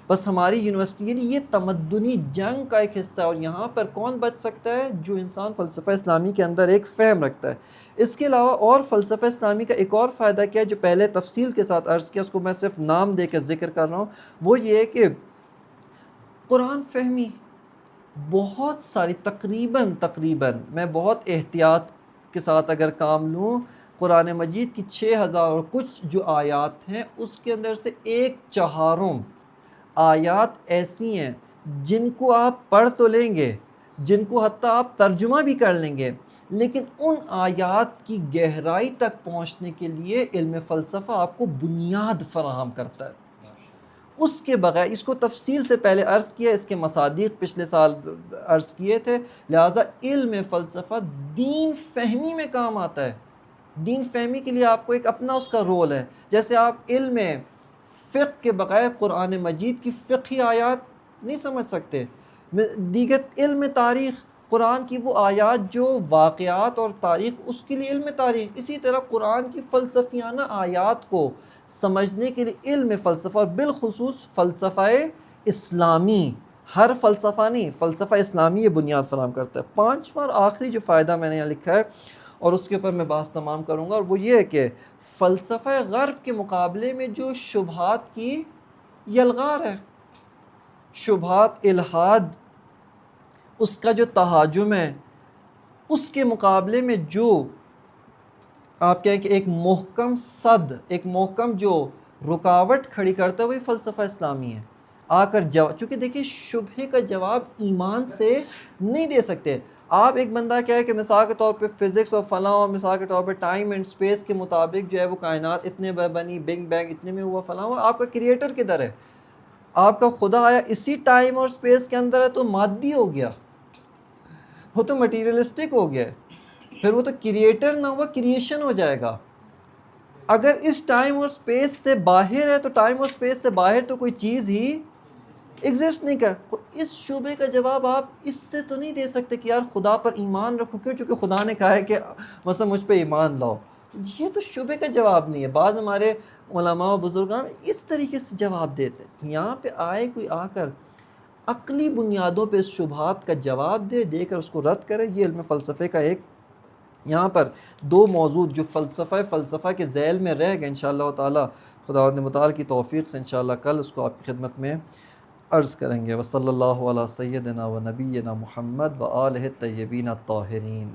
بس ہماری یونیورسٹی، یعنی یہ تمدنی جنگ کا ایک حصہ ہے. اور یہاں پر کون بچ سکتا ہے؟ جو انسان فلسفہ اسلامی کے اندر ایک فہم رکھتا ہے. اس کے علاوہ اور فلسفہ اسلامی کا ایک اور فائدہ کیا ہے جو پہلے تفصیل کے ساتھ عرض کیا، اس کو میں صرف نام دے کر ذکر کر رہا ہوں، وہ یہ ہے کہ قرآن فہمی بہت ساری، تقریباً میں بہت احتیاط کے ساتھ اگر کام لوں، قرآن مجید کی 6000 اور کچھ جو آیات ہیں اس کے اندر سے 1/4 آیات ایسی ہیں جن کو آپ پڑھ تو لیں گے، جن کو حتیٰ آپ ترجمہ بھی کر لیں گے، لیکن ان آیات کی گہرائی تک پہنچنے کے لیے علم فلسفہ آپ کو بنیاد فراہم کرتا ہے. اس کے بغیر، اس کو تفصیل سے پہلے عرض کیا، اس کے مصادیق پچھلے سال عرض کیے تھے، لہٰذا علم فلسفہ دین فہمی میں کام آتا ہے. دین فہمی کے لیے آپ کو ایک اپنا اس کا رول ہے. جیسے آپ علم فقہ کے بغیر قرآن مجید کی فقہی آیات نہیں سمجھ سکتے. دیگر علم تاریخ، قرآن کی وہ آیات جو واقعات اور تاریخ، اس کے لیے علم تاریخ. اسی طرح قرآن کی فلسفیانہ آیات کو سمجھنے کے لیے علم فلسفہ، اور بالخصوص فلسفہ اسلامی، ہر فلسفہ نہیں، فلسفہ اسلامی یہ بنیاد فراہم کرتا ہے. 5واں اور آخری جو فائدہ میں نے یہاں لکھا ہے اور اس کے اوپر میں بحث تمام کروں گا، اور وہ یہ ہے کہ فلسفہ غرب کے مقابلے میں جو شبہات کی یلغار ہے، شبہات، الحاد، اس کا جو تہاجم ہے اس کے مقابلے میں جو آپ کہیں کہ ایک محکم صد، ایک محکم جو رکاوٹ کھڑی کرتا ہے وہی فلسفہ اسلامی ہے. آ کر چونکہ دیکھیے شبہے کا جواب ایمان سے نہیں دے سکتے آپ. ایک بندہ کیا ہے کہ مثال کے طور پہ فزکس اور فلاں، اور مثال کے طور پہ ٹائم اینڈ اسپیس کے مطابق جو ہے وہ کائنات اتنے بنی، بگ بینگ اتنے میں ہوا، فلاں ہوا. آپ کا کریٹر کدھر ہے؟ آپ کا خدا آیا اسی ٹائم اور اسپیس کے اندر ہے تو مادی ہو گیا، وہ تو مٹیریلسٹک ہو گیا، پھر وہ تو کریٹر نہ ہوا، کریشن ہو جائے گا. اگر اس ٹائم اور اسپیس سے باہر ہے تو ٹائم اور اسپیس سے باہر تو کوئی چیز ہی ایگزسٹ نہیں کر. اس شعبے کا جواب آپ اس سے تو نہیں دے سکتے کہ یار خدا پر ایمان رکھو، کیوں؟ چونکہ خدا نے کہا ہے کہ مثلا مجھ پہ ایمان لاؤ. یہ تو شعبے کا جواب نہیں ہے. بعض ہمارے علماء و بزرگان اس طریقے سے جواب دیتے ہیں. یہاں پہ آئے کوئی آ کر عقلی بنیادوں پہ اس شبہات کا جواب دے کر اس کو رد کرے. یہ علم فلسفے کا ایک یہاں پر دو موضوع جو فلسفہ کے ذیل میں رہ گئے، انشاءاللہ تعالی خداوند متعال کی توفیق سے انشاءاللہ کل اس کو آپ کی خدمت میں عرض کریں گے. وصلی اللہ علی سیدنا و نبینا محمد و آلہ الطیبین الطاہرین.